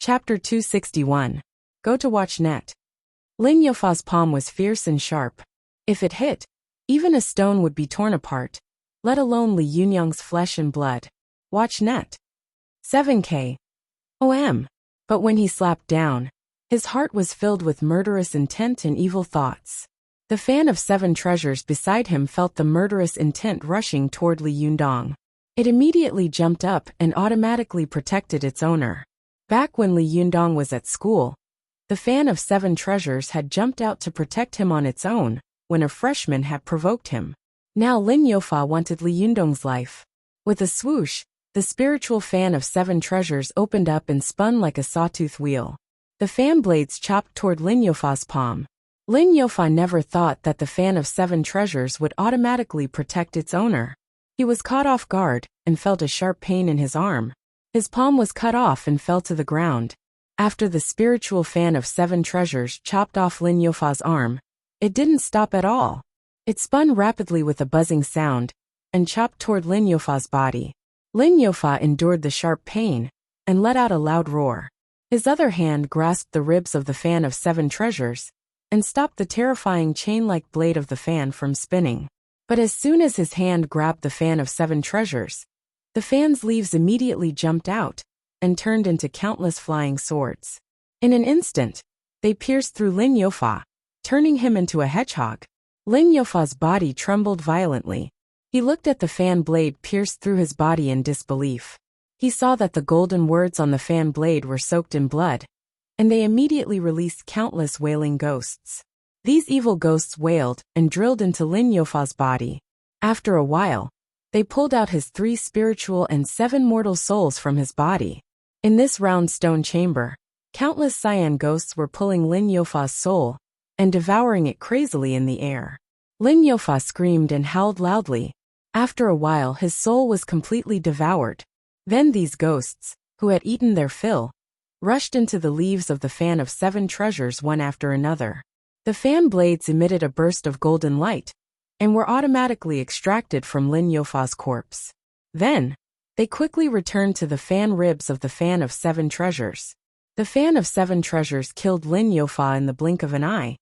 Chapter 261. Go to watch net. Lin Youfa's palm was fierce and sharp. If it hit, even a stone would be torn apart, let alone Li Yunyang's flesh and blood. Watch net. 7K. OM. But when he slapped down, his heart was filled with murderous intent and evil thoughts. The fan of 7 treasures beside him felt the murderous intent rushing toward Li Yundong. It immediately jumped up and automatically protected its owner. Back when Li Yundong was at school, the fan of 7 treasures had jumped out to protect him on its own, when a freshman had provoked him. Now Lin Youfa wanted Li Yundong's life. With a swoosh, the spiritual fan of 7 treasures opened up and spun like a sawtooth wheel. The fan blades chopped toward Lin Youfa's palm. Lin Youfa never thought that the fan of 7 treasures would automatically protect its owner. He was caught off guard and felt a sharp pain in his arm. His palm was cut off and fell to the ground. After the spiritual fan of 7 treasures chopped off Lin Youfa's arm, it didn't stop at all. It spun rapidly with a buzzing sound and chopped toward Lin Youfa's body. Lin Youfa endured the sharp pain and let out a loud roar. His other hand grasped the ribs of the fan of 7 treasures and stopped the terrifying chain-like blade of the fan from spinning. But as soon as his hand grabbed the fan of 7 treasures, the fan's leaves immediately jumped out and turned into countless flying swords. In an instant, they pierced through Lin Youfa, turning him into a hedgehog. Lin Youfa's body trembled violently. He looked at the fan blade pierced through his body in disbelief. He saw that the golden words on the fan blade were soaked in blood, and they immediately released countless wailing ghosts. These evil ghosts wailed and drilled into Lin Youfa's body. After a while, they pulled out his 3 spiritual and 7 mortal souls from his body. In this round stone chamber, countless cyan ghosts were pulling Lin Youfa's soul and devouring it crazily in the air. Lin Youfa screamed and howled loudly. After a while, his soul was completely devoured. Then these ghosts, who had eaten their fill, rushed into the leaves of the fan of 7 treasures one after another. The fan blades emitted a burst of golden light and were automatically extracted from Lin Youfa's corpse. Then, they quickly returned to the fan ribs of the fan of 7 treasures. The fan of 7 treasures killed Lin Youfa in the blink of an eye,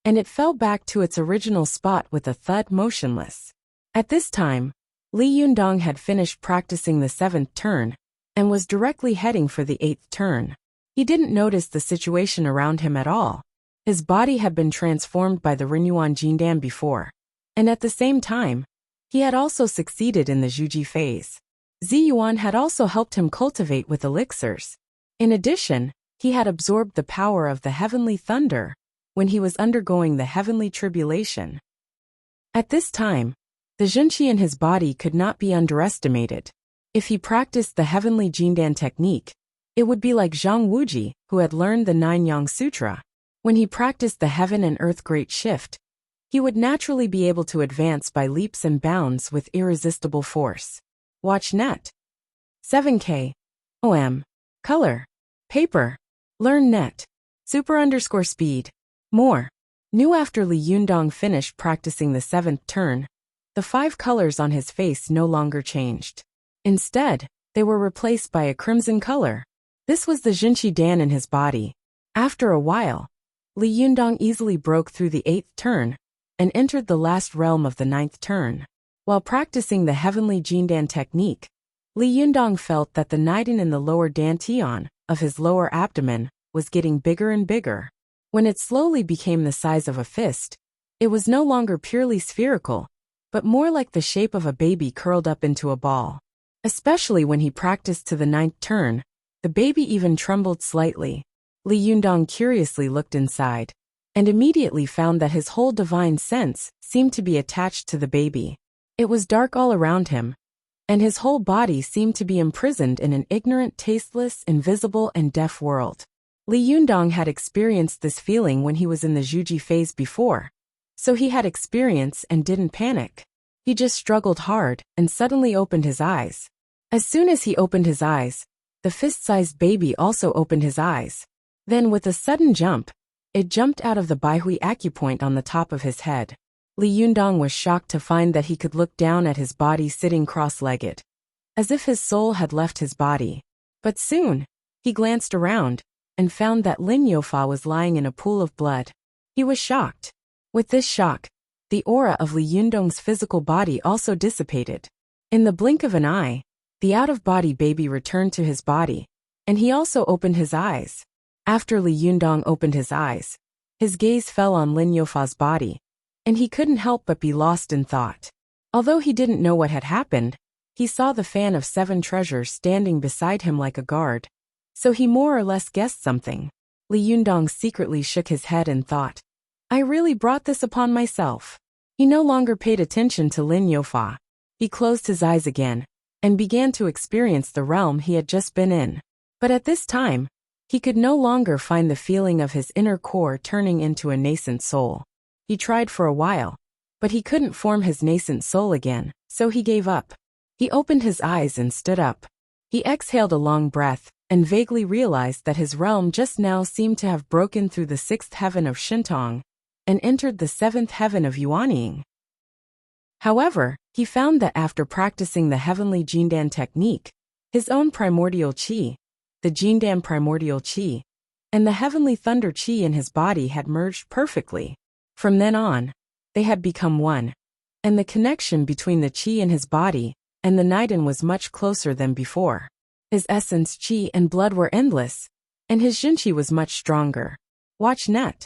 and it fell back to its original spot with a thud, motionless. At this time, Li Yundong had finished practicing the 7th turn and was directly heading for the 8th turn. He didn't notice the situation around him at all. His body had been transformed by the Renyuan Jindan before, and at the same time, he had also succeeded in the Zhuji phase. Ziyuan had also helped him cultivate with elixirs. In addition, he had absorbed the power of the heavenly thunder when he was undergoing the heavenly tribulation. At this time, the Zhenqi in his body could not be underestimated. If he practiced the heavenly Jindan technique, it would be like Zhang Wuji, who had learned the 9 Yang Sutra. When he practiced the heaven and earth great shift, he would naturally be able to advance by leaps and bounds with irresistible force. Watch net. 7K. OM. Color. Paper. Learn net. Super_speed. More. New. After Li Yundong finished practicing the 7th turn, the 5 colors on his face no longer changed. Instead, they were replaced by a crimson color. This was the Zhenqi Dan in his body. After a while, Li Yundong easily broke through the 8th turn and entered the last realm of the 9th turn. While practicing the heavenly Jindan technique, Li Yundong felt that the Niden in the lower dantian of his lower abdomen was getting bigger and bigger. When it slowly became the size of a fist, it was no longer purely spherical, but more like the shape of a baby curled up into a ball. Especially when he practiced to the 9th turn, the baby even trembled slightly. Li Yundong curiously looked inside, and immediately found that his whole divine sense seemed to be attached to the baby. It was dark all around him, and his whole body seemed to be imprisoned in an ignorant, tasteless, invisible, and deaf world. Li Yundong had experienced this feeling when he was in the Zhuji phase before, so he had experience and didn't panic. He just struggled hard and suddenly opened his eyes. As soon as he opened his eyes, the fist-sized baby also opened his eyes. Then with a sudden jump, it jumped out of the Baihui acupoint on the top of his head. Li Yundong was shocked to find that he could look down at his body sitting cross-legged, as if his soul had left his body. But soon, He glanced around and found that Lin Youfa was lying in a pool of blood. He was shocked. With this shock, the aura of Li Yundong's physical body also dissipated. In the blink of an eye, the out-of-body baby returned to his body, and he also opened his eyes. After Li Yundong opened his eyes, his gaze fell on Lin Youfa's body, and he couldn't help but be lost in thought. Although he didn't know what had happened, he saw the fan of 7 treasures standing beside him like a guard. So he more or less guessed something. Li Yundong secretly shook his head and thought, I really brought this upon myself. He no longer paid attention to Lin Youfa. He closed his eyes again and began to experience the realm he had just been in. But at this time, he could no longer find the feeling of his inner core turning into a nascent soul. He tried for a while, but he couldn't form his nascent soul again, so he gave up. He opened his eyes and stood up. He exhaled a long breath and vaguely realized that his realm just now seemed to have broken through the 6th heaven of Shintong and entered the 7th heaven of Yuanying. However, he found that after practicing the heavenly Jindan technique, his own primordial qi, the Jindan primordial qi, and the heavenly thunder qi in his body had merged perfectly. From then on, they had become one, and the connection between the qi in his body and the Niden was much closer than before. His essence, qi, and blood were endless, and his jinqi was much stronger. Watch net.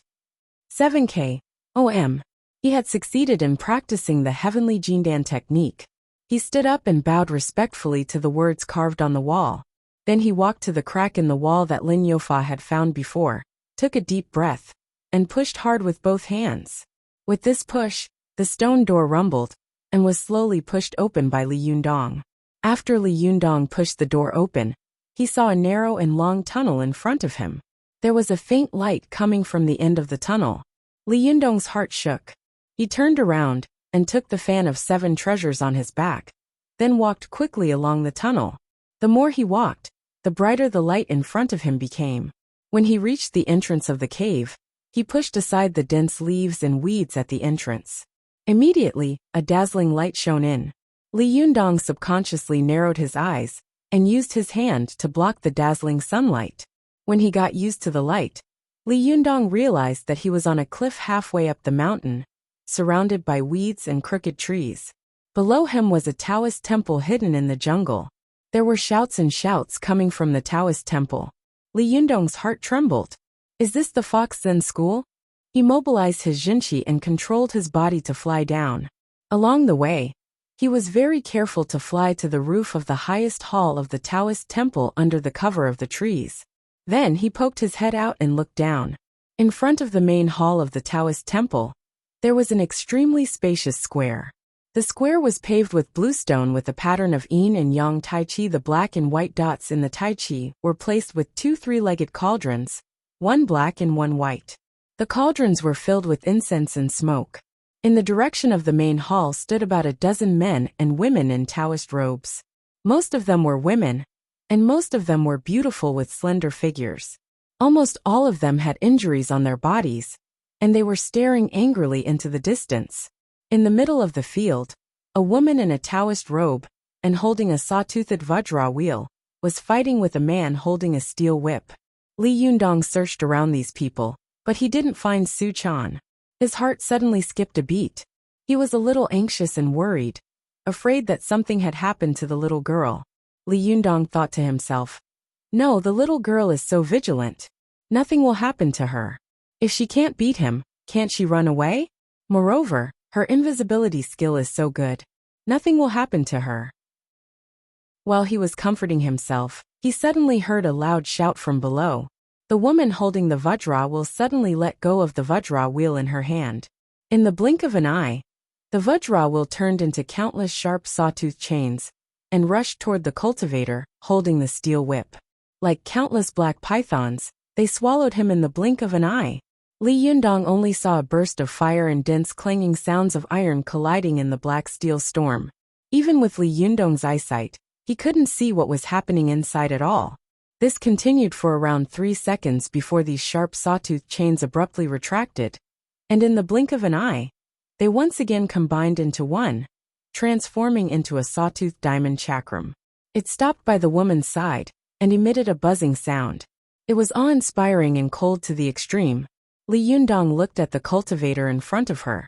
7K. OM. He had succeeded in practicing the heavenly Jindan technique. He stood up and bowed respectfully to the words carved on the wall. Then he walked to the crack in the wall that Lin Youfa had found before, took a deep breath, and pushed hard with both hands. With this push, the stone door rumbled and was slowly pushed open by Li Yundong. After Li Yundong pushed the door open, he saw a narrow and long tunnel in front of him. There was a faint light coming from the end of the tunnel. Li Yundong's heart shook. He turned around and took the fan of 7 treasures on his back, then walked quickly along the tunnel. The more he walked, the brighter the light in front of him became. When he reached the entrance of the cave, he pushed aside the dense leaves and weeds at the entrance. Immediately, a dazzling light shone in. Li Yundong subconsciously narrowed his eyes and used his hand to block the dazzling sunlight. When he got used to the light, Li Yundong realized that he was on a cliff halfway up the mountain, surrounded by weeds and crooked trees. Below him was a Taoist temple hidden in the jungle. There were shouts and shouts coming from the Taoist temple. Li Yundong's heart trembled. Is this the Fox Zen school? He mobilized his jinqi and controlled his body to fly down. Along the way, he was very careful to fly to the roof of the highest hall of the Taoist temple under the cover of the trees. Then he poked his head out and looked down. In front of the main hall of the Taoist temple, there was an extremely spacious square. The square was paved with bluestone with a pattern of yin and yang tai chi. The black and white dots in the tai chi were placed with 2 3-legged cauldrons, one black and one white. The cauldrons were filled with incense and smoke. In the direction of the main hall stood about a dozen men and women in Taoist robes. Most of them were women, and most of them were beautiful with slender figures. Almost all of them had injuries on their bodies, and they were staring angrily into the distance. In the middle of the field, a woman in a Taoist robe and holding a saw-toothed vajra wheel was fighting with a man holding a steel whip. Li Yundong searched around these people, but he didn't find Su Chan. His heart suddenly skipped a beat. He was a little anxious and worried, afraid that something had happened to the little girl. Li Yundong thought to himself, no, the little girl is so vigilant. Nothing will happen to her. If she can't beat him, can't she run away? Moreover, her invisibility skill is so good. Nothing will happen to her. While he was comforting himself, he suddenly heard a loud shout from below. The woman holding the vajra wheel suddenly let go of the vajra wheel in her hand. In the blink of an eye, the vajra wheel turned into countless sharp sawtooth chains and rushed toward the cultivator, holding the steel whip. Like countless black pythons, they swallowed him in the blink of an eye. Li Yundong only saw a burst of fire and dense clanging sounds of iron colliding in the black steel storm. Even with Li Yundong's eyesight, he couldn't see what was happening inside at all. This continued for around 3 seconds before these sharp sawtooth chains abruptly retracted, and in the blink of an eye, they once again combined into one, transforming into a sawtooth diamond chakram. It stopped by the woman's side, and emitted a buzzing sound. It was awe-inspiring and cold to the extreme. Li Yundong looked at the cultivator in front of her,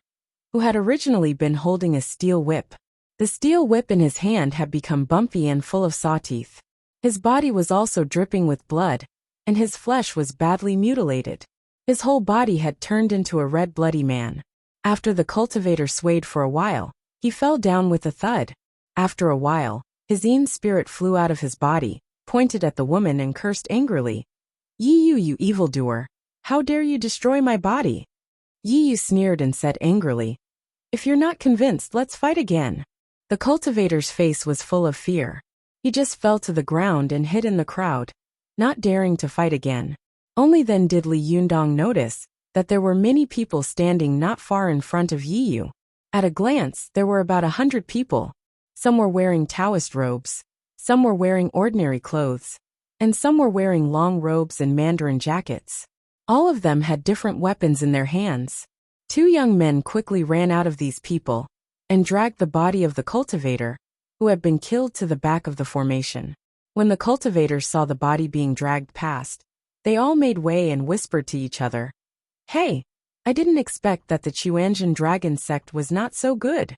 who had originally been holding a steel whip. The steel whip in his hand had become bumpy and full of saw teeth. His body was also dripping with blood, and his flesh was badly mutilated. His whole body had turned into a red bloody man. After the cultivator swayed for a while, he fell down with a thud. After a while, his Yin spirit flew out of his body, pointed at the woman and cursed angrily. "Yi Yu, you evildoer! How dare you destroy my body?" Yi Yu sneered and said angrily, "If you're not convinced, let's fight again." The cultivator's face was full of fear. He just fell to the ground and hid in the crowd, not daring to fight again. Only then did Li Yundong notice that there were many people standing not far in front of Yi Yu. At a glance, there were about 100 people. Some were wearing Taoist robes, some were wearing ordinary clothes, and some were wearing long robes and Mandarin jackets. All of them had different weapons in their hands. Two young men quickly ran out of these people and dragged the body of the cultivator, who had been killed, to the back of the formation. When the cultivators saw the body being dragged past, they all made way and whispered to each other, "Hey, I didn't expect that the Chuanjian dragon sect was not so good.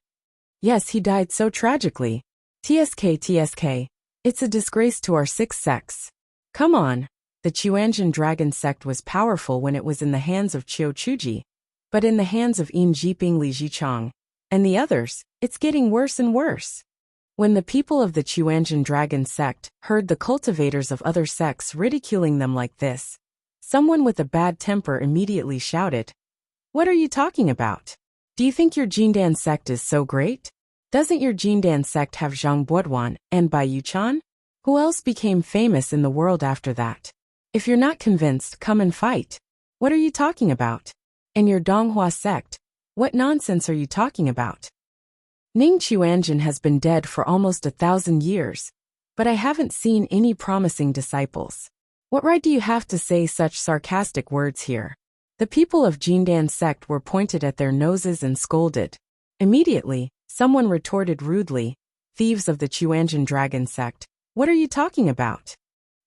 Yes, he died so tragically. TSK, it's a disgrace to our six sects. Come on, the Chuanjian dragon sect was powerful when it was in the hands of Qiu Chuji, but in the hands of Yin Jiping Li Jichang and the others, it's getting worse and worse." When the people of the Chuanjian dragon sect heard the cultivators of other sects ridiculing them like this, someone with a bad temper immediately shouted, "What are you talking about? Do you think your Jindan sect is so great? Doesn't your Jindan sect have Zhang Buoduan and Bai Yuchan? Who else became famous in the world after that? If you're not convinced, come and fight. What are you talking about? And your Donghua sect, what nonsense are you talking about? Ning Chuanjian has been dead for almost 1,000 years, but I haven't seen any promising disciples. What right do you have to say such sarcastic words here?" The people of Jindan sect were pointed at their noses and scolded. Immediately, someone retorted rudely, "Thieves of the Chuanjian dragon sect, what are you talking about?"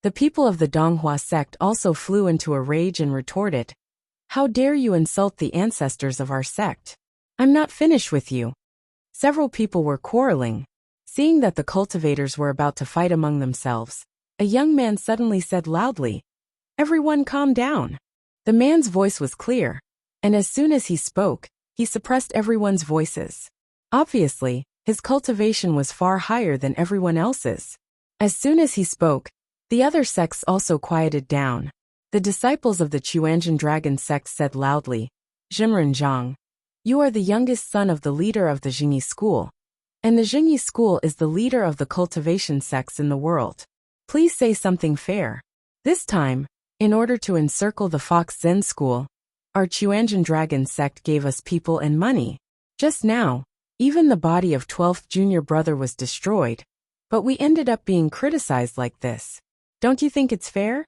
The people of the Donghua sect also flew into a rage and retorted, "How dare you insult the ancestors of our sect? I'm not finished with you." Several people were quarreling. Seeing that the cultivators were about to fight among themselves, a young man suddenly said loudly, "Everyone calm down." The man's voice was clear, and as soon as he spoke, he suppressed everyone's voices. Obviously, his cultivation was far higher than everyone else's. As soon as he spoke, the other sects also quieted down. The disciples of the Chuanjian dragon sect said loudly, "Zhimren Zhang, you are the youngest son of the leader of the Jingyi school, and the Jingyi school is the leader of the cultivation sects in the world. Please say something fair. This time, in order to encircle the Fox Zen school, our Chuanjian dragon sect gave us people and money. Just now, even the body of 12th junior brother was destroyed, but we ended up being criticized like this. Don't you think it's fair?"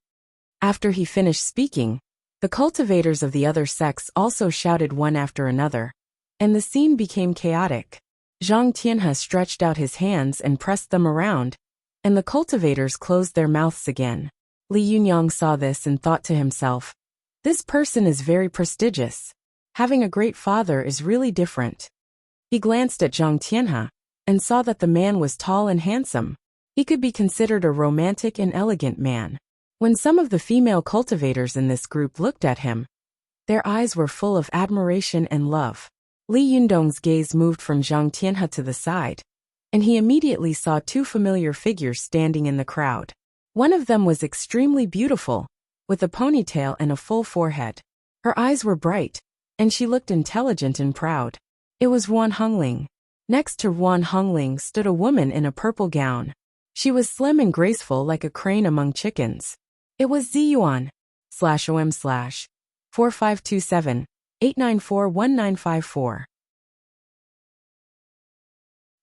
After he finished speaking, the cultivators of the other sects also shouted one after another, and the scene became chaotic. Zhang Tianhe stretched out his hands and pressed them around, and the cultivators closed their mouths again. Li Yunyang saw this and thought to himself, "This person is very prestigious. Having a great father is really different." He glanced at Zhang Tianhe and saw that the man was tall and handsome. He could be considered a romantic and elegant man. When some of the female cultivators in this group looked at him, their eyes were full of admiration and love. Li Yundong's gaze moved from Zhang Tianhe to the side, and he immediately saw two familiar figures standing in the crowd. One of them was extremely beautiful, with a ponytail and a full forehead. Her eyes were bright, and she looked intelligent and proud. It was Ruan Hongling. Next to Ruan Hongling stood a woman in a purple gown. She was slim and graceful like a crane among chickens. It was Ziyuan/OM/4527-894-1954.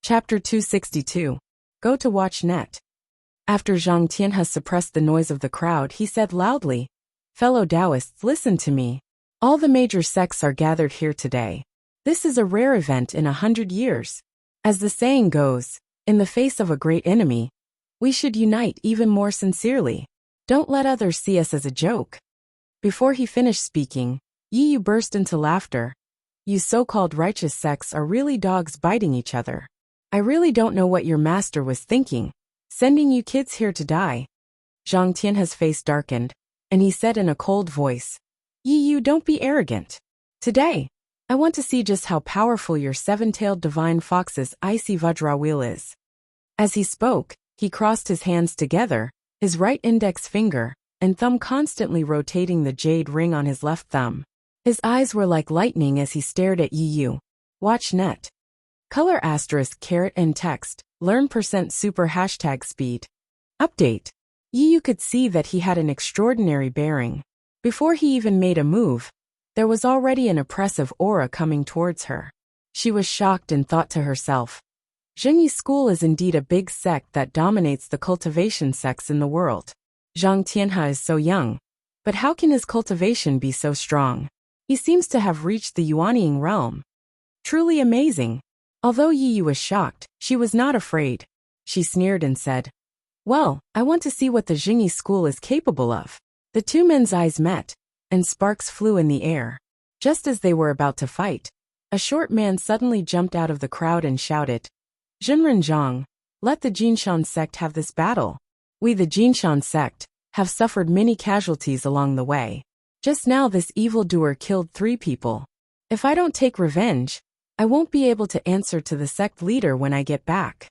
Chapter 262. Go to watch net. After Zhang Tianhe suppressed the noise of the crowd, he said loudly, "Fellow Taoists, listen to me. All the major sects are gathered here today. This is a rare event in 100 years. As the saying goes, in the face of a great enemy, We should unite even more sincerely. Don't let others see us as a joke. Before he finished speaking, Yi Yu burst into laughter. You so-called righteous sects are really dogs biting each other. I really don't know what your master was thinking, sending you kids here to die. Zhang Tianhe's face darkened, and he said in a cold voice, Yi Yu, don't be arrogant. Today, I want to see just how powerful your seven-tailed divine fox's icy Vajra wheel is. As he spoke, he crossed his hands together, his right index finger and thumb constantly rotating the jade ring on his left thumb. His eyes were like lightning as he stared at Yi Yu. Watch net. Color asterisk caret and text, learn % super hashtag speed. Update. Yi Yu could see that he had an extraordinary bearing. Before he even made a move, there was already an oppressive aura coming towards her. She was shocked and thought to herself, Zhengyi school is indeed a big sect that dominates the cultivation sects in the world. Zhang Tianhe is so young, but how can his cultivation be so strong? He seems to have reached the Yuanying realm. Truly amazing. Although Yi Yu was shocked, she was not afraid. She sneered and said, Well, I want to see what the Zhengyi school is capable of. The two men's eyes met, and sparks flew in the air. Just as they were about to fight, a short man suddenly jumped out of the crowd and shouted, Zhenren Zhang, let the Jinshan sect have this battle. We the Jinshan sect have suffered many casualties along the way. Just now this evildoer killed 3 people. If I don't take revenge, I won't be able to answer to the sect leader when I get back.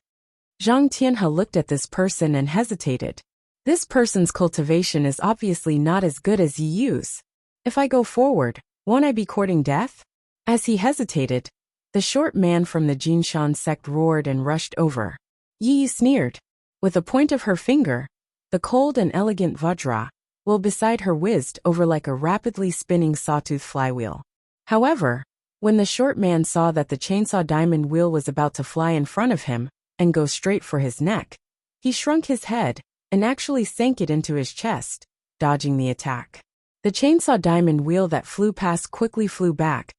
Zhang Tianhe looked at this person and hesitated. This person's cultivation is obviously not as good as Yi Yu's. If I go forward, won't I be courting death? As he hesitated, the short man from the Jinshan sect roared and rushed over. Yi Yu sneered. With a point of her finger, the cold and elegant Vajra will beside her whizzed over like a rapidly spinning sawtooth flywheel. However, when the short man saw that the chainsaw diamond wheel was about to fly in front of him and go straight for his neck, he shrunk his head and actually sank it into his chest, dodging the attack. The chainsaw diamond wheel that flew past quickly flew back,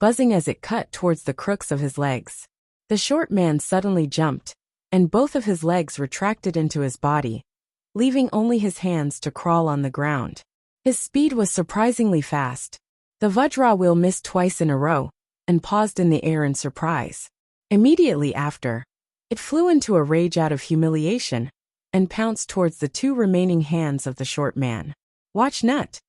buzzing as it cut towards the crooks of his legs. The short man suddenly jumped, and both of his legs retracted into his body, leaving only his hands to crawl on the ground. His speed was surprisingly fast. The Vajra wheel missed twice in a row, and paused in the air in surprise. Immediately after, it flew into a rage out of humiliation, and pounced towards the 2 remaining hands of the short man. Watch net.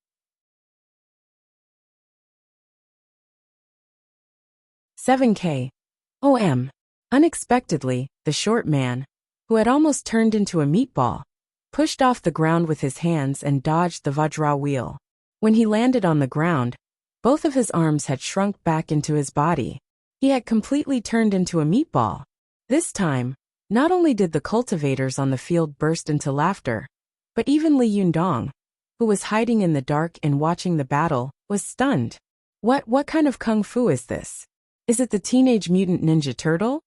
7K. OM. Unexpectedly, the short man, who had almost turned into a meatball, pushed off the ground with his hands and dodged the Vajra wheel. When he landed on the ground, both of his arms had shrunk back into his body. He had completely turned into a meatball. This time, not only did the cultivators on the field burst into laughter, but even Li Yundong, who was hiding in the dark and watching the battle, was stunned. What kind of kung fu is this? Is it the Teenage Mutant Ninja Turtle?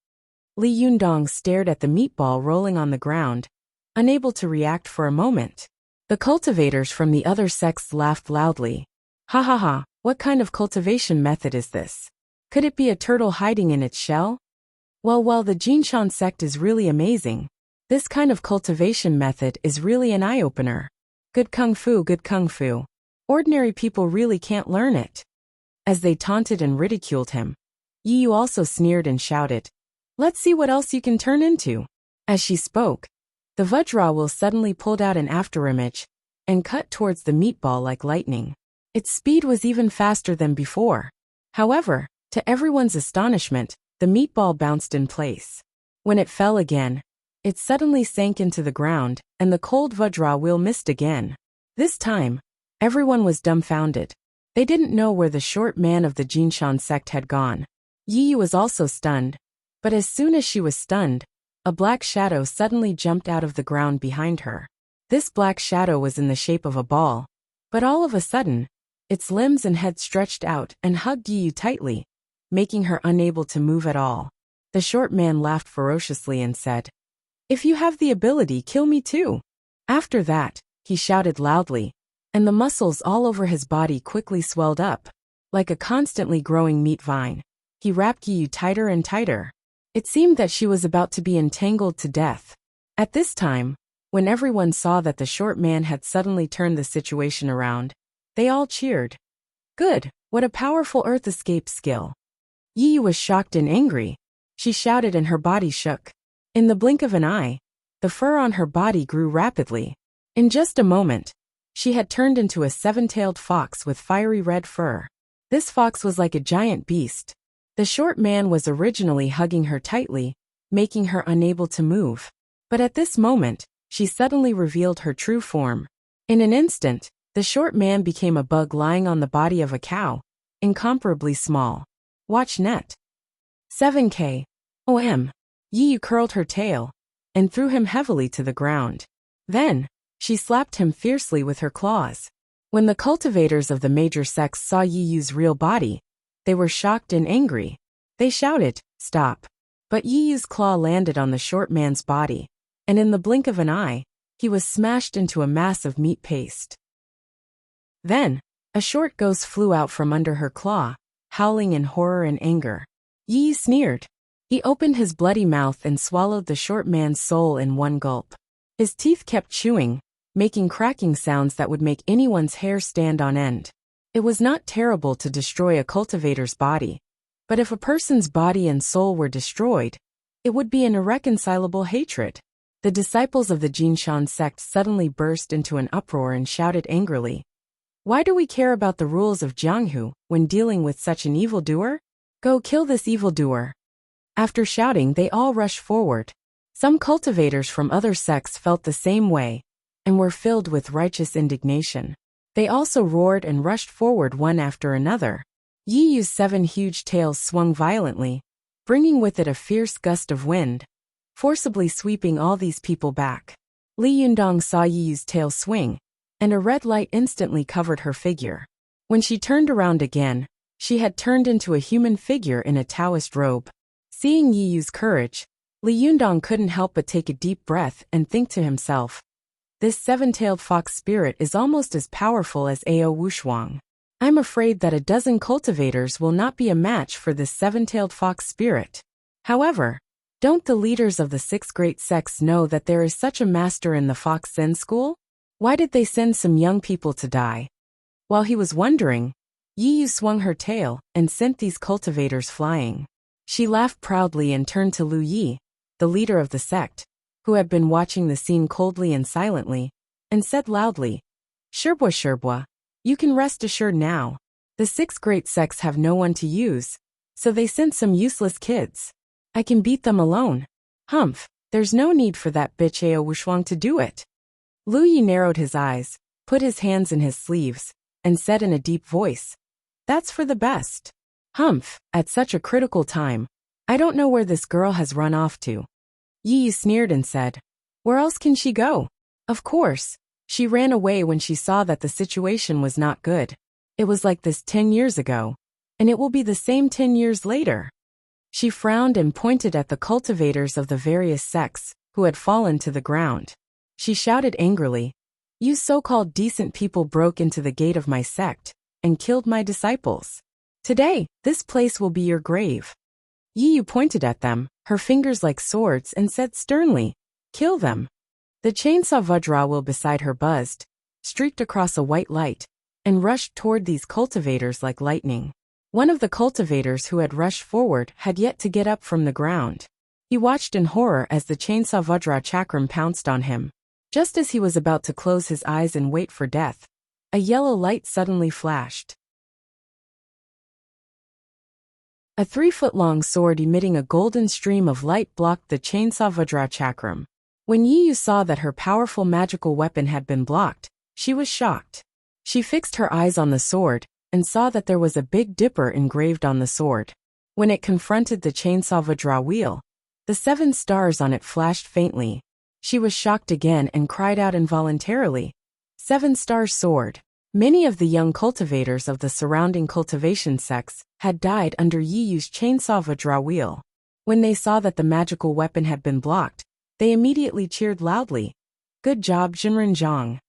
Li Yundong stared at the meatball rolling on the ground, unable to react for a moment. The cultivators from the other sects laughed loudly. Ha ha ha, what kind of cultivation method is this? Could it be a turtle hiding in its shell? Well, the Jinshan sect is really amazing. This kind of cultivation method is really an eye-opener. Good kung fu, good kung fu. Ordinary people really can't learn it. As they taunted and ridiculed him, Yi Yu also sneered and shouted, Let's see what else you can turn into. As she spoke, the Vajra wheel suddenly pulled out an afterimage and cut towards the meatball like lightning. Its speed was even faster than before. However, to everyone's astonishment, the meatball bounced in place. When it fell again, it suddenly sank into the ground, and the cold Vajra wheel missed again. This time, everyone was dumbfounded. They didn't know where the short man of the Jinshan sect had gone. Yi Yu was also stunned, but as soon as she was stunned, a black shadow suddenly jumped out of the ground behind her. This black shadow was in the shape of a ball, but all of a sudden, its limbs and head stretched out and hugged Yi Yu tightly, making her unable to move at all. The short man laughed ferociously and said, If you have the ability, kill me too. After that, he shouted loudly, and the muscles all over his body quickly swelled up, like a constantly growing meat vine. He wrapped Yi Yu tighter and tighter. It seemed that she was about to be entangled to death. At this time, when everyone saw that the short man had suddenly turned the situation around, they all cheered. Good, what a powerful earth escape skill. Yi Yu was shocked and angry. She shouted and her body shook. In the blink of an eye, the fur on her body grew rapidly. In just a moment, she had turned into a seven-tailed fox with fiery red fur. This fox was like a giant beast. The short man was originally hugging her tightly, making her unable to move. But at this moment, she suddenly revealed her true form. In an instant, the short man became a bug lying on the body of a cow, incomparably small. Watch net. 7K. OM. Yi Yu curled her tail and threw him heavily to the ground. Then, she slapped him fiercely with her claws. When the cultivators of the major sects saw Yi Yu's real body, they were shocked and angry. They shouted, "Stop." But Yi Yu's claw landed on the short man's body, and in the blink of an eye, he was smashed into a mass of meat paste. Then, a short ghost flew out from under her claw, howling in horror and anger. Yi Yu sneered. He opened his bloody mouth and swallowed the short man's soul in one gulp. His teeth kept chewing, making cracking sounds that would make anyone's hair stand on end. It was not terrible to destroy a cultivator's body, but if a person's body and soul were destroyed, it would be an irreconcilable hatred. The disciples of the Jinshan sect suddenly burst into an uproar and shouted angrily, "Why do we care about the rules of Jianghu when dealing with such an evildoer? Go kill this evildoer." After shouting, they all rushed forward. Some cultivators from other sects felt the same way and were filled with righteous indignation. They also roared and rushed forward one after another. Yi Yu's 7 huge tails swung violently, bringing with it a fierce gust of wind, forcibly sweeping all these people back. Li Yundong saw Yi Yu's tail swing, and a red light instantly covered her figure. When she turned around again, she had turned into a human figure in a Taoist robe. Seeing Yi Yu's courage, Li Yundong couldn't help but take a deep breath and think to himself, "This seven-tailed fox spirit is almost as powerful as Ao Wushuang. I'm afraid that a dozen cultivators will not be a match for this seven-tailed fox spirit." However, don't the leaders of the 6 great sects know that there is such a master in the Fox Zen school? Why did they send some young people to die? While he was wondering, Yi Yu swung her tail and sent these cultivators flying. She laughed proudly and turned to Lu Yi, the leader of the sect, who had been watching the scene coldly and silently, and said loudly, Sherbwa, you can rest assured now. The 6 great sects have no one to use, so they sent some useless kids. I can beat them alone. Humph, there's no need for that bitch Ao Wushuang to do it." Lu Yi narrowed his eyes, put his hands in his sleeves, and said in a deep voice, "That's for the best." Humph, at such a critical time, I don't know where this girl has run off to. Yi Yu sneered and said, "Where else can she go? Of course, she ran away when she saw that the situation was not good. It was like this 10 years ago, and it will be the same 10 years later." She frowned and pointed at the cultivators of the various sects, who had fallen to the ground. She shouted angrily, "You so-called decent people broke into the gate of my sect and killed my disciples. Today, this place will be your grave." Yi Yu pointed at them, her fingers like swords, and said sternly, "Kill them." The chainsaw Vajra wheel beside her buzzed, streaked across a white light, and rushed toward these cultivators like lightning. One of the cultivators who had rushed forward had yet to get up from the ground. He watched in horror as the chainsaw Vajra chakram pounced on him. Just as he was about to close his eyes and wait for death, a yellow light suddenly flashed. A 3-foot-long sword emitting a golden stream of light blocked the chainsaw Vajra chakram. When Yi Yu saw that her powerful magical weapon had been blocked, she was shocked. She fixed her eyes on the sword and saw that there was a Big Dipper engraved on the sword. When it confronted the chainsaw Vajra wheel, the 7 stars on it flashed faintly. She was shocked again and cried out involuntarily, "7-star sword." Many of the young cultivators of the surrounding cultivation sects had died under Yi Yu's chainsaw Vajra wheel. When they saw that the magical weapon had been blocked, they immediately cheered loudly, "Good job, Jinren Zhang.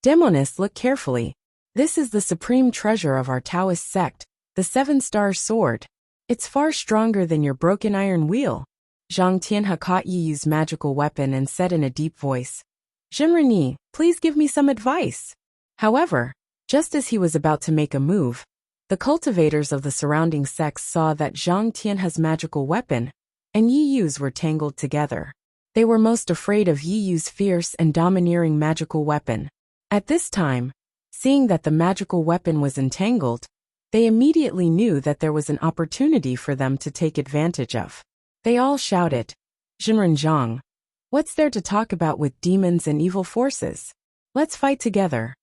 Demonists, look carefully. This is the supreme treasure of our Taoist sect, the 7-star sword. It's far stronger than your broken iron wheel. Zhang Tianhe caught Yi Yu's magical weapon and said in a deep voice, "Jinren, please give me some advice." However, just as he was about to make a move, the cultivators of the surrounding sects saw that Zhang Tianhe's magical weapon and Yi Yu's were tangled together. They were most afraid of Yi Yu's fierce and domineering magical weapon. At this time, seeing that the magical weapon was entangled, they immediately knew that there was an opportunity for them to take advantage of. They all shouted, "Jinren Zhang, what's there to talk about with demons and evil forces? Let's fight together."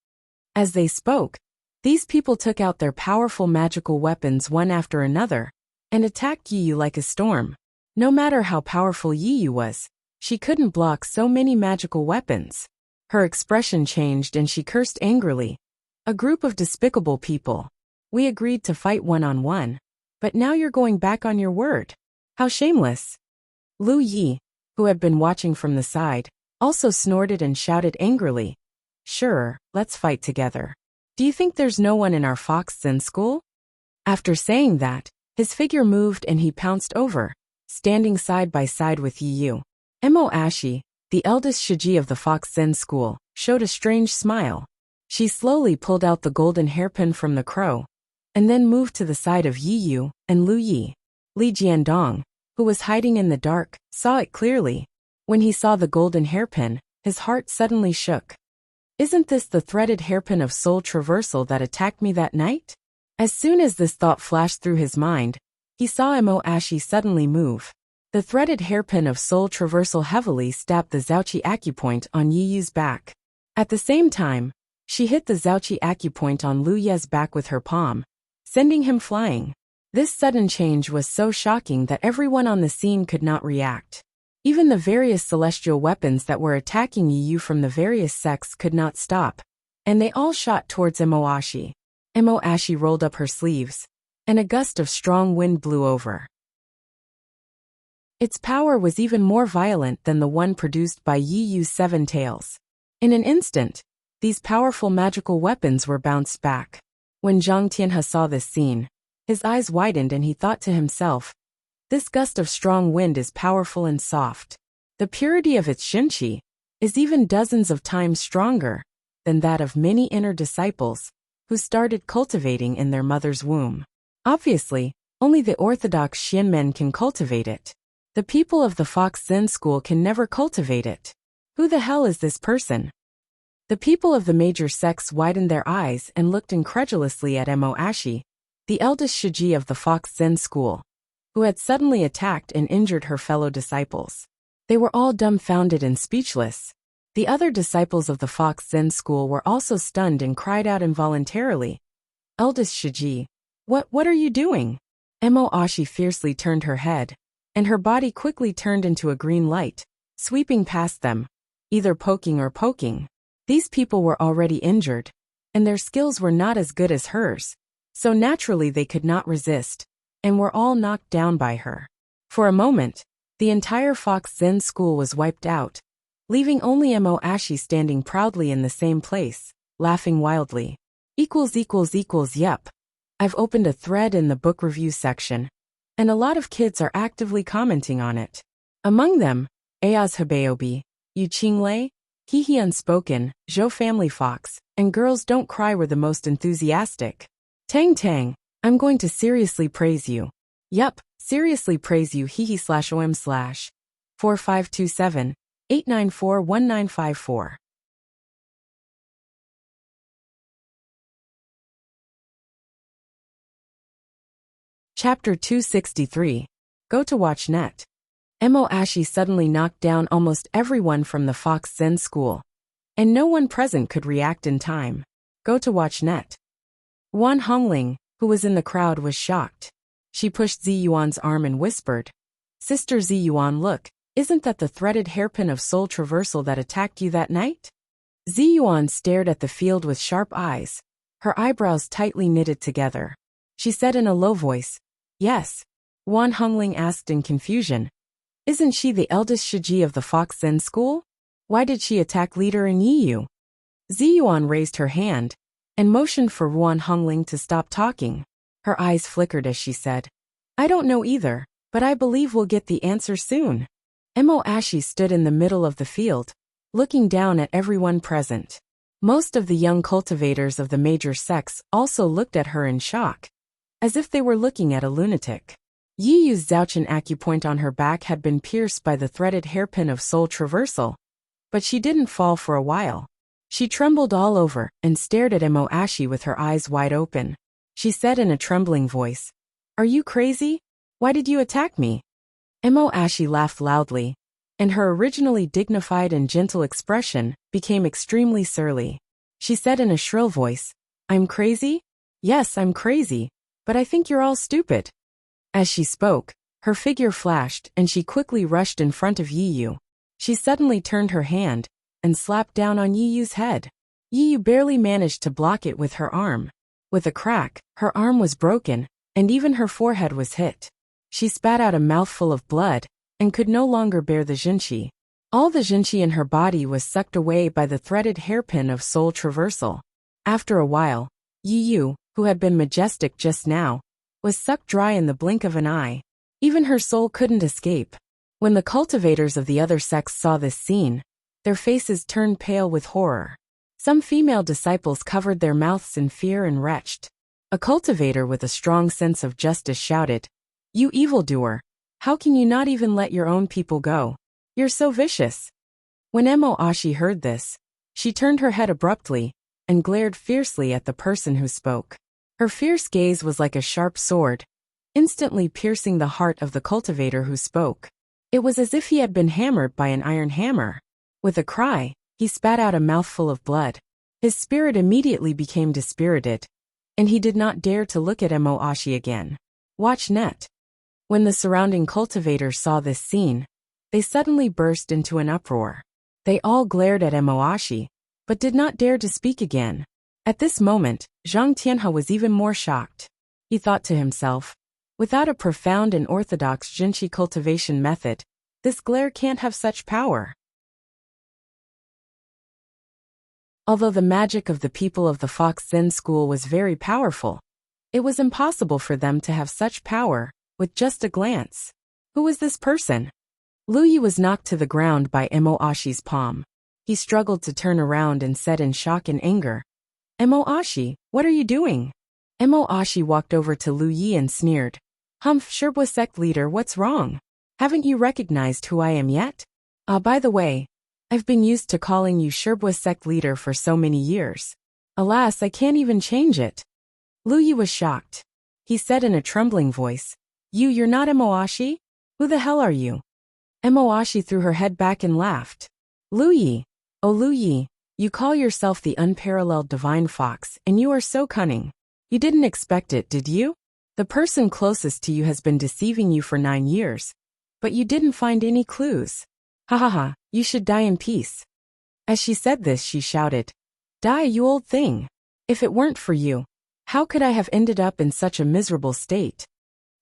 As they spoke, these people took out their powerful magical weapons one after another and attacked Yi Yu like a storm. No matter how powerful Yi Yu was, she couldn't block so many magical weapons. Her expression changed and she cursed angrily. "A group of despicable people. We agreed to fight one-on-one, but now you're going back on your word. How shameless." Lu Yi, who had been watching from the side, also snorted and shouted angrily, "Sure, let's fight together. Do you think there's no one in our Fox Zen school?" After saying that, his figure moved and he pounced over, standing side by side with Yi Yu. Mo Ashi, the eldest Shiji of the Fox Zen school, showed a strange smile. She slowly pulled out the golden hairpin from the crow, and then moved to the side of Yi Yu and Lu Yi. Li Jiandong, who was hiding in the dark, saw it clearly. When he saw the golden hairpin, his heart suddenly shook. "Isn't this the threaded hairpin of soul traversal that attacked me that night?" As soon as this thought flashed through his mind, he saw Mo Ashi suddenly move. The threaded hairpin of soul traversal heavily stabbed the Zhaoqi acupoint on Yi Yu's back. At the same time, she hit the Zhaoqi acupoint on Lu Ye's back with her palm, sending him flying. This sudden change was so shocking that everyone on the scene could not react. Even the various celestial weapons that were attacking Yi Yu from the various sects could not stop, and they all shot towards Mo Ashi. Mo Ashi rolled up her sleeves, and a gust of strong wind blew over. Its power was even more violent than the one produced by Yi Yu's 7 tails. In an instant, these powerful magical weapons were bounced back. When Zhang Tianhe saw this scene, his eyes widened and he thought to himself, "This gust of strong wind is powerful and soft. The purity of its shinqi is even dozens of times stronger than that of many inner disciples who started cultivating in their mother's womb. Obviously, only the orthodox Xianmen can cultivate it. The people of the Fox Zen school can never cultivate it. Who the hell is this person?" The people of the major sects widened their eyes and looked incredulously at Mo Ashi, the eldest Shiji of the Fox Zen school, who had suddenly attacked and injured her fellow disciples. They were all dumbfounded and speechless. The other disciples of the Fox Zen school were also stunned and cried out involuntarily, "Eldest Shiji, what are you doing?" Mo Ashi fiercely turned her head, and her body quickly turned into a green light, sweeping past them, either poking. These people were already injured, and their skills were not as good as hers, so naturally they could not resist, and were all knocked down by her. For a moment, the entire Fox Zen school was wiped out, leaving only Mo Ashi standing proudly in the same place, laughing wildly. Yep. I've opened a thread in the book review section, and a lot of kids are actively commenting on it. Among them, Ayaz Habayobi, Yu Qinglei, Hihi Unspoken, Zhou Family Fox, and Girls Don't Cry were the most enthusiastic. Tang, I'm going to seriously praise you. Yup, seriously praise you hihi/om/ 4527 894 1954. Chapter 263. Go to watch net. Mo Ashi suddenly knocked down almost everyone from the Fox Zen school, and no one present could react in time. Go to watch net. Wan Hongling, who was in the crowd, was shocked. She pushed Zi Yuan's arm and whispered, "Sister Zi Yuan, look, isn't that the threaded hairpin of soul traversal that attacked you that night?" Zi Yuan stared at the field with sharp eyes, her eyebrows tightly knitted together. She said in a low voice, "Yes." Wan Hongling asked in confusion, "Isn't she the eldest Shiji of the Fox Zen school? Why did she attack leader and Yi Yu?" Zi Yuan raised her hand and motioned for Wan Hongling to stop talking. Her eyes flickered as she said, "I don't know either. But I believe we'll get the answer soon. Ashi stood in the middle of the field, looking down at everyone present. Most of the young cultivators of the major sects also looked at her in shock, as if they were looking at a lunatic. Yi Yu's Zhaoqian acupoint on her back had been pierced by the threaded hairpin of soul traversal, but she didn't fall for a while. She trembled all over and stared at Ashi with her eyes wide open. She said in a trembling voice, "Are you crazy? Why did you attack me?" Ashi laughed loudly, and her originally dignified and gentle expression became extremely surly. She said in a shrill voice, "I'm crazy? Yes, I'm crazy, but I think you're all stupid." As she spoke, her figure flashed and she quickly rushed in front of Yi Yu. She suddenly turned her hand and slapped down on Yi Yu's head. Yi Yu barely managed to block it with her arm. With a crack, her arm was broken, and even her forehead was hit. She spat out a mouthful of blood and could no longer bear the jinqi. All the jinqi in her body was sucked away by the threaded hairpin of soul traversal. After a while, Yi Yu, who had been majestic just now, was sucked dry in the blink of an eye. Even her soul couldn't escape. When the cultivators of the other sects saw this scene, their faces turned pale with horror. Some female disciples covered their mouths in fear and retched. A cultivator with a strong sense of justice shouted, "You evildoer! How can you not even let your own people go? You're so vicious." When Ashi heard this, she turned her head abruptly and glared fiercely at the person who spoke. Her fierce gaze was like a sharp sword, instantly piercing the heart of the cultivator who spoke. It was as if he had been hammered by an iron hammer. With a cry, he spat out a mouthful of blood. His spirit immediately became dispirited, and he did not dare to look at Ashi again. Watch net. When the surrounding cultivators saw this scene, they suddenly burst into an uproar. They all glared at Ashi, but did not dare to speak again. At this moment, Zhang Tianhe was even more shocked. He thought to himself, without a profound and orthodox jinqi cultivation method, this glare can't have such power. Although the magic of the people of the Fox Zen school was very powerful, it was impossible for them to have such power with just a glance. Who was this person? Lu Yi was knocked to the ground by Ashi's palm. He struggled to turn around and said in shock and anger, "Ashi, what are you doing?" Ashi walked over to Lu Yi and sneered, "Humph, Sherbwa sect leader, what's wrong? Haven't you recognized who I am yet? By the way, I've been used to calling you Sherbwa sect leader for so many years. Alas, I can't even change it." Lu Yi was shocked. He said in a trembling voice, You're not Ashi? Who the hell are you?" Ashi threw her head back and laughed. "Lu Yi, oh Lu Yi, you call yourself the unparalleled divine fox, and you are so cunning. You didn't expect it, did you? The person closest to you has been deceiving you for 9 years, but you didn't find any clues. Ha ha ha, you should die in peace." As she said this, she shouted, "Die, you old thing! If it weren't for you, how could I have ended up in such a miserable state?"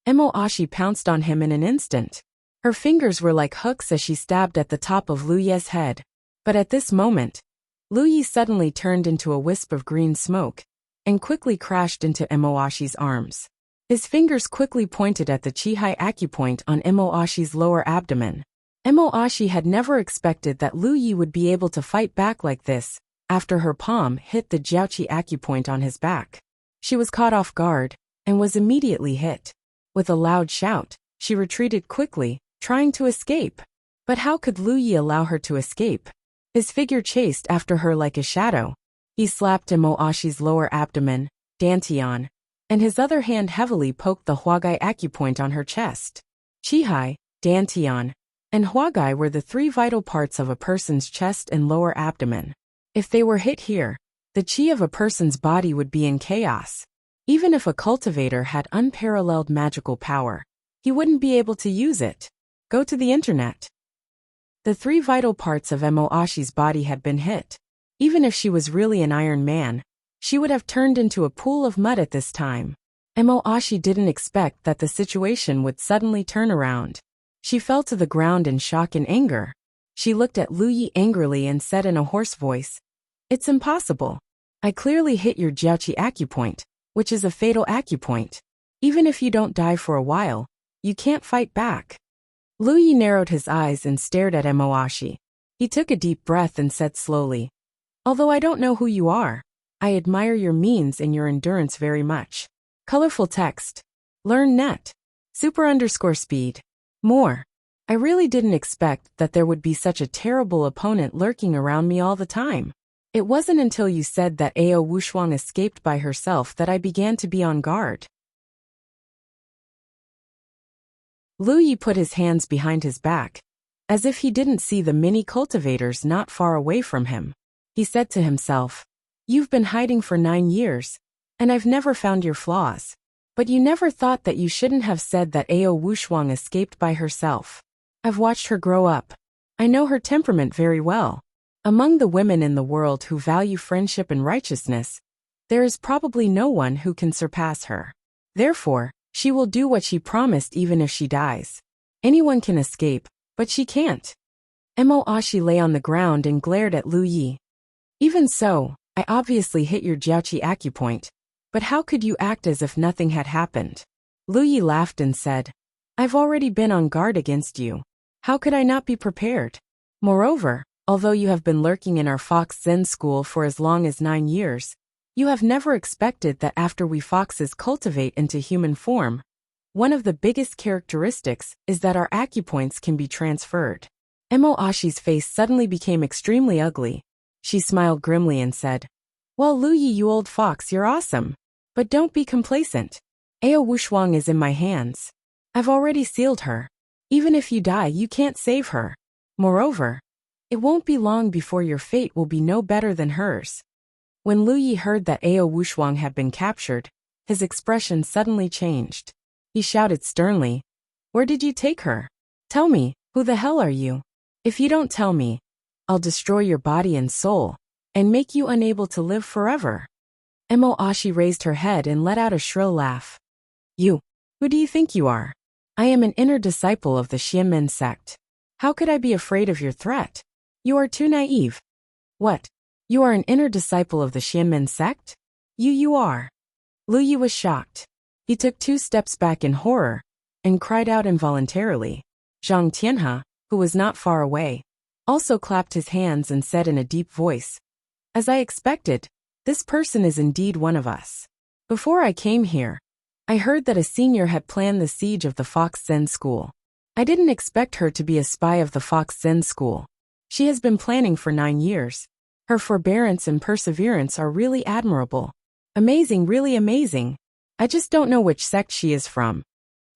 Ashi pounced on him in an instant. Her fingers were like hooks as she stabbed at the top of Lu Yi's head. But at this moment, Lu Yi suddenly turned into a wisp of green smoke and quickly crashed into Ashi's arms. His fingers quickly pointed at the Qihai acupoint on Ashi's lower abdomen. Ashi had never expected that Lu Yi would be able to fight back like this after her palm hit the Jiaoqi acupoint on his back. She was caught off guard and was immediately hit. With a loud shout, she retreated quickly, trying to escape. But how could Lu Yi allow her to escape? His figure chased after her like a shadow. He slapped Ashi's lower abdomen, dantian, and his other hand heavily poked the Huagai acupoint on her chest. Qihai, dantian, and Huagai were the 3 vital parts of a person's chest and lower abdomen. If they were hit here, the qi of a person's body would be in chaos. Even if a cultivator had unparalleled magical power, he wouldn't be able to use it. Go to the internet. The 3 vital parts of Ashi's body had been hit. Even if she was really an Iron Man, she would have turned into a pool of mud at this time. Ashi didn't expect that the situation would suddenly turn around. She fell to the ground in shock and anger. She looked at Lu Yi angrily and said in a hoarse voice, "It's impossible. I clearly hit your Jiaoqi acupoint, which is a fatal acupoint. Even if you don't die for a while, You can't fight back. Lu Yi narrowed his eyes and stared at Emoashi. He took a deep breath and said slowly, although I don't know who you are, I admire your means and your endurance very much. Colorful text. Learn net. Super_speed. More. I really didn't expect that there would be such a terrible opponent lurking around me all the time. It wasn't until you said that Ao Wushuang escaped by herself that I began to be on guard. Lu Yi put his hands behind his back, as if he didn't see the mini cultivators not far away from him. He said to himself, you've been hiding for 9 years, and I've never found your flaws. But you never thought that you shouldn't have said that Ao Wushuang escaped by herself. I've watched her grow up. I know her temperament very well. Among the women in the world who value friendship and righteousness, there is probably no one who can surpass her. Therefore, she will do what she promised even if she dies. Anyone can escape, but she can't. Emoashi lay on the ground and glared at Lu Yi. Even so, I obviously hit your jiaoqi acupoint, but how could you act as if nothing had happened? Lu Yi laughed and said, I've already been on guard against you. How could I not be prepared? Moreover, although you have been lurking in our Fox Zen school for as long as 9 years, you have never expected that after we foxes cultivate into human form, one of the biggest characteristics is that our acupoints can be transferred. Emoashi's face suddenly became extremely ugly. She smiled grimly and said, well, Lu Yi, you old fox, you're awesome. But don't be complacent. Ao Wushuang is in my hands. I've already sealed her. Even if you die, you can't save her. Moreover, it won't be long before your fate will be no better than hers. When Lu Yi heard that Ao Wushuang had been captured, his expression suddenly changed. He shouted sternly, where did you take her? Tell me, who the hell are you? If you don't tell me, I'll destroy your body and soul, and make you unable to live forever. Emoashi raised her head and let out a shrill laugh. You, who do you think you are? I am an inner disciple of the Xianmen sect. How could I be afraid of your threat? You are too naive. What? You are an inner disciple of the Xianmen sect? You are. Lu Yi was shocked. He took 2 steps back in horror, and cried out involuntarily. Zhang Tianhe, who was not far away, also clapped his hands and said in a deep voice, as I expected, this person is indeed one of us. Before I came here, I heard that a senior had planned the siege of the Fox Zen school. I didn't expect her to be a spy of the Fox Zen school. She has been planning for 9 years. Her forbearance and perseverance are really admirable. Amazing, really amazing. I just don't know which sect she is from.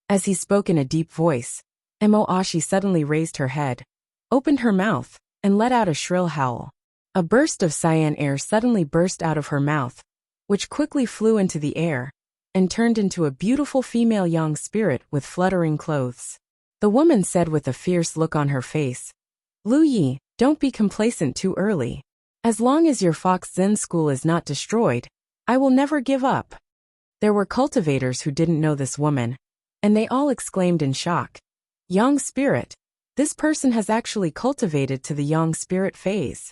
As he spoke in a deep voice, Emoashi suddenly raised her head, opened her mouth, and let out a shrill howl. A burst of cyan air suddenly burst out of her mouth, which quickly flew into the air, and turned into a beautiful female young spirit with fluttering clothes. The woman said with a fierce look on her face, Lu Yi, don't be complacent too early. As long as your Fox Zen school is not destroyed, I will never give up. There were cultivators who didn't know this woman, and they all exclaimed in shock, Young spirit, this person has actually cultivated to the young spirit phase.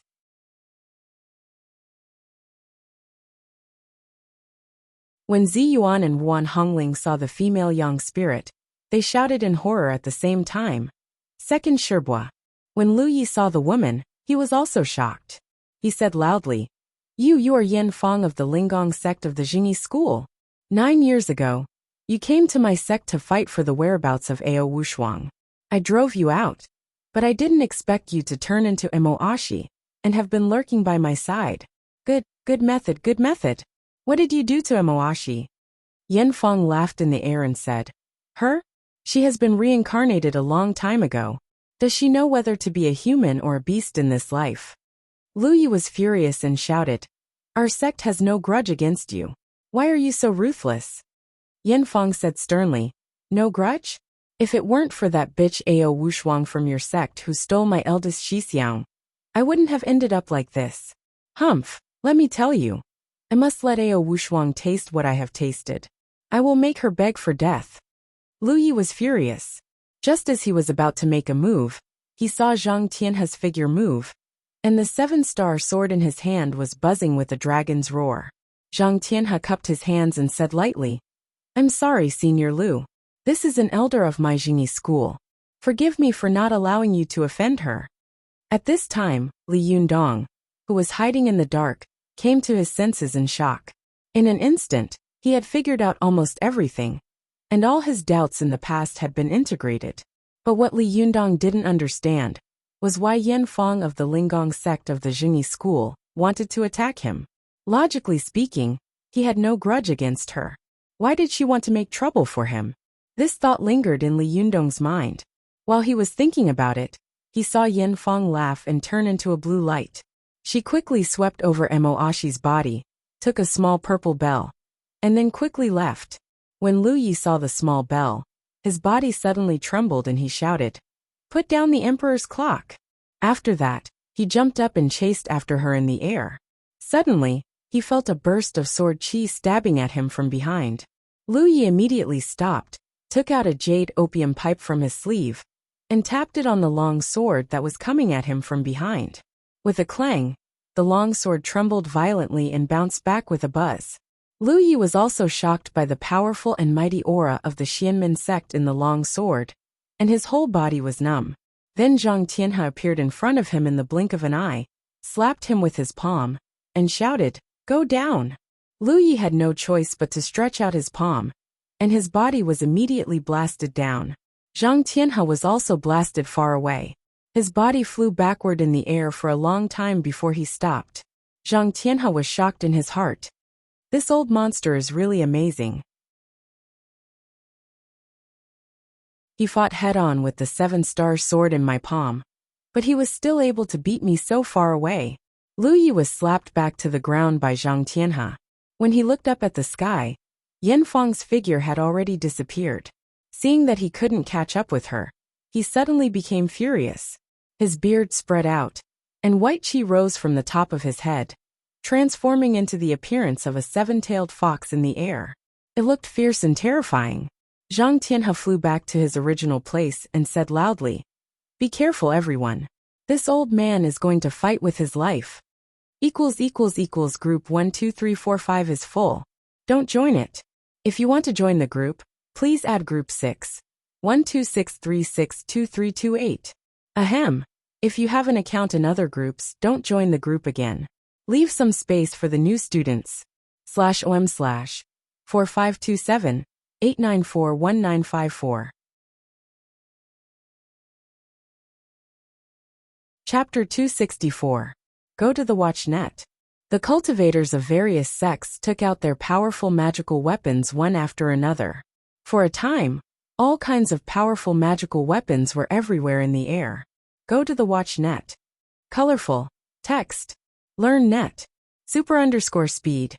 When Zi Yuan and Wan Hongling saw the female young spirit, they shouted in horror at the same time. Second Shibua. When Lu Yi saw the woman, he was also shocked. He said loudly, You are Yin Fang of the Linggong sect of the Jingyi school. 9 years ago, you came to my sect to fight for the whereabouts of Ao Wushuang. I drove you out, but I didn't expect you to turn into Emoashi, and have been lurking by my side. Good method, good method. What did you do to Emoashi? Yin Fang laughed in the air and said, Her? She has been reincarnated a long time ago. Does she know whether to be a human or a beast in this life? Lu Yi was furious and shouted, Our sect has no grudge against you. Why are you so ruthless? Yin Fang said sternly, No grudge? If it weren't for that bitch Ao Wushuang from your sect who stole my eldest Xixiang, I wouldn't have ended up like this. Humph, let me tell you. I must let Ao Wushuang taste what I have tasted. I will make her beg for death. Lu Yi was furious. Just as he was about to make a move, he saw Zhang Tianhe's figure move, and the 7-star sword in his hand was buzzing with a dragon's roar. Zhang Tianhe cupped his hands and said lightly, I'm sorry, Senior Lu. This is an elder of my Jingyi school. Forgive me for not allowing you to offend her. At this time, Li Yundong, who was hiding in the dark, came to his senses in shock. In an instant, he had figured out almost everything, and all his doubts in the past had been integrated. But what Li Yundong didn't understand was why Yan Fong of the Linggong sect of the Jingyi school wanted to attack him. Logically speaking, he had no grudge against her. Why did she want to make trouble for him? This thought lingered in Li Yundong's mind. While he was thinking about it, he saw Yan Fong laugh and turn into a blue light. She quickly swept over Moashi's body, took a small purple bell, and then quickly left. When Lu Yi saw the small bell, his body suddenly trembled and he shouted, "Put down the emperor's clock." After that, he jumped up and chased after her in the air. Suddenly, he felt a burst of sword chi stabbing at him from behind. Lu Yi immediately stopped, took out a jade opium pipe from his sleeve, and tapped it on the long sword that was coming at him from behind. With a clang, the long sword trembled violently and bounced back with a buzz. Lu Yi was also shocked by the powerful and mighty aura of the Xianmen sect in the long sword, and his whole body was numb. Then Zhang Tianhe appeared in front of him in the blink of an eye, slapped him with his palm, and shouted, "Go down!" Lu Yi had no choice but to stretch out his palm, and his body was immediately blasted down. Zhang Tianhe was also blasted far away. His body flew backward in the air for a long time before he stopped. Zhang Tianhe was shocked in his heart. This old monster is really amazing. He fought head-on with the 7-star sword in my palm, but he was still able to beat me so far away. Lu Yi was slapped back to the ground by Zhang Tianhe. When he looked up at the sky, Yan Fong's figure had already disappeared. Seeing that he couldn't catch up with her, he suddenly became furious. His beard spread out, and white chi rose from the top of his head, transforming into the appearance of a 7-tailed fox in the air. It looked fierce and terrifying. Zhang Tianhe flew back to his original place and said loudly, "Be careful, everyone. This old man is going to fight with his life. Group 12345 is full. Don't join it. If you want to join the group, please add group 6. 126362328. Ahem. If you have an account in other groups, don't join the group again. Leave some space for the new students. /OM/4527-894-1954. Chapter 264. Go to the WatchNet. The cultivators of various sects took out their powerful magical weapons one after another. For a time, all kinds of powerful magical weapons were everywhere in the air. Go to the WatchNet. Colorful. Text. Learn net. Super_speed.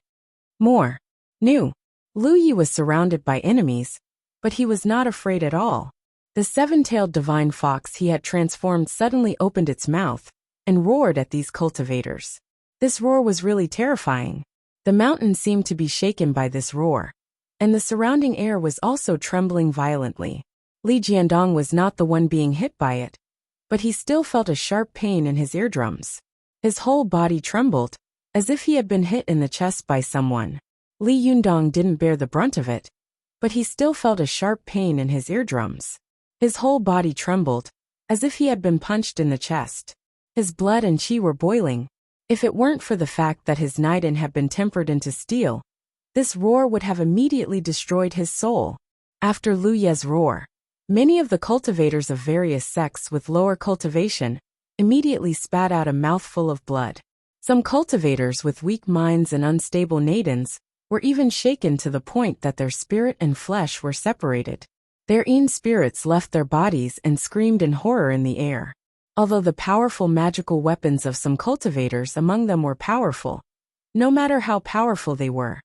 More. New. Lu Yi was surrounded by enemies, but he was not afraid at all. The 7-tailed divine fox he had transformed suddenly opened its mouth and roared at these cultivators. This roar was really terrifying. The mountain seemed to be shaken by this roar, and the surrounding air was also trembling violently. Li Jiandong was not the one being hit by it, but he still felt a sharp pain in his eardrums. His whole body trembled, as if he had been hit in the chest by someone. Li Yundong didn't bear the brunt of it, but he still felt a sharp pain in his eardrums. His whole body trembled, as if he had been punched in the chest. His blood and chi were boiling. If it weren't for the fact that his Naiden had been tempered into steel, this roar would have immediately destroyed his soul. After Lu Ye's roar, many of the cultivators of various sects with lower cultivation immediately spat out a mouthful of blood. Some cultivators with weak minds and unstable Naidens were even shaken to the point that their spirit and flesh were separated. Their spirits left their bodies and screamed in horror in the air. Although the powerful magical weapons of some cultivators among them were powerful, no matter how powerful they were,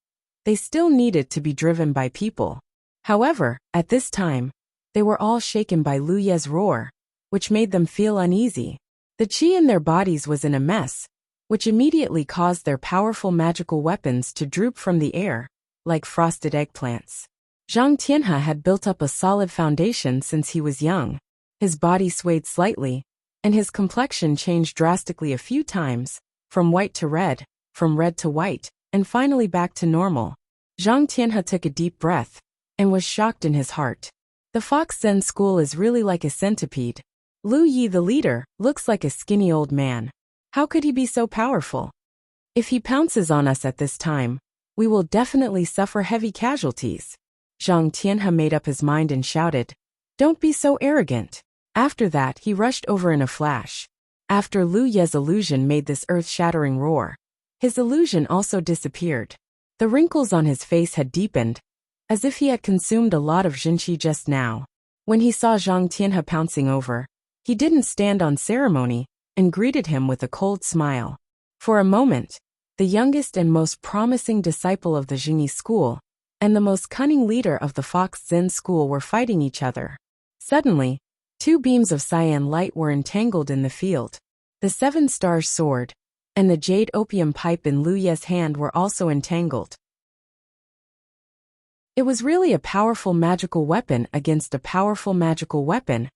they still needed to be driven by people. However, at this time, they were all shaken by Lu Ye's roar, which made them feel uneasy. The chi in their bodies was in a mess, which immediately caused their powerful magical weapons to droop from the air, like frosted eggplants. Zhang Tianhe had built up a solid foundation since he was young. His body swayed slightly, and his complexion changed drastically a few times, from white to red, from red to white, and finally back to normal. Zhang Tianhe took a deep breath, and was shocked in his heart. The Fox Zen school is really like a centipede. Lu Yi, the leader, looks like a skinny old man. How could he be so powerful? If he pounces on us at this time, we will definitely suffer heavy casualties. Zhang Tianhe made up his mind and shouted, "Don't be so arrogant." After that, he rushed over in a flash. After Lu Ye's illusion made this earth-shattering roar, his illusion also disappeared. The wrinkles on his face had deepened, as if he had consumed a lot of jinqi just now. When he saw Zhang Tianhe pouncing over, he didn't stand on ceremony and greeted him with a cold smile. For a moment, the youngest and most promising disciple of the Jingyi school and the most cunning leader of the Fox Zen school were fighting each other. Suddenly, two beams of cyan light were entangled in the field. The seven-star sword and the jade opium pipe in Lu Ye's hand were also entangled. It was really a powerful magical weapon against a powerful magical weapon,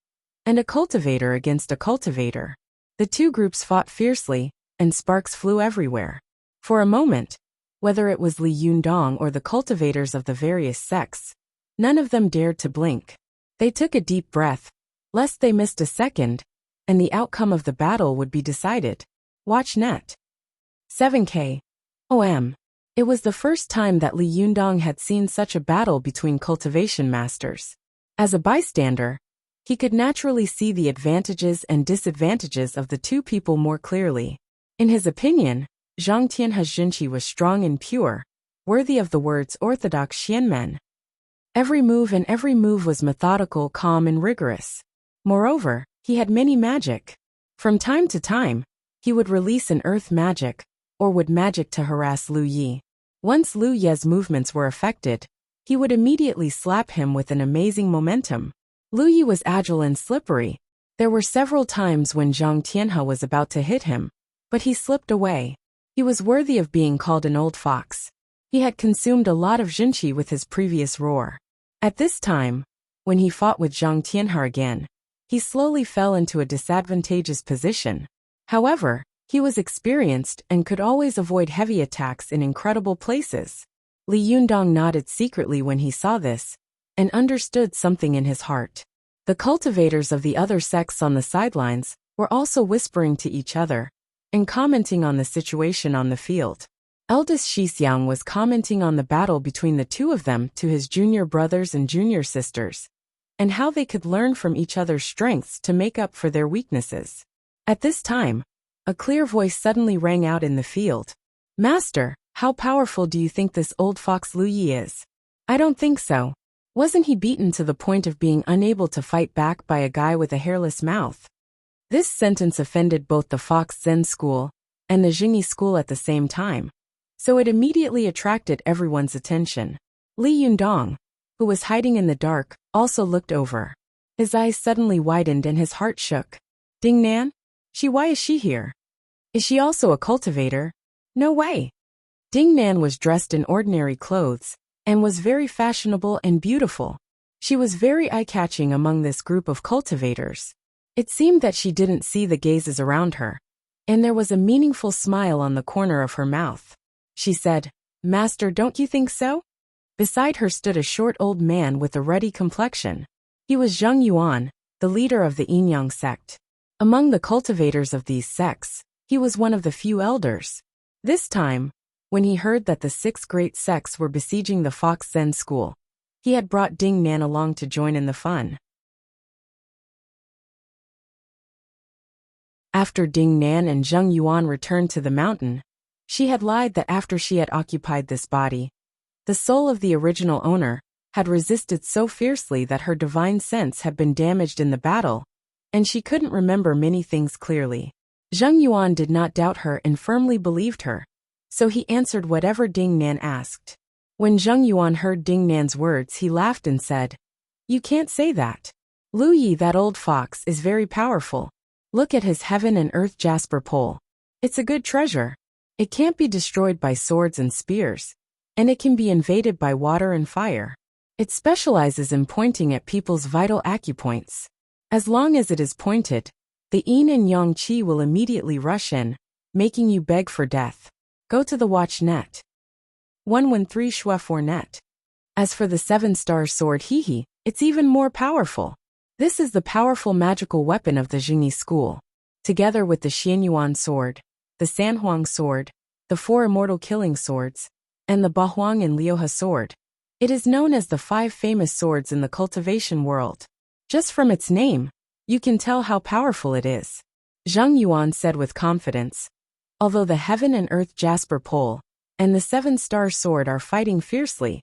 and a cultivator against a cultivator. The two groups fought fiercely, and sparks flew everywhere. For a moment, whether it was Li Yundong or the cultivators of the various sects, none of them dared to blink. They took a deep breath, lest they missed a second, and the outcome of the battle would be decided. Watch net. 7K. OM. It was the first time that Li Yundong had seen such a battle between cultivation masters. As a bystander, he could naturally see the advantages and disadvantages of the two people more clearly. In his opinion, Zhang Tianhe's jinqi was strong and pure, worthy of the words orthodox xianmen. Every move was methodical, calm, and rigorous. Moreover, he had many magic. From time to time, he would release an earth magic, or would magic to harass Lu Yi. Once Lu Ye's movements were affected, he would immediately slap him with an amazing momentum. Lu Yi was agile and slippery. There were several times when Zhang Tianhe was about to hit him, but he slipped away. He was worthy of being called an old fox. He had consumed a lot of jinqi with his previous roar. At this time, when he fought with Zhang Tianhe again, he slowly fell into a disadvantageous position. However, he was experienced and could always avoid heavy attacks in incredible places. Li Yundong nodded secretly when he saw this, and understood something in his heart. The cultivators of the other sects on the sidelines were also whispering to each other and commenting on the situation on the field. Eldest Shixiang was commenting on the battle between the two of them to his junior brothers and junior sisters, and how they could learn from each other's strengths to make up for their weaknesses. At this time, a clear voice suddenly rang out in the field. "Master, how powerful do you think this old fox Lu Yi is?" "I don't think so. Wasn't he beaten to the point of being unable to fight back by a guy with a hairless mouth?" This sentence offended both the Fox Zen school and the Jingyi school at the same time, so it immediately attracted everyone's attention. Li Yundong, who was hiding in the dark, also looked over. His eyes suddenly widened and his heart shook. "Ding Nan? Why is she here? Is she also a cultivator? No way." Ding Nan was dressed in ordinary clothes and was very fashionable and beautiful. She was very eye-catching among this group of cultivators. It seemed that she didn't see the gazes around her, and there was a meaningful smile on the corner of her mouth. She said, "Master, don't you think so?" Beside her stood a short old man with a ruddy complexion. He was Zheng Yuan, the leader of the Yinyang sect. Among the cultivators of these sects, he was one of the few elders. This time, when he heard that the 6 great sects were besieging the Fox Zen school, he had brought Ding Nan along to join in the fun. After Ding Nan and Zheng Yuan returned to the mountain, she had lied that after she had occupied this body, the soul of the original owner had resisted so fiercely that her divine sense had been damaged in the battle, and she couldn't remember many things clearly. Zheng Yuan did not doubt her and firmly believed her, so he answered whatever Ding Nan asked. When Zheng Yuan heard Ding Nan's words, he laughed and said, "You can't say that. Lu Yi, that old fox, is very powerful. Look at his heaven and earth jasper pole. It's a good treasure. It can't be destroyed by swords and spears, and it can be invaded by water and fire. It specializes in pointing at people's vital acupoints. As long as it is pointed, the yin and yang qi will immediately rush in, making you beg for death. Go to the watch net. 113 Shua 4 net. As for the 7-star sword Hihi, It's even more powerful. This is the powerful magical weapon of the Jingyi school. Together with the Xianyuan sword, the Sanhuang sword, the four immortal killing swords, and the Bahuang and Liuhe sword, it is known as the 5 famous swords in the cultivation world. Just from its name, you can tell how powerful it is. Zhang Yuan said with confidence. Although the heaven and earth jasper pole and the 7-star sword are fighting fiercely,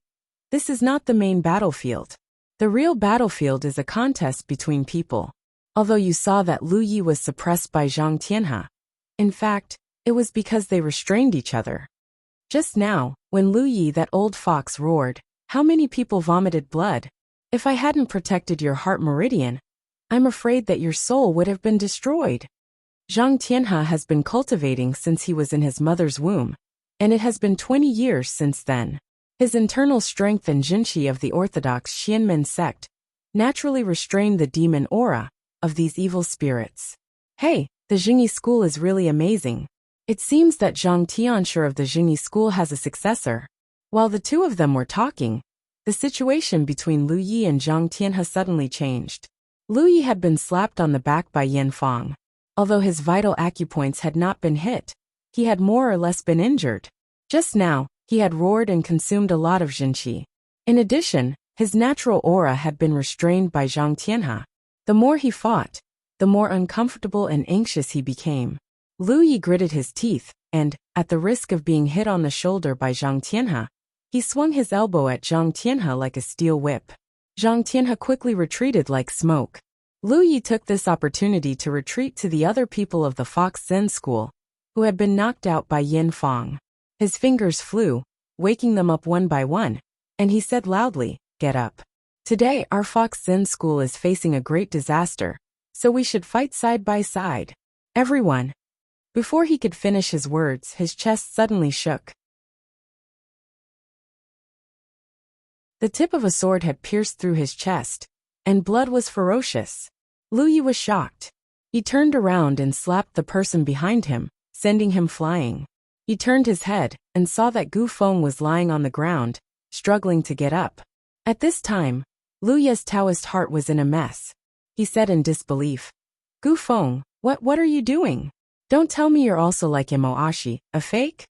this is not the main battlefield. The real battlefield is a contest between people. Although you saw that Lu Yi was suppressed by Zhang Tianhe, in fact, it was because they restrained each other. Just now, when Lu Yi, that old fox, roared, how many people vomited blood? If I hadn't protected your heart meridian, I'm afraid that your soul would have been destroyed. Zhang Tianhe has been cultivating since he was in his mother's womb, and it has been 20 years since then. His internal strength and jinqi of the orthodox Xianmen sect naturally restrained the demon aura of these evil spirits. Hey, the Jingyi school is really amazing. It seems that Zhang Tianshi of the Jingyi school has a successor. While the two of them were talking, the situation between Lu Yi and Zhang Tianhe suddenly changed. Lu Yi had been slapped on the back by Yan Fang. Although his vital acupoints had not been hit, he had more or less been injured. Just now, he had roared and consumed a lot of jinqi. In addition, his natural aura had been restrained by Zhang Tianhe. The more he fought, the more uncomfortable and anxious he became. Lu Yi gritted his teeth, and, at the risk of being hit on the shoulder by Zhang Tianhe, he swung his elbow at Zhang Tianhe like a steel whip. Zhang Tianhe quickly retreated like smoke. Lu Yi took this opportunity to retreat to the other people of the Fox Zen school, who had been knocked out by Yin Fang. His fingers flew, waking them up one by one, and he said loudly, "Get up. Today our Fox Zen school is facing a great disaster, so we should fight side by side. Everyone." Before he could finish his words, his chest suddenly shook. The tip of a sword had pierced through his chest, and blood was ferocious. Lu Yi was shocked. He turned around and slapped the person behind him, sending him flying. He turned his head and saw that Gu Feng was lying on the ground, struggling to get up. At this time, Lu Yi's Taoist heart was in a mess. He said in disbelief, "Gu Feng, what are you doing? Don't tell me you're also like Imoashi, a fake?"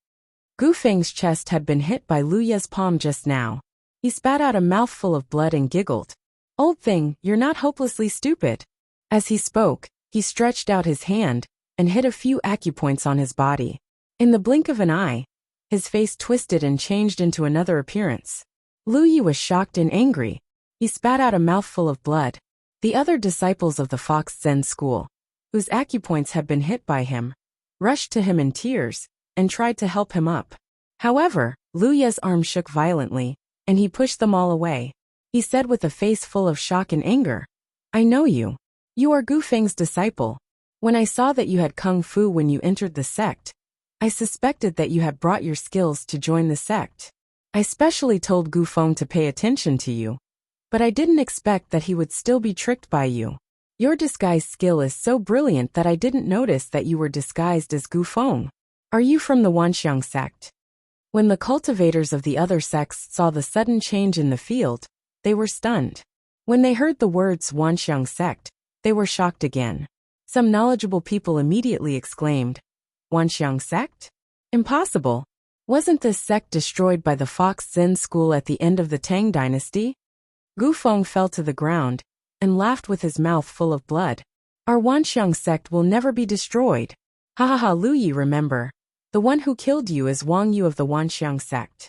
Gu Feng's chest had been hit by Lu Yi's palm just now. He spat out a mouthful of blood and giggled. "Old thing, you're not hopelessly stupid." As he spoke, he stretched out his hand and hit a few acupoints on his body. In the blink of an eye, his face twisted and changed into another appearance. Lu Yi was shocked and angry. He spat out a mouthful of blood. The other disciples of the Fox Zen school, whose acupoints had been hit by him, rushed to him in tears and tried to help him up. However, Lu Yi's arm shook violently, and he pushed them all away. He said with a face full of shock and anger, "I know you. You are Gu Feng's disciple. When I saw that you had kung fu when you entered the sect, I suspected that you had brought your skills to join the sect. I specially told Gu Feng to pay attention to you, but I didn't expect that he would still be tricked by you. Your disguise skill is so brilliant that I didn't notice that you were disguised as Gu Feng. Are you from the Wanxiang sect?" When the cultivators of the other sects saw the sudden change in the field, they were stunned. When they heard the words Wanxiang sect, they were shocked again. Some knowledgeable people immediately exclaimed, "Wanxiang sect? Impossible. Wasn't this sect destroyed by the Fox Zen school at the end of the Tang dynasty?" Gu Feng fell to the ground and laughed with his mouth full of blood. "Our Wanxiang sect will never be destroyed. Ha ha ha, Lu Yi, remember. The one who killed you is Wang Yu of the Wanxiang sect."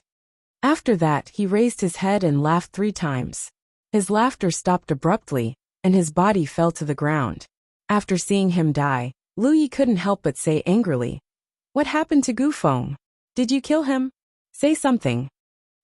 After that, he raised his head and laughed 3 times. His laughter stopped abruptly, and his body fell to the ground. After seeing him die, Lu Yi couldn't help but say angrily, "What happened to Gu Feng? Did you kill him? Say something."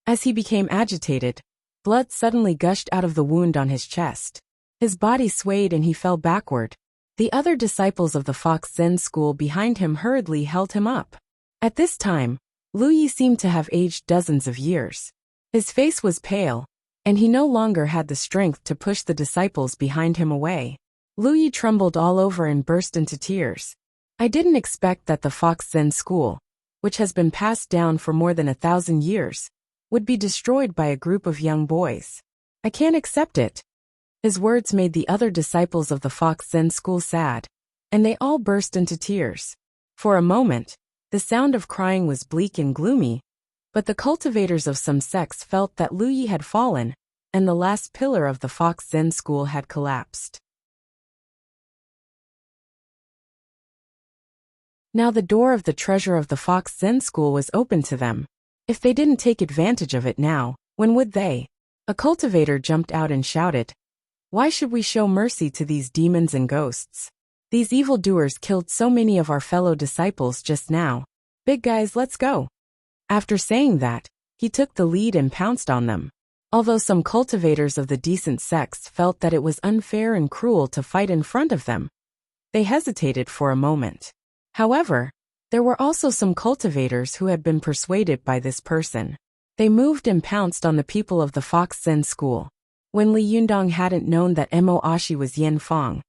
As he became agitated, blood suddenly gushed out of the wound on his chest. His body swayed and he fell backward. The other disciples of the Fox Zen school behind him hurriedly held him up. At this time, Lu Yi seemed to have aged dozens of years. His face was pale, and he no longer had the strength to push the disciples behind him away. Lu Yi trembled all over and burst into tears. "I didn't expect that the Fox Zen school, which has been passed down for more than 1,000 years, would be destroyed by a group of young boys. I can't accept it. His words made the other disciples of the Fox Zen school sad, and they all burst into tears. For a moment, the sound of crying was bleak and gloomy, but the cultivators of some sects felt that Lu Yi had fallen, and the last pillar of the Fox Zen school had collapsed. Now the door of the treasure of the Fox Zen school was open to them. If they didn't take advantage of it now, when would they? A cultivator jumped out and shouted, "Why should we show mercy to these demons and ghosts? These evildoers killed so many of our fellow disciples just now. Big guys, let's go." After saying that, he took the lead and pounced on them. Although some cultivators of the decent sects felt that it was unfair and cruel to fight in front of them, they hesitated for a moment. However, there were also some cultivators who had been persuaded by this person. They moved and pounced on the people of the Fox Zen school. When Li Yundong hadn't known that Mo Ashi was Yen Fong,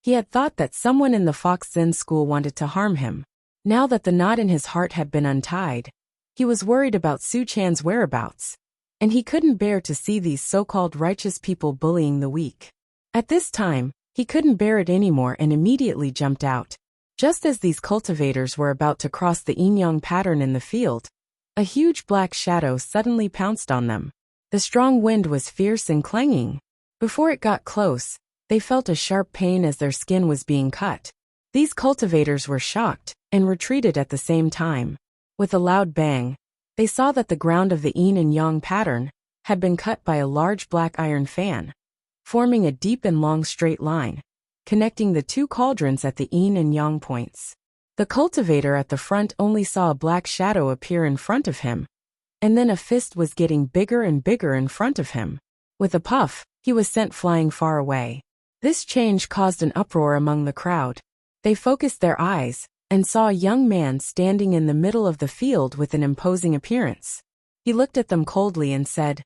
he had thought that someone in the Fox Zen school wanted to harm him. Now that the knot in his heart had been untied, he was worried about Su Chan's whereabouts, and he couldn't bear to see these so-called righteous people bullying the weak. At this time, he couldn't bear it anymore and immediately jumped out. Just as these cultivators were about to cross the yin-yang pattern in the field, a huge black shadow suddenly pounced on them. The strong wind was fierce and clanging. Before it got close, they felt a sharp pain as their skin was being cut. These cultivators were shocked and retreated at the same time. With a loud bang, they saw that the ground of the yin and yang pattern had been cut by a large black iron fan, forming a deep and long straight line, connecting the two cauldrons at the yin and yang points. The cultivator at the front only saw a black shadow appear in front of him, and then a fist was getting bigger and bigger in front of him. With a puff, he was sent flying far away. This change caused an uproar among the crowd. They focused their eyes and saw a young man standing in the middle of the field with an imposing appearance. He looked at them coldly and said,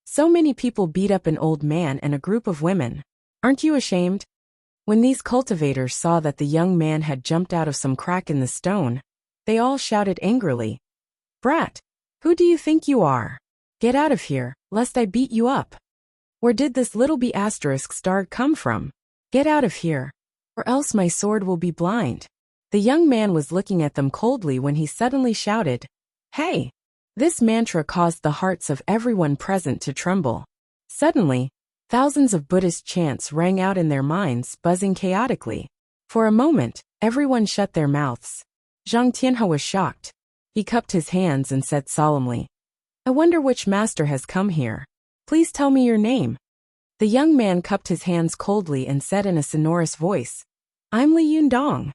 "So many people beat up an old man and a group of women. Aren't you ashamed?" When these cultivators saw that the young man had jumped out of some crack in the stone, they all shouted angrily, "Brat, who do you think you are? Get out of here, lest I beat you up. Where did this little b** star come from? Get out of here, or else my sword will be blind." The young man was looking at them coldly when he suddenly shouted, "Hey!" This mantra caused the hearts of everyone present to tremble. Suddenly, thousands of Buddhist chants rang out in their minds, buzzing chaotically. For a moment, everyone shut their mouths. Zhang Tianhe was shocked. He cupped his hands and said solemnly, "I wonder which master has come here. Please tell me your name." The young man cupped his hands coldly and said in a sonorous voice, "I'm Li Yundong.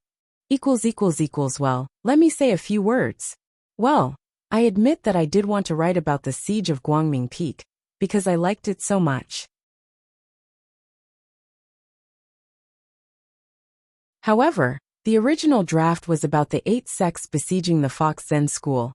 Well, let me say a few words. Well, I admit that I did want to write about the siege of Guangming Peak, because I liked it so much. However, the original draft was about the 8 sects besieging the Fox Zen school,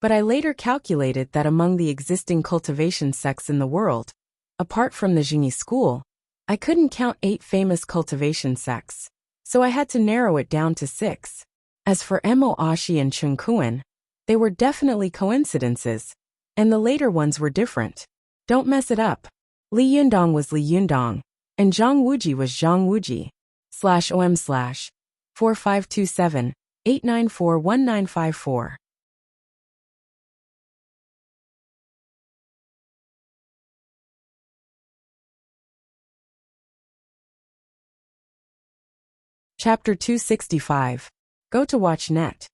but I later calculated that among the existing cultivation sects in the world, apart from the Jingyi school, I couldn't count 8 famous cultivation sects, so I had to narrow it down to 6. As for Mo Ashi and Chun Kuan, they were definitely coincidences, and the later ones were different. Don't mess it up. Li Yundong was Li Yundong, and Zhang Wuji was Zhang Wuji. /OM/4527-894-1954. Chapter 265. Go to watch net.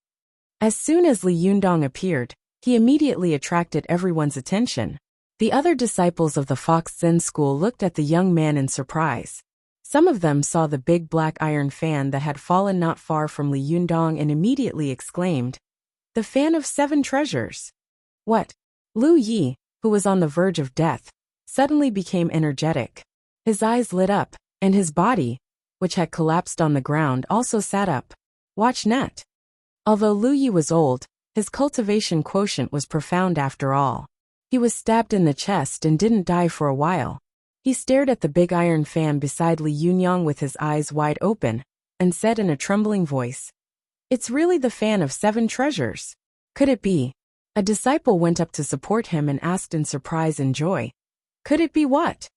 As soon as Li Yundong appeared, he immediately attracted everyone's attention. The other disciples of the Fox Zen school looked at the young man in surprise. Some of them saw the big black iron fan that had fallen not far from Li Yundong and immediately exclaimed, "The fan of 7 treasures!" What? Lu Yi, who was on the verge of death, suddenly became energetic. His eyes lit up, and his body, which had collapsed on the ground, also sat up. Watch net. Although Lu Yi was old, his cultivation quotient was profound after all. He was stabbed in the chest and didn't die for a while. He stared at the big iron fan beside Li Yunyang with his eyes wide open, and said in a trembling voice, "It's really the fan of 7 treasures. Could it be?" A disciple went up to support him and asked in surprise and joy, "Could it be what?"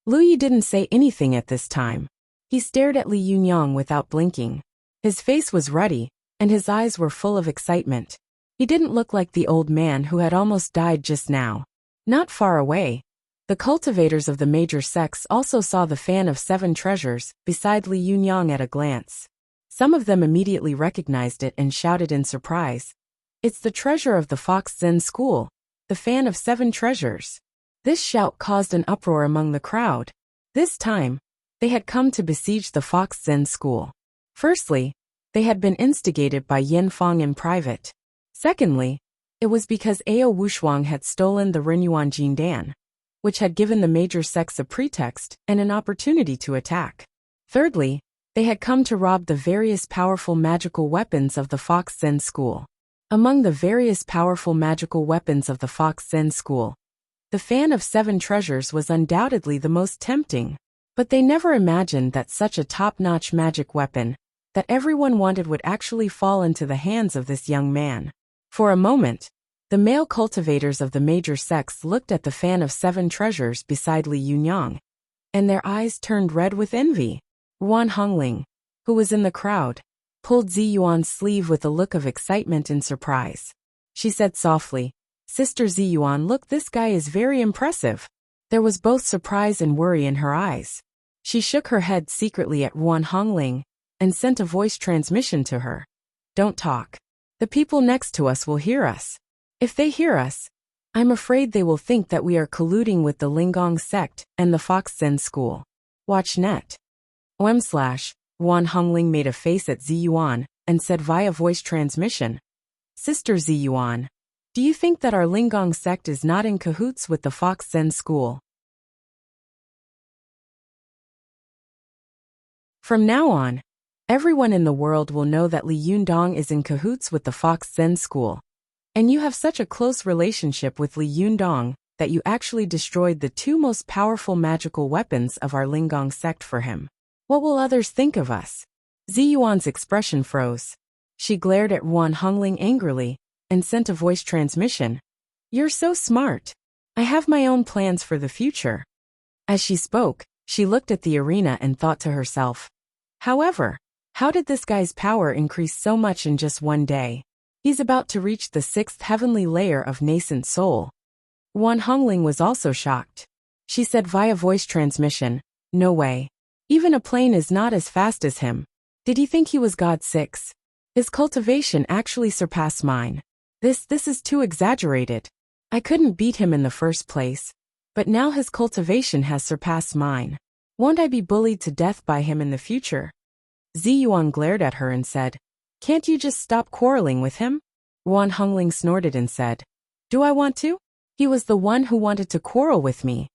Lu Yi didn't say anything at this time. He stared at Li Yunyang without blinking. His face was ruddy, and his eyes were full of excitement. He didn't look like the old man who had almost died just now. Not far away, the cultivators of the major sects also saw the fan of 7 treasures beside Li Yunyang at a glance. Some of them immediately recognized it and shouted in surprise. It's the treasure of the Fox Zen school, the fan of 7 treasures. This shout caused an uproar among the crowd. This time, they had come to besiege the Fox Zen school. Firstly, they had been instigated by Yin Fang in private. Secondly, it was because Ao Wushuang had stolen the Renyuan Jindan, which had given the major sects a pretext and an opportunity to attack. Thirdly, they had come to rob the various powerful magical weapons of the Fox Zen school. Among the various powerful magical weapons of the Fox Zen school, the fan of 7 treasures was undoubtedly the most tempting. But they never imagined that such a top-notch magic weapon that everyone wanted would actually fall into the hands of this young man. For a moment, the male cultivators of the major sects looked at the fan of 7 treasures beside Li Yunyang, and their eyes turned red with envy. Ruan Hongling, who was in the crowd, pulled Zi Yuan's sleeve with a look of excitement and surprise. She said softly, "Sister Zi Yuan, look, this guy is very impressive." There was both surprise and worry in her eyes. She shook her head secretly at Ruan Hongling and sent a voice transmission to her. "Don't talk. The people next to us will hear us. If they hear us, I'm afraid they will think that we are colluding with the Lingong sect and the Fox Zen school." Watch net. Ruan Hongling made a face at Zi Yuan and said via voice transmission, "Sister Zi Yuan, do you think that our Lingong sect is not in cahoots with the Fox Zen school?" From now on, everyone in the world will know that Li Yundong is in cahoots with the Fox Zen school. And you have such a close relationship with Li Yundong that you actually destroyed the 2 most powerful magical weapons of our Lingong sect for him. What will others think of us? Zi Yuan's expression froze. She glared at Ruan Hongling angrily and sent a voice transmission. "You're so smart. I have my own plans for the future." As she spoke, she looked at the arena and thought to herself, "However, how did this guy's power increase so much in just one day? He's about to reach the 6th heavenly layer of nascent soul." Ruan Hongling was also shocked. She said via voice transmission, "No way. Even a plane is not as fast as him. Did he think he was God 6? His cultivation actually surpassed mine. This is too exaggerated. I couldn't beat him in the first place, but now his cultivation has surpassed mine. Won't I be bullied to death by him in the future?" Zi Yuan glared at her and said, "Can't you just stop quarreling with him?" Ruan Hongling snorted and said, "Do I want to? He was the one who wanted to quarrel with me."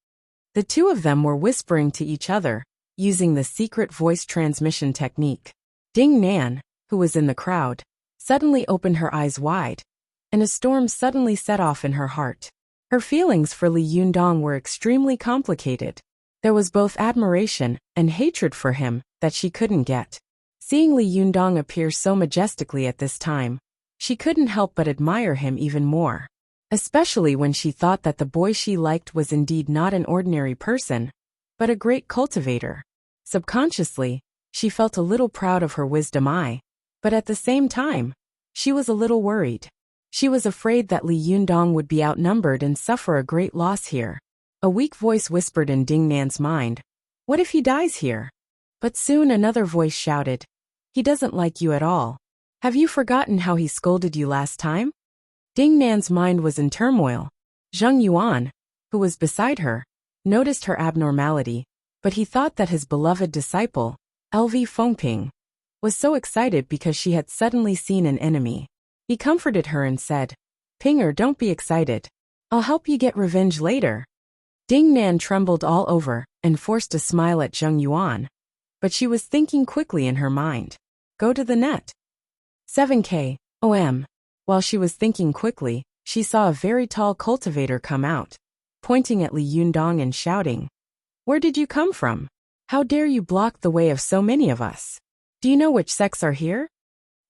The 2 of them were whispering to each other, using the secret voice transmission technique. Ding Nan, who was in the crowd, suddenly opened her eyes wide, and a storm suddenly set off in her heart. Her feelings for Li Yundong were extremely complicated. There was both admiration and hatred for him that she couldn't get. Seeing Li Yundong appear so majestically at this time, she couldn't help but admire him even more. Especially when she thought that the boy she liked was indeed not an ordinary person, but a great cultivator. Subconsciously, she felt a little proud of her wisdom eye, but at the same time, she was a little worried. She was afraid that Li Yundong would be outnumbered and suffer a great loss here. A weak voice whispered in Ding Nan's mind, "What if he dies here?" But soon another voice shouted, "He doesn't like you at all. Have you forgotten how he scolded you last time?" Ding Nan's mind was in turmoil. Zheng Yuan, who was beside her, noticed her abnormality, but he thought that his beloved disciple, LV Fengping, was so excited because she had suddenly seen an enemy. He comforted her and said, "Pinger, don't be excited. I'll help you get revenge later." Ding Nan trembled all over and forced a smile at Zheng Yuan, but she was thinking quickly in her mind. Go to the net. 7K, OM. While she was thinking quickly, she saw a very tall cultivator come out, pointing at Li Yundong and shouting, "Where did you come from? How dare you block the way of so many of us? Do you know which sects are here?"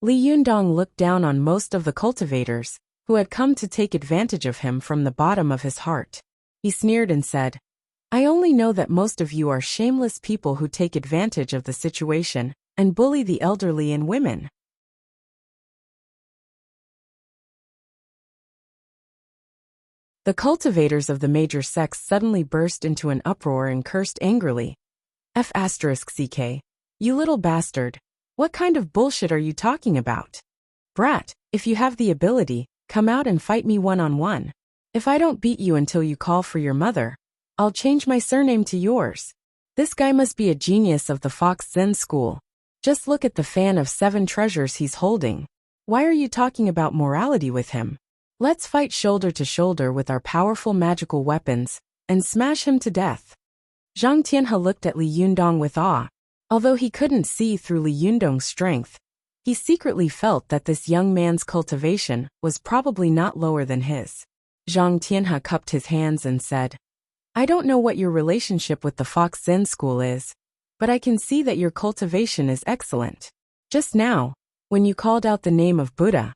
Li Yundong looked down on most of the cultivators, who had come to take advantage of him from the bottom of his heart. He sneered and said, I only know that most of you are shameless people who take advantage of the situation and bully the elderly and women. The cultivators of the major sects suddenly burst into an uproar and cursed angrily. F***ck. You little bastard. What kind of bullshit are you talking about? Brat, if you have the ability, come out and fight me one-on-one. If I don't beat you until you call for your mother, I'll change my surname to yours. This guy must be a genius of the Fox Zen school. Just look at the fan of 7 treasures he's holding. Why are you talking about morality with him? Let's fight shoulder to shoulder with our powerful magical weapons and smash him to death. Zhang Tianhe looked at Li Yundong with awe. Although he couldn't see through Li Yundong's strength, he secretly felt that this young man's cultivation was probably not lower than his. Zhang Tianhe cupped his hands and said, I don't know what your relationship with the Fox Zen school is, but I can see that your cultivation is excellent. Just now, when you called out the name of Buddha,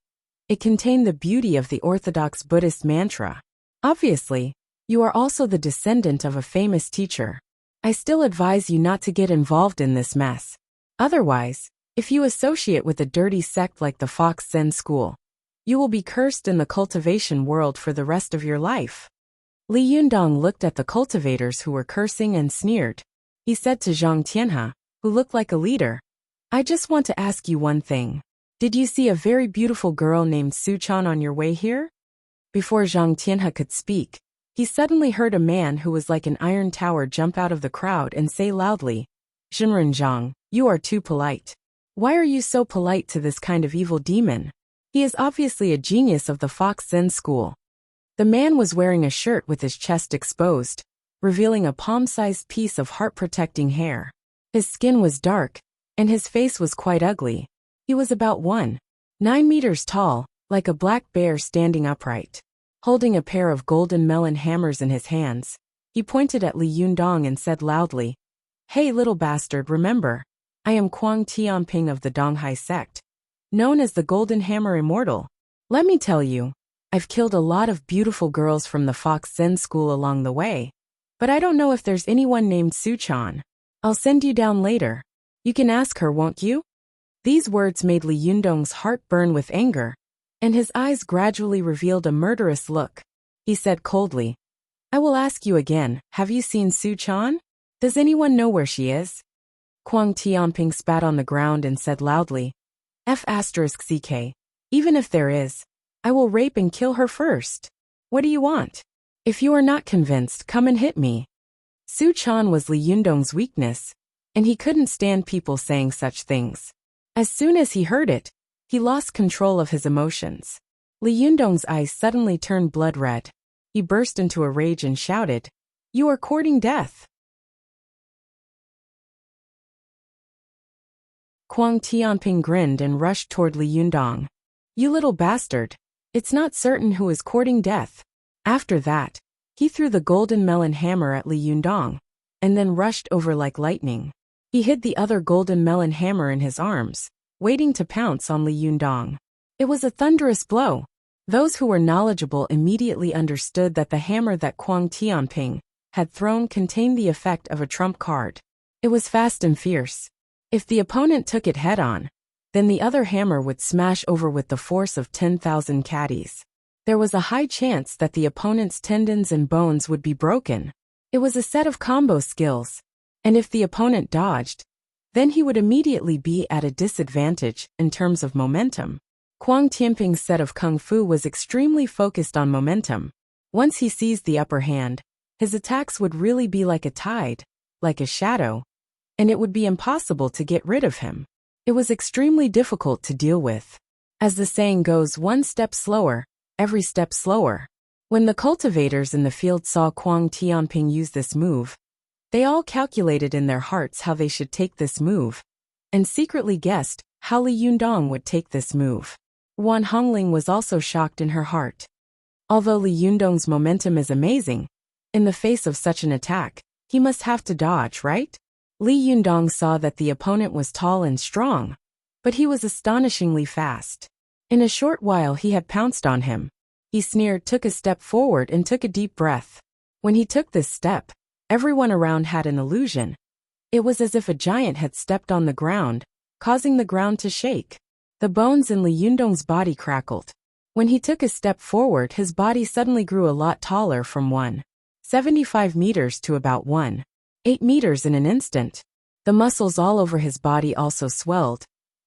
it contained the beauty of the orthodox Buddhist mantra. Obviously, you are also the descendant of a famous teacher. I still advise you not to get involved in this mess. Otherwise, if you associate with a dirty sect like the Fox Zen school, you will be cursed in the cultivation world for the rest of your life. Li Yundong looked at the cultivators who were cursing and sneered. He said to Zhang Tianhe, who looked like a leader, I just want to ask you one thing. Did you see a very beautiful girl named Su Chan on your way here? Before Zhang Tianhe could speak, he suddenly heard a man who was like an iron tower jump out of the crowd and say loudly, Zhenren Zhang, you are too polite. Why are you so polite to this kind of evil demon? He is obviously a genius of the Fox Zen school. The man was wearing a shirt with his chest exposed, revealing a palm-sized piece of heart-protecting hair. His skin was dark, and his face was quite ugly. He was about 1.9 meters tall, like a black bear standing upright. Holding a pair of golden melon hammers in his hands, he pointed at Li Yundong and said loudly, Hey little bastard, remember, I am Kuang Tianping of the Donghai sect, known as the Golden Hammer Immortal. Let me tell you, I've killed a lot of beautiful girls from the Fox Zen school along the way, but I don't know if there's anyone named Su Chan. I'll send you down later. You can ask her, won't you? These words made Li Yundong's heart burn with anger, and his eyes gradually revealed a murderous look. He said coldly, I will ask you again, have you seen Su Chan? Does anyone know where she is? Kuang Tianping spat on the ground and said loudly, F***ck. Even if there is, I will rape and kill her first. What do you want? If you are not convinced, come and hit me. Su Chan was Li Yundong's weakness, and he couldn't stand people saying such things. As soon as he heard it, he lost control of his emotions. Li Yundong's eyes suddenly turned blood red. He burst into a rage and shouted, You are courting death. Kuang Tianping grinned and rushed toward Li Yundong. You little bastard. It's not certain who is courting death. After that, he threw the golden melon hammer at Li Yundong, and then rushed over like lightning. He hid the other golden melon hammer in his arms, waiting to pounce on Li Yundong. It was a thunderous blow. Those who were knowledgeable immediately understood that the hammer that Kuang Tianping had thrown contained the effect of a trump card. It was fast and fierce. If the opponent took it head-on, then the other hammer would smash over with the force of 10,000 caddies. There was a high chance that the opponent's tendons and bones would be broken. It was a set of combo skills, and if the opponent dodged, then he would immediately be at a disadvantage in terms of momentum. Kuang Tianping's set of kung fu was extremely focused on momentum. Once he seized the upper hand, his attacks would really be like a tide, like a shadow, and it would be impossible to get rid of him. It was extremely difficult to deal with. As the saying goes, one step slower, every step slower. When the cultivators in the field saw Kuang Tianping use this move, they all calculated in their hearts how they should take this move, and secretly guessed how Li Yundong would take this move. Wan Hongling was also shocked in her heart. Although Li Yundong's momentum is amazing, in the face of such an attack, he must have to dodge, right? Li Yundong saw that the opponent was tall and strong, but he was astonishingly fast. In a short while he had pounced on him. He sneered, took a step forward and took a deep breath. When he took this step, Everyone around had an illusion. It was as if a giant had stepped on the ground, causing the ground to shake. The bones in Li Yundong's body crackled. When he took a step forward, his body suddenly grew a lot taller from 1.75 meters to about 1.8 meters in an instant. The muscles all over his body also swelled,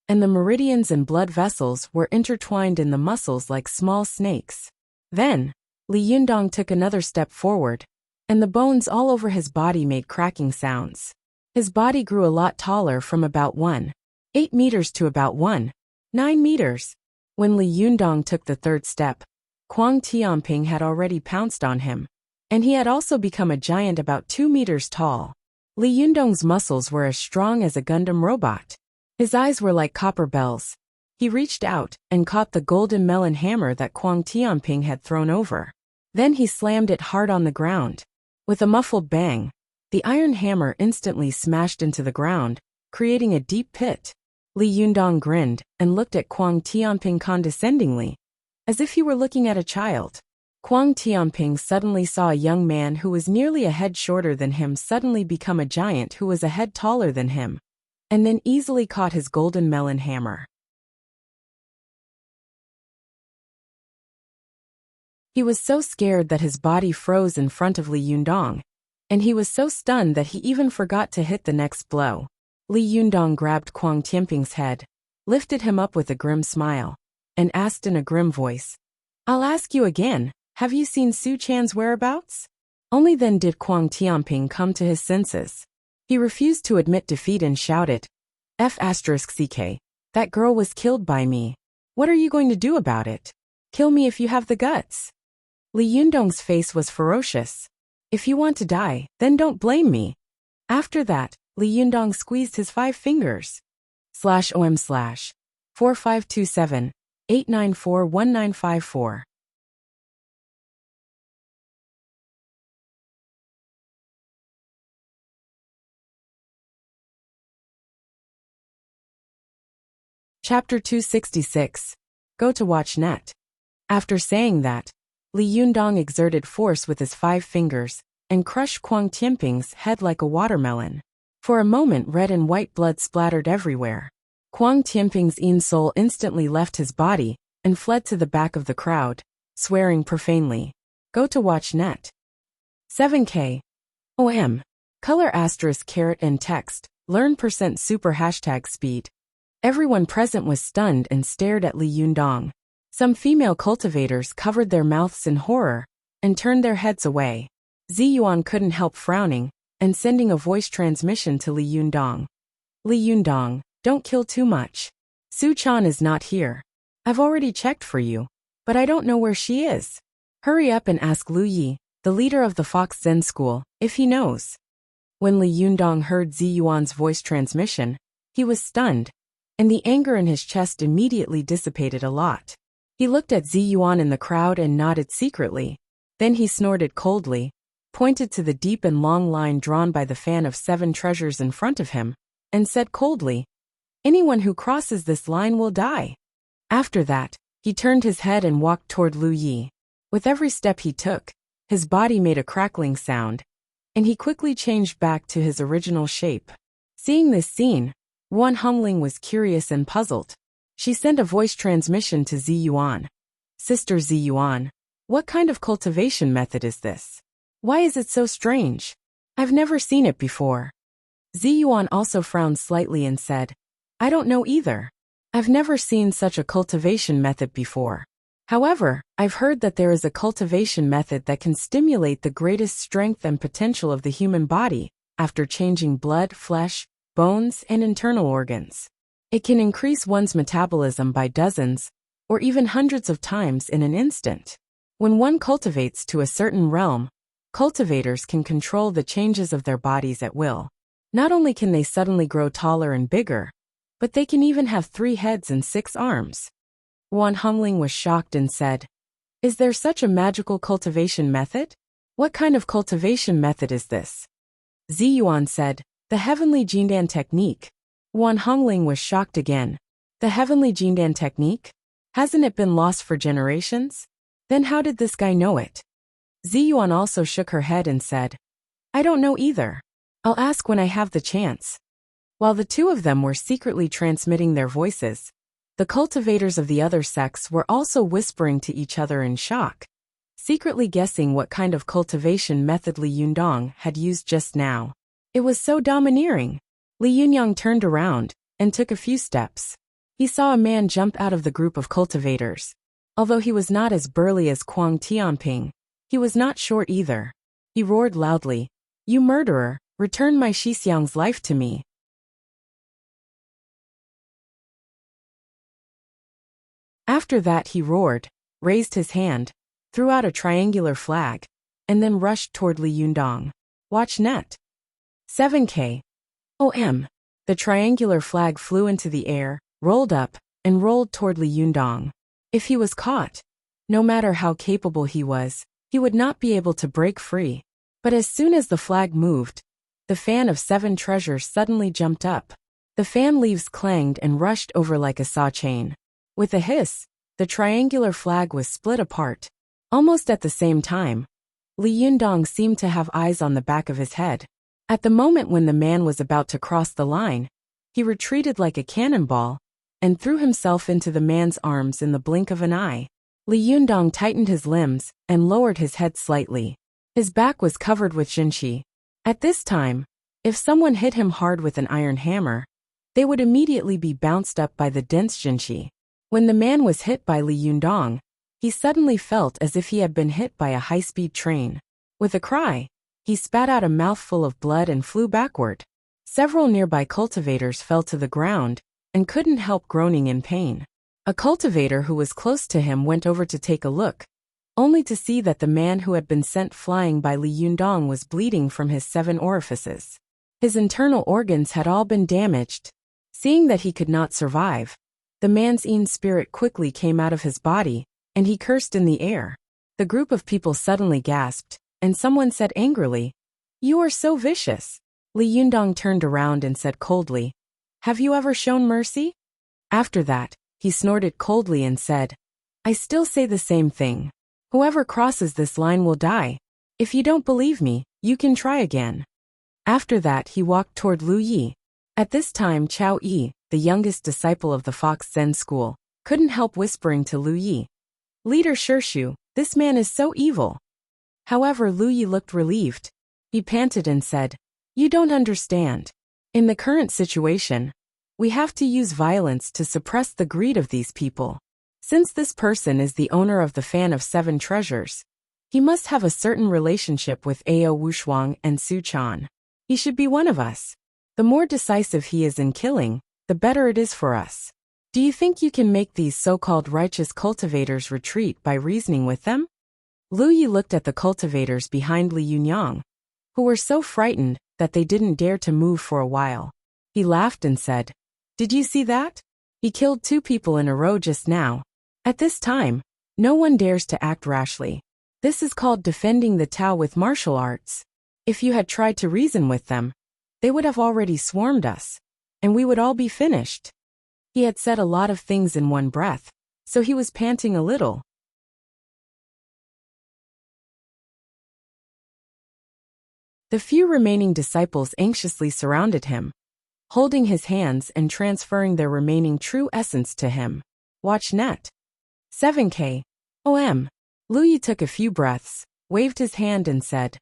and the meridians and blood vessels were intertwined in the muscles like small snakes. Then, Li Yundong took another step forward, and the bones all over his body made cracking sounds. His body grew a lot taller from about 1.8 meters to about 1.9 meters. When Li Yundong took the third step, Kwang Tianping had already pounced on him, and he had also become a giant about 2 meters tall. Li Yundong's muscles were as strong as a Gundam robot. His eyes were like copper bells. He reached out and caught the golden melon hammer that Kwang Tianping had thrown over. Then he slammed it hard on the ground. With a muffled bang, the iron hammer instantly smashed into the ground, creating a deep pit. Li Yundong grinned and looked at Kwang Tianping condescendingly, as if he were looking at a child. Kwang Tianping suddenly saw a young man who was nearly a head shorter than him suddenly become a giant who was a head taller than him, and then easily caught his golden melon hammer. He was so scared that his body froze in front of Li Yundong, and he was so stunned that he even forgot to hit the next blow. Li Yundong grabbed Kwang Tianping's head, lifted him up with a grim smile, and asked in a grim voice, "I'll ask you again, have you seen Su Chan's whereabouts?" Only then did Kwang Tianping come to his senses. He refused to admit defeat and shouted, "F***ck, that girl was killed by me. What are you going to do about it? Kill me if you have the guts." Li Yundong's face was ferocious. "If you want to die, then don't blame me." After that, Li Yundong squeezed his 5 fingers. /OM/4527-894-1954. Chapter 266. Go to watch net. After saying that, Li Yundong exerted force with his 5 fingers and crushed Kwang Tianping's head like a watermelon. For a moment, red and white blood splattered everywhere. Kwang Tianping's soul instantly left his body and fled to the back of the crowd, swearing profanely. Go to watch net. 7K. OM. Color *caret and text. Learn %super #speed. Everyone present was stunned and stared at Li Yundong. Some female cultivators covered their mouths in horror and turned their heads away. Ziyuan couldn't help frowning and sending a voice transmission to Li Yundong. "Li Yundong, don't kill too much. Su Chan is not here. I've already checked for you, but I don't know where she is. Hurry up and ask Lu Yi, the leader of the Fox Zen School, if he knows." When Li Yundong heard Ziyuan's voice transmission, he was stunned, and the anger in his chest immediately dissipated a lot. He looked at Ziyuan in the crowd and nodded secretly. Then he snorted coldly, pointed to the deep and long line drawn by the fan of 7 treasures in front of him, and said coldly, "Anyone who crosses this line will die." After that, he turned his head and walked toward Lu Yi. With every step he took, his body made a crackling sound, and he quickly changed back to his original shape. Seeing this scene, Wan Hongling was curious and puzzled. She sent a voice transmission to Ziyuan. "Sister Ziyuan, what kind of cultivation method is this? Why is it so strange? I've never seen it before." Ziyuan also frowned slightly and said, "I don't know either. I've never seen such a cultivation method before. However, I've heard that there is a cultivation method that can stimulate the greatest strength and potential of the human body after changing blood, flesh, bones, and internal organs. It can increase one's metabolism by dozens or even hundreds of times in an instant. When one cultivates to a certain realm, cultivators can control the changes of their bodies at will. Not only can they suddenly grow taller and bigger, but they can even have 3 heads and 6 arms." Wan Hongling was shocked and said, "Is there such a magical cultivation method? What kind of cultivation method is this?" Ziyuan said, "The Heavenly Jindan Technique." Wan Hongling was shocked again. "The Heavenly Jindan Technique? Hasn't it been lost for generations? Then how did this guy know it?" Ziyuan also shook her head and said, I don't know either. I'll ask when I have the chance. While the two of them were secretly transmitting their voices, the cultivators of the other sects were also whispering to each other in shock, secretly guessing what kind of cultivation method Li Yundong had used just now. It was so domineering. Li Yunyang turned around and took a few steps. He saw a man jump out of the group of cultivators. Although he was not as burly as Kuang Tianping, he was not short either. He roared loudly, "You murderer, return my Shixiang's life to me." After that he roared, raised his hand, threw out a triangular flag, and then rushed toward Li Yundong. Watch net. 7K. OM. The triangular flag flew into the air, rolled up, and rolled toward Li Yundong. If he was caught, no matter how capable he was, he would not be able to break free. But as soon as the flag moved, the fan of 7 treasures suddenly jumped up. The fan leaves clanged and rushed over like a saw chain. With a hiss, the triangular flag was split apart. Almost at the same time, Li Yundong seemed to have eyes on the back of his head. At the moment when the man was about to cross the line, he retreated like a cannonball and threw himself into the man's arms in the blink of an eye. Li Yundong tightened his limbs and lowered his head slightly. His back was covered with jinshi. At this time, if someone hit him hard with an iron hammer, they would immediately be bounced up by the dense jinshi. When the man was hit by Li Yundong, he suddenly felt as if he had been hit by a high-speed train. With a cry, he spat out a mouthful of blood and flew backward. Several nearby cultivators fell to the ground and couldn't help groaning in pain. A cultivator who was close to him went over to take a look, only to see that the man who had been sent flying by Li Yundong was bleeding from his 7 orifices. His internal organs had all been damaged. Seeing that he could not survive, the man's Yin spirit quickly came out of his body, and he cursed in the air. The group of people suddenly gasped, and someone said angrily, "You are so vicious." Li Yundong turned around and said coldly, "Have you ever shown mercy?" After that, he snorted coldly and said, "I still say the same thing. Whoever crosses this line will die. If you don't believe me, you can try again." After that he walked toward Lu Yi. At this time Chao Yi, the youngest disciple of the Fox Zen school, couldn't help whispering to Lu Yi, "Leader Shirshu, this man is so evil." However, Lu Yi looked relieved. He panted and said, "You don't understand. In the current situation, we have to use violence to suppress the greed of these people. Since this person is the owner of the fan of 7 treasures, he must have a certain relationship with Ao Wushuang and Su Chan. He should be one of us. The more decisive he is in killing, the better it is for us. Do you think you can make these so-called righteous cultivators retreat by reasoning with them?" Lu Yi looked at the cultivators behind Li Yunyang, who were so frightened that they didn't dare to move for a while. He laughed and said, "Did you see that? He killed 2 people in a row just now. At this time, no one dares to act rashly. This is called defending the Tao with martial arts. If you had tried to reason with them, they would have already swarmed us, and we would all be finished." He had said a lot of things in one breath, so he was panting a little. The few remaining disciples anxiously surrounded him, holding his hands and transferring their remaining true essence to him. Watch net. 7K. OM. Lu Yi took a few breaths, waved his hand and said,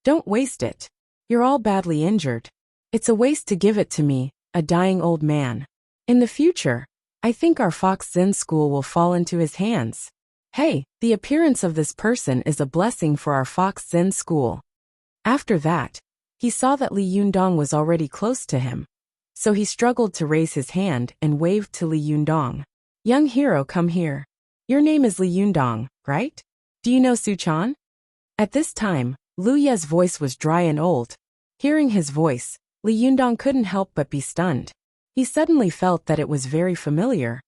"Don't waste it. You're all badly injured. It's a waste to give it to me, a dying old man. In the future, I think our Fox Zen school will fall into his hands. Hey, the appearance of this person is a blessing for our Fox Zen school." After that, he saw that Li Yundong was already close to him, so he struggled to raise his hand and waved to Li Yundong. "Young hero, come here. Your name is Li Yundong, right? Do you know Su Chan?" At this time, Lu Ye's voice was dry and old. Hearing his voice, Li Yundong couldn't help but be stunned. He suddenly felt that it was very familiar,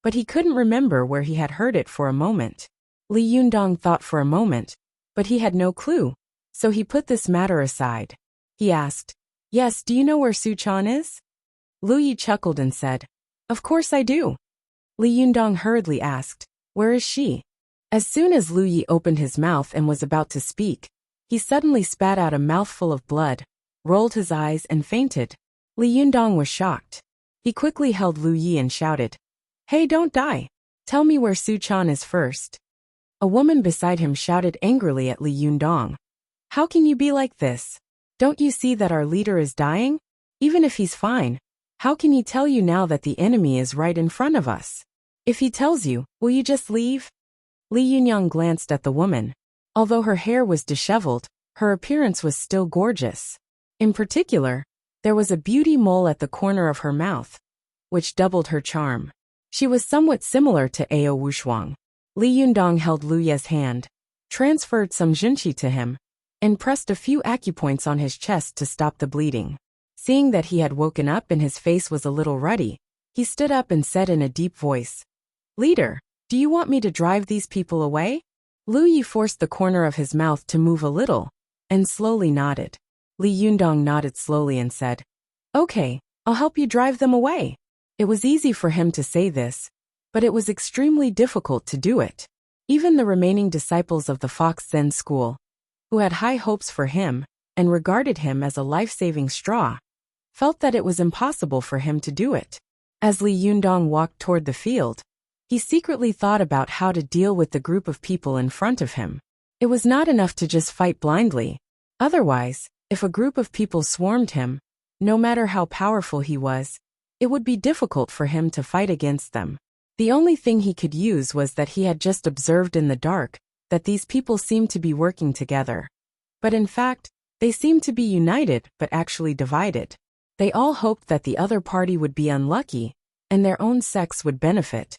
but he couldn't remember where he had heard it for a moment. Li Yundong thought for a moment, but he had no clue, so he put this matter aside. He asked, "Yes, do you know where Su Chan is?" Lu Yi chuckled and said, "Of course I do." Li Yundong hurriedly asked, "Where is she?" As soon as Lu Yi opened his mouth and was about to speak, He suddenly spat out a mouthful of blood, rolled his eyes and fainted. Li Yundong was shocked. He quickly held Lu Yi and shouted, "Hey, don't die! Tell me where Su Chan is first." A woman beside him shouted angrily at Li Yundong. "How can you be like this? Don't you see that our leader is dying? Even if he's fine, how can he tell you now that the enemy is right in front of us? If he tells you, will you just leave?" Li Yunyang glanced at the woman. Although her hair was disheveled, her appearance was still gorgeous. In particular, there was a beauty mole at the corner of her mouth, which doubled her charm. She was somewhat similar to Ao Wushuang. Li Yundong held Lu Ye's hand, transferred some junqi to him, and pressed a few acupoints on his chest to stop the bleeding. Seeing that he had woken up and his face was a little ruddy, he stood up and said in a deep voice, "Leader, do you want me to drive these people away?" Lu Yi forced the corner of his mouth to move a little, and slowly nodded. Li Yundong nodded slowly and said, "Okay, I'll help you drive them away." It was easy for him to say this, but it was extremely difficult to do it. Even the remaining disciples of the Fox Zen school, who had high hopes for him and regarded him as a life-saving straw, felt that it was impossible for him to do it. As Li Yundong walked toward the field, he secretly thought about how to deal with the group of people in front of him. It was not enough to just fight blindly. Otherwise, if a group of people swarmed him, no matter how powerful he was, it would be difficult for him to fight against them. The only thing he could use was that he had just observed in the dark that these people seemed to be working together. But in fact, they seemed to be united but actually divided. They all hoped that the other party would be unlucky, and their own sects would benefit.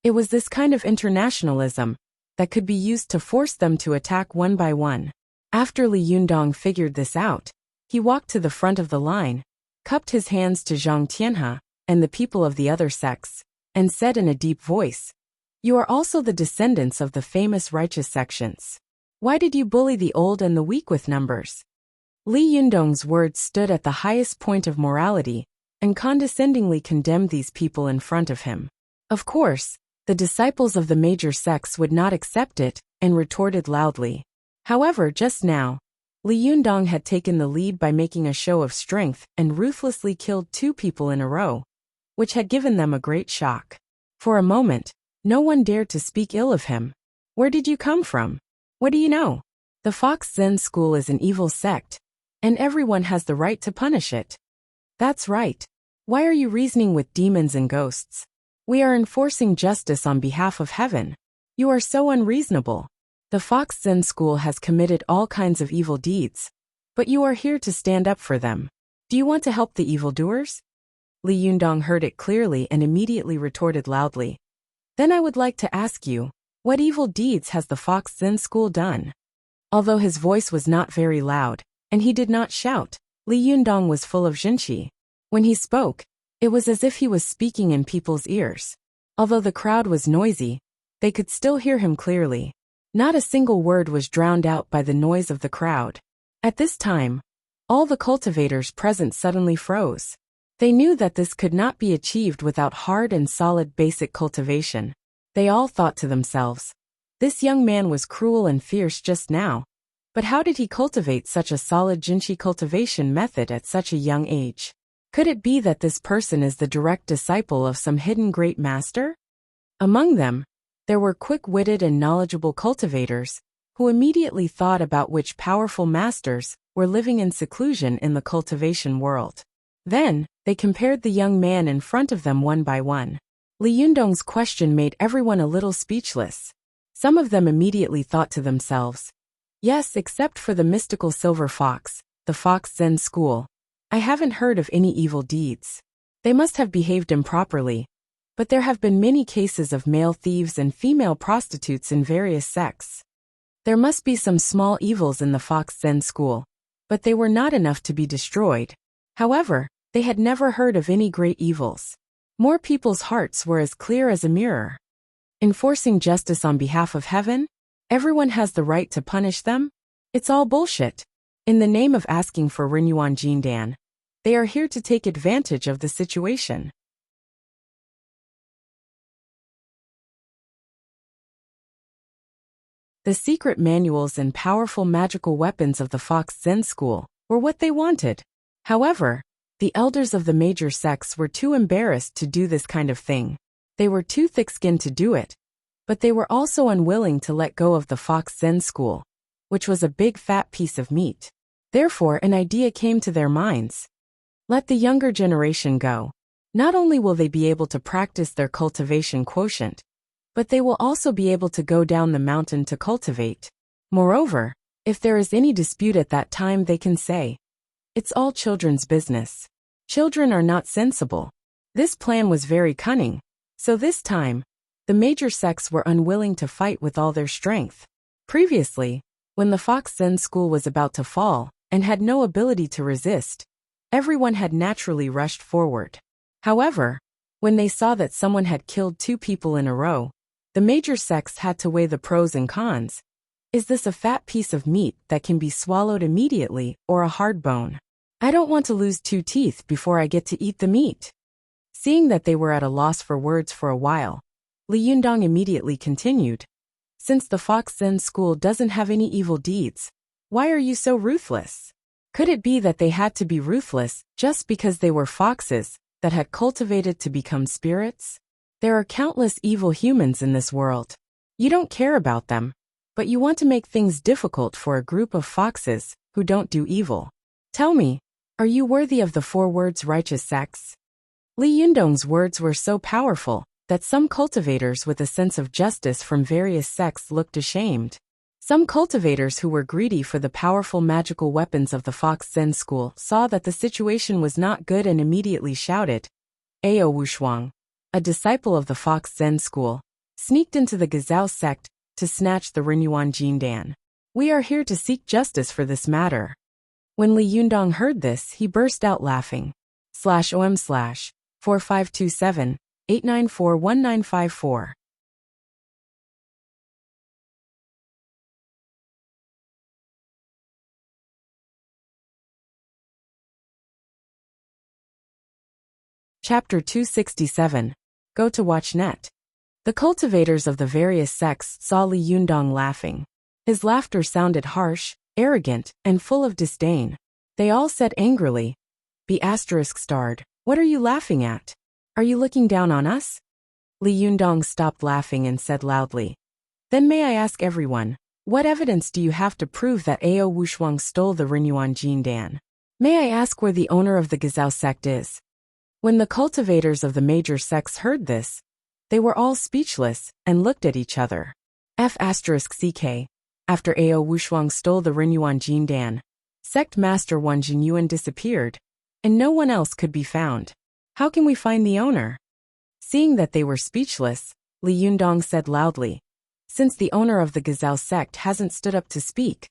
It was this kind of internationalism that could be used to force them to attack one by one. After Li Yundong figured this out, he walked to the front of the line, cupped his hands to Zhang Tianhe and the people of the other sects, and said in a deep voice, "You are also the descendants of the famous righteous sections. Why did you bully the old and the weak with numbers?" Li Yundong's words stood at the highest point of morality and condescendingly condemned these people in front of him. Of course, the disciples of the major sects would not accept it and retorted loudly. However, just now, Li Yundong had taken the lead by making a show of strength and ruthlessly killed 2 people in a row, which had given them a great shock. For a moment, no one dared to speak ill of him. "Where did you come from? What do you know? The Fox Zen school is an evil sect, and everyone has the right to punish it." "That's right. Why are you reasoning with demons and ghosts? We are enforcing justice on behalf of heaven. You are so unreasonable. The Fox Zen school has committed all kinds of evil deeds, but you are here to stand up for them. Do you want to help the evildoers?" Li Yundong heard it clearly and immediately retorted loudly, "Then I would like to ask you, what evil deeds has the Fox Zen school done?" Although his voice was not very loud, and he did not shout, Li Yundong was full of junqi. When he spoke, it was as if he was speaking in people's ears. Although the crowd was noisy, they could still hear him clearly. Not a single word was drowned out by the noise of the crowd. At this time, all the cultivators present suddenly froze. They knew that this could not be achieved without hard and solid basic cultivation. They all thought to themselves, "This young man was cruel and fierce just now, but how did he cultivate such a solid junqi cultivation method at such a young age? Could it be that this person is the direct disciple of some hidden great master?" Among them, there were quick-witted and knowledgeable cultivators, who immediately thought about which powerful masters were living in seclusion in the cultivation world. Then, they compared the young man in front of them one by one. Li Yundong's question made everyone a little speechless. Some of them immediately thought to themselves, "Yes, except for the mystical silver fox, the Fox Zen school, I haven't heard of any evil deeds. They must have behaved improperly. But there have been many cases of male thieves and female prostitutes in various sects. There must be some small evils in the Fox Zen school, but they were not enough to be destroyed. However, they had never heard of any great evils. More people's hearts were as clear as a mirror. Enforcing justice on behalf of heaven? Everyone has the right to punish them? It's all bullshit. In the name of asking for Renyuan Jindan, they are here to take advantage of the situation." The secret manuals and powerful magical weapons of the Fox Zen school were what they wanted. However, the elders of the major sects were too embarrassed to do this kind of thing. They were too thick-skinned to do it, but they were also unwilling to let go of the Fox Zen school, which was a big fat piece of meat. Therefore, an idea came to their minds. Let the younger generation go. Not only will they be able to practice their cultivation quotient, but they will also be able to go down the mountain to cultivate. Moreover, if there is any dispute at that time, they can say, "It's all children's business. Children are not sensible." This plan was very cunning. So this time, the major sects were unwilling to fight with all their strength. Previously, when the Fox Zen school was about to fall and had no ability to resist, everyone had naturally rushed forward. However, when they saw that someone had killed 2 people in a row, the major sects had to weigh the pros and cons. Is this a fat piece of meat that can be swallowed immediately or a hard bone? I don't want to lose 2 teeth before I get to eat the meat. Seeing that they were at a loss for words for a while, Li Yundong immediately continued. Since the Fox Zen school doesn't have any evil deeds, why are you so ruthless? Could it be that they had to be ruthless just because they were foxes that had cultivated to become spirits? There are countless evil humans in this world. You don't care about them, but you want to make things difficult for a group of foxes who don't do evil. Tell me, are you worthy of the 4 words righteous sects? Li Yundong's words were so powerful that some cultivators with a sense of justice from various sects looked ashamed. Some cultivators who were greedy for the powerful magical weapons of the Fox Zen school saw that the situation was not good and immediately shouted. Ao Wushuang, a disciple of the Fox Zen school, sneaked into the Gazao sect to snatch the Renyuan Jindan. We are here to seek justice for this matter. When Li Yundong heard this, he burst out laughing. /OM/4527-894-1954. Chapter 267. Go to watch net. The cultivators of the various sects saw Li Yundong laughing. His laughter sounded harsh, arrogant, and full of disdain. They all said angrily, ****, what are you laughing at? Are you looking down on us? Li Yundong stopped laughing and said loudly, Then may I ask everyone, what evidence do you have to prove that Ao Wushuang stole the Renyuan Jindan? May I ask where the owner of the Gazao sect is? When the cultivators of the major sects heard this, they were all speechless and looked at each other. F***ck. After Ao Wushuang stole the Renyuan Jindan, sect master Wan Jinyuan disappeared, and no one else could be found. How can we find the owner? Seeing that they were speechless, Li Yundong said loudly, Since the owner of the Gazao sect hasn't stood up to speak,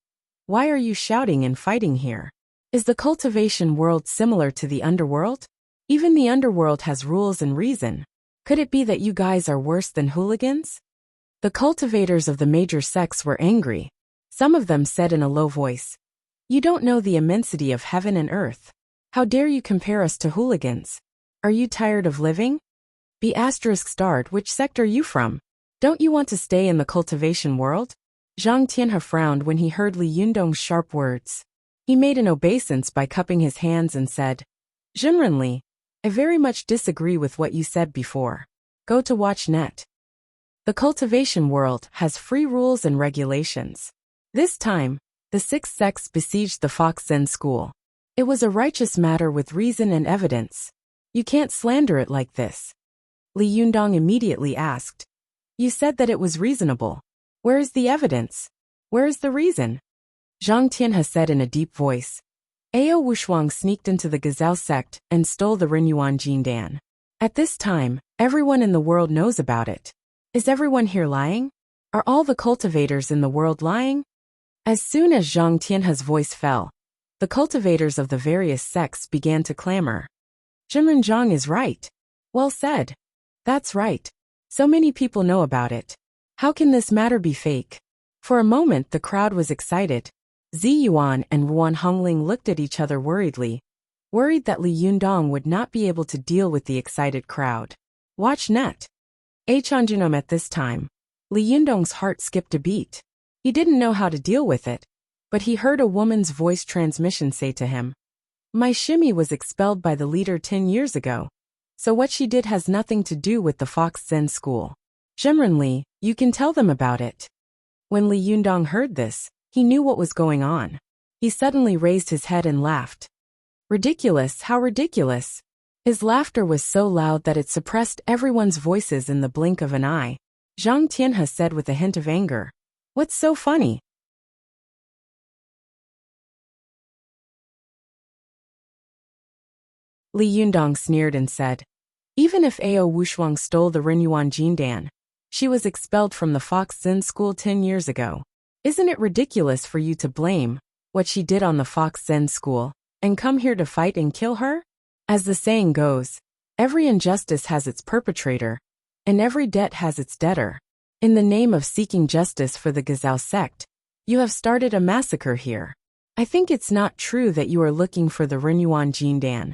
why are you shouting and fighting here? Is the cultivation world similar to the underworld? Even the underworld has rules and reason. Could it be that you guys are worse than hooligans? The cultivators of the major sects were angry. Some of them said in a low voice, You don't know the immensity of heaven and earth. How dare you compare us to hooligans? Are you tired of living? ****, which sect are you from? Don't you want to stay in the cultivation world? Zhang Tianhe frowned when he heard Li Yundong's sharp words. He made an obeisance by cupping his hands and said, Zhenrenli, I very much disagree with what you said before. Go to watch net. The cultivation world has free rules and regulations. This time, the 6 sects besieged the Fox Zen school. It was a righteous matter with reason and evidence. You can't slander it like this. Li Yundong immediately asked. You said that it was reasonable. Where is the evidence? Where is the reason? Zhang Tianhe said in a deep voice. Ao Wushuang sneaked into the Gazao sect and stole the Renyuan Jindan. At this time, everyone in the world knows about it. Is everyone here lying? Are all the cultivators in the world lying? As soon as Zhang Tianhe's voice fell, the cultivators of the various sects began to clamor. Zhenren Zhang is right. Well said. That's right. So many people know about it. How can this matter be fake? For a moment the crowd was excited. Zi Yuan and Ruan Hongling looked at each other worriedly, worried that Li Yundong would not be able to deal with the excited crowd. Watch net. Chanjinom at this time. Li Yundong's heart skipped a beat. He didn't know how to deal with it, but he heard a woman's voice transmission say to him, "My shimmy was expelled by the leader 10 years ago, so what she did has nothing to do with the Fox Zen school. Generally, you can tell them about it." When Li Yundong heard this, he knew what was going on. He suddenly raised his head and laughed. Ridiculous, how ridiculous. His laughter was so loud that it suppressed everyone's voices in the blink of an eye. Zhang Tianhe said with a hint of anger, "What's so funny?" Li Yundong sneered and said, "Even if Ao Wushuang stole the Renyuan Jindan, she was expelled from the Fox Zen school 10 years ago. Isn't it ridiculous for you to blame what she did on the Fox Zen school and come here to fight and kill her? As the saying goes, every injustice has its perpetrator, and every debt has its debtor. In the name of seeking justice for the Gazao sect, you have started a massacre here. I think it's not true that you are looking for the Renyuan Jindan,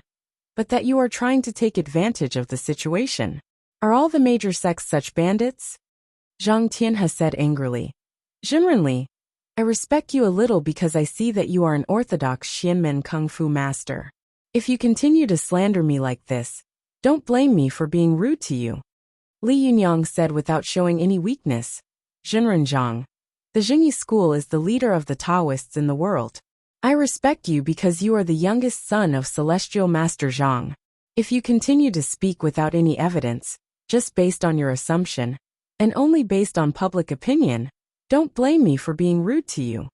but that you are trying to take advantage of the situation. Are all the major sects such bandits?" Zhang Tianhe said angrily. "Generally, I respect you a little because I see that you are an orthodox Xianmen Kung Fu master. If you continue to slander me like this, don't blame me for being rude to you." Li Yunyang said without showing any weakness, "Zhenren Zhang, the Jingyi school is the leader of the Taoists in the world. I respect you because you are the youngest son of Celestial Master Zhang. If you continue to speak without any evidence, just based on your assumption, and only based on public opinion, don't blame me for being rude to you."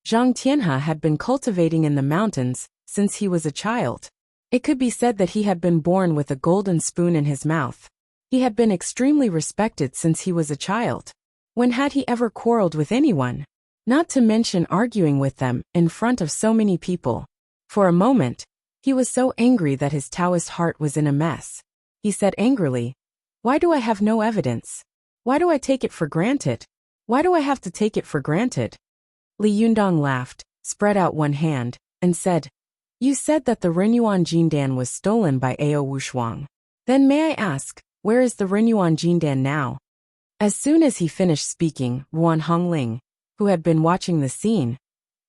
Zhang Tianhe had been cultivating in the mountains since he was a child. It could be said that he had been born with a golden spoon in his mouth. He had been extremely respected since he was a child. When had he ever quarreled with anyone? Not to mention arguing with them in front of so many people. For a moment, he was so angry that his Taoist heart was in a mess. He said angrily, "Why do I have no evidence? Why do I take it for granted? Why do I have to take it for granted?" Li Yundong laughed, spread out one hand, and said, "You said that the Renyuan Jindan was stolen by Ao Wushuang. Then may I ask, where is the Renyuan Jindan now?" As soon as he finished speaking, Ruan Hongling, who had been watching the scene,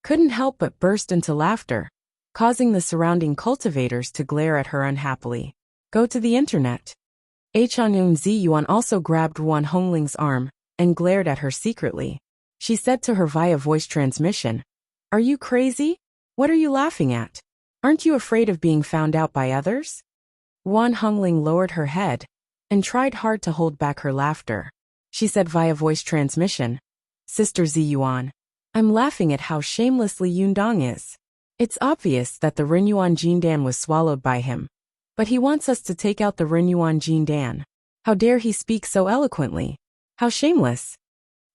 couldn't help but burst into laughter, causing the surrounding cultivators to glare at her unhappily. "Go to the internet." Chang'un Ziyuan also grabbed Ruan Hongling's arm and glared at her secretly. She said to her via voice transmission, "Are you crazy? What are you laughing at? Aren't you afraid of being found out by others?" Ruan Hongling lowered her head and tried hard to hold back her laughter. She said via voice transmission, "Sister Ziyuan, I'm laughing at how shamelessly Yundong is. It's obvious that the Renyuan Jindan was swallowed by him, but he wants us to take out the Renyuan Jindan. How dare he speak so eloquently? How shameless."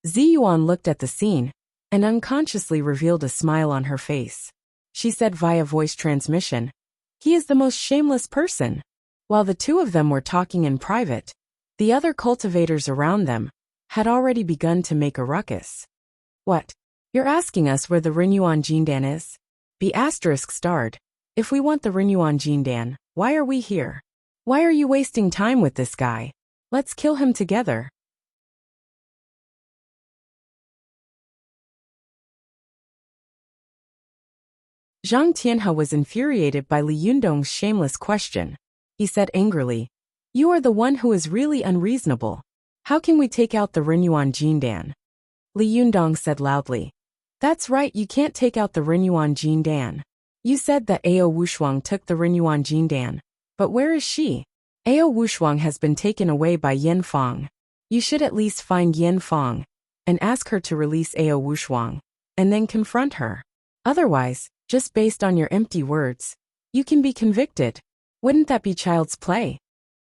Ziyuan looked at the scene and unconsciously revealed a smile on her face. She said via voice transmission, "He is the most shameless person." While the two of them were talking in private, the other cultivators around them had already begun to make a ruckus. "What? You're asking us where the Renyuan Jindan is? Be asterisk starred. If we want the Renyuan Jindan, why are we here? Why are you wasting time with this guy? Let's kill him together." Zhang Tianhe was infuriated by Li Yundong's shameless question. He said angrily, "You are the one who is really unreasonable. How can we take out the Renyuan Jindan?" Li Yundong said loudly, "That's right, you can't take out the Renyuan Jindan. You said that Ao Wushuang took the Renyuan Jindan, but where is she? Ao Wushuang has been taken away by Yin Fang. You should at least find Yin Fang and ask her to release Ao Wushuang, and then confront her. Otherwise, just based on your empty words, you can be convicted. Wouldn't that be child's play?"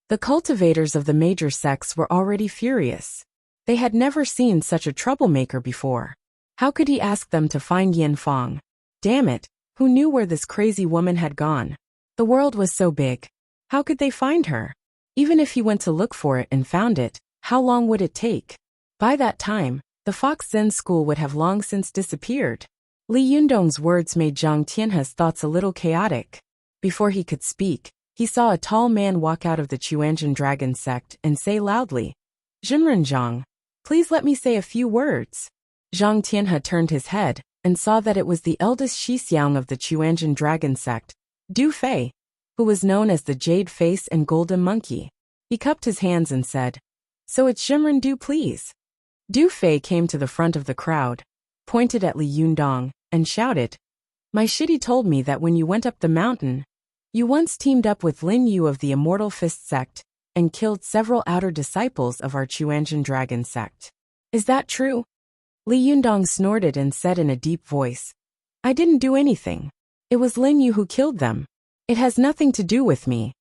The cultivators of the major sects were already furious. They had never seen such a troublemaker before. How could he ask them to find Yin Fang? Damn it, who knew where this crazy woman had gone? The world was so big. How could they find her? Even if he went to look for it and found it, how long would it take? By that time, the Fox Zen school would have long since disappeared. Li Yundong's words made Zhang Tianhe's thoughts a little chaotic. Before he could speak, he saw a tall man walk out of the Chuanjian dragon sect and say loudly, "Zhenren Zhang, please let me say a few words." Zhang Tianhe turned his head and saw that it was the eldest Xixiang of the Chuanjian dragon sect, Du Fei, who was known as the Jade Face and Golden Monkey. He cupped his hands and said, "So it's Jimren Du, please." Du Fei came to the front of the crowd, pointed at Li Yundong, and shouted, "My shitty told me that when you went up the mountain, you once teamed up with Lin Yu of the Immortal Fist sect and killed several outer disciples of our Chuanjian dragon sect. Is that true?" Li Yundong snorted and said in a deep voice, "I didn't do anything. It was Lin Yu who killed them. It has nothing to do with me."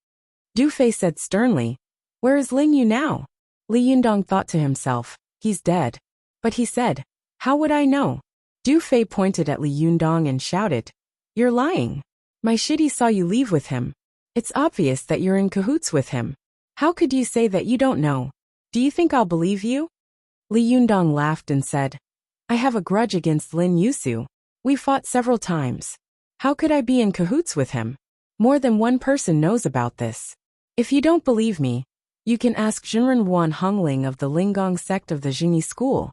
Du Fei said sternly, "Where is Lin Yu now?" Li Yundong thought to himself, "He's dead." But he said, "How would I know?" Du Fei pointed at Li Yundong and shouted, "You're lying. My shitty saw you leave with him. It's obvious that you're in cahoots with him. How could you say that you don't know? Do you think I'll believe you?" Li Yundong laughed and said, "I have a grudge against Lin Yusu. We fought several times. How could I be in cahoots with him? More than one person knows about this. If you don't believe me, you can ask Jinren Wan Hongling of the Linggong sect of the Jingyi school."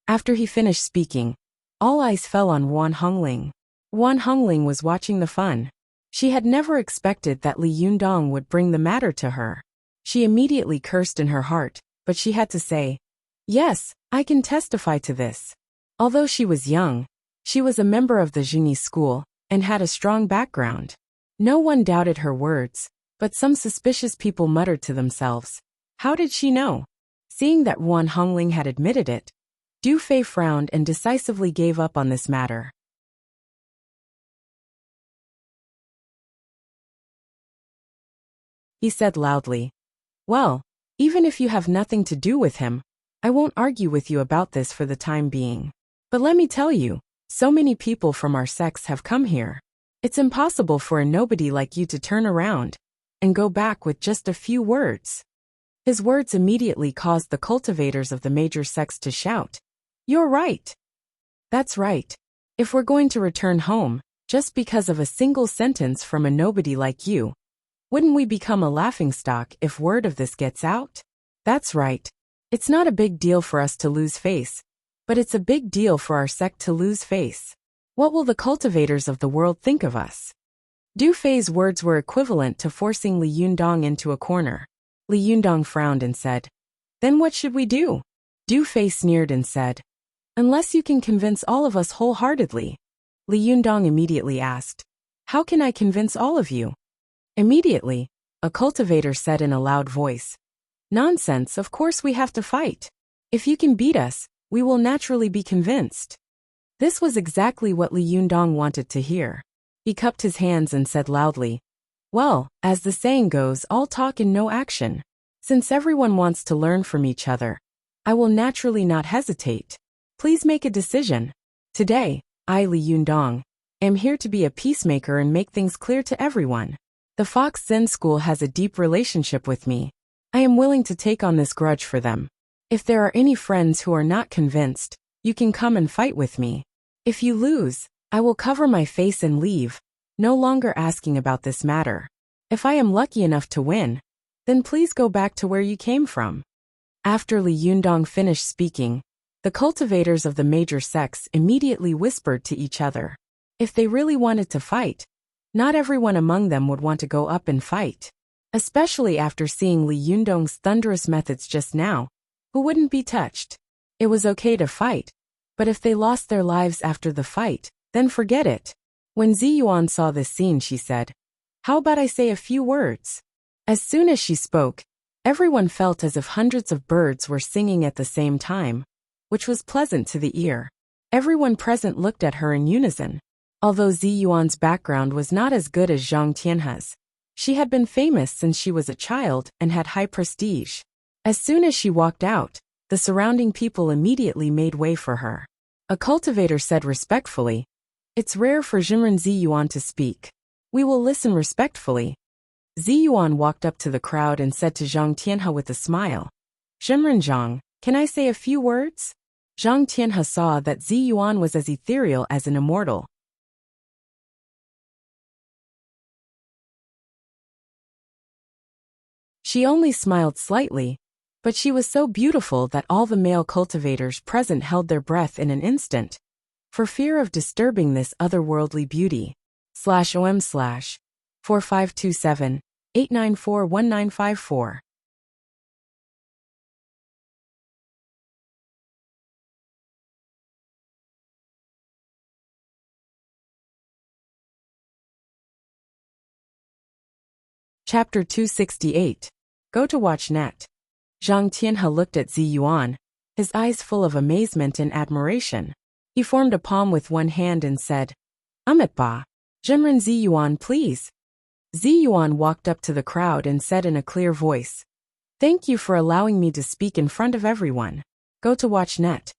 After he finished speaking, all eyes fell on Wan Hongling. Wan Hongling was watching the fun. She had never expected that Li Yundong would bring the matter to her. She immediately cursed in her heart, but she had to say, "Yes, I can testify to this." Although she was young, she was a member of the Jingyi school and had a strong background. No one doubted her words, but some suspicious people muttered to themselves, "How did she know?" Seeing that Wan Hongling had admitted it, Du Fei frowned and decisively gave up on this matter. He said loudly, "Well, even if you have nothing to do with him, I won't argue with you about this for the time being. But let me tell you, so many people from our sects have come here. It's impossible for a nobody like you to turn around and go back with just a few words." His words immediately caused the cultivators of the major sects to shout, "You're right. That's right. If we're going to return home, just because of a single sentence from a nobody like you, wouldn't we become a laughingstock if word of this gets out? That's right. It's not a big deal for us to lose face, but it's a big deal for our sect to lose face. What will the cultivators of the world think of us?" Du Fei's words were equivalent to forcing Li Yundong into a corner. Li Yundong frowned and said, "Then what should we do?" Du Fei sneered and said, "Unless you can convince all of us wholeheartedly." Li Yundong immediately asked, "How can I convince all of you?" Immediately, a cultivator said in a loud voice, "Nonsense, of course we have to fight. If you can beat us, we will naturally be convinced." This was exactly what Li Yundong wanted to hear. He cupped his hands and said loudly, "Well, as the saying goes, all talk and no action. Since everyone wants to learn from each other, I will naturally not hesitate. Please make a decision. Today, I, Li Yundong, am here to be a peacemaker and make things clear to everyone. The Fox Zen School has a deep relationship with me. I am willing to take on this grudge for them. If there are any friends who are not convinced, you can come and fight with me. If you lose, I will cover my face and leave, no longer asking about this matter. If I am lucky enough to win, then please go back to where you came from." After Li Yundong finished speaking, the cultivators of the major sects immediately whispered to each other. If they really wanted to fight, not everyone among them would want to go up and fight. Especially after seeing Li Yundong's thunderous methods just now, who wouldn't be touched? It was okay to fight, but if they lost their lives after the fight, then forget it. When Ziyuan saw this scene, she said, "How about I say a few words?" As soon as she spoke, everyone felt as if hundreds of birds were singing at the same time, which was pleasant to the ear. Everyone present looked at her in unison. Although Ziyuan's background was not as good as Zhang Tianhe's, she had been famous since she was a child and had high prestige. As soon as she walked out, the surrounding people immediately made way for her. A cultivator said respectfully, "It's rare for Jinren Ziyuan to speak. We will listen respectfully." Ziyuan walked up to the crowd and said to Zhang Tianhe with a smile, "Jinren Zhang, can I say a few words?" Zhang Tianhe saw that Ziyuan was as ethereal as an immortal. She only smiled slightly, But she was so beautiful that all the male cultivators present held their breath in an instant, for fear of disturbing this otherworldly beauty. /OM/4527-894-1954. Chapter 268. Go to watch net. Zhang Tianhe looked at Zi Yuan, his eyes full of amazement and admiration. He formed a palm with one hand and said, Ba. Jimren Zi Yuan, please. Zi Yuan walked up to the crowd and said in a clear voice, Thank you for allowing me to speak in front of everyone. Go to watch net.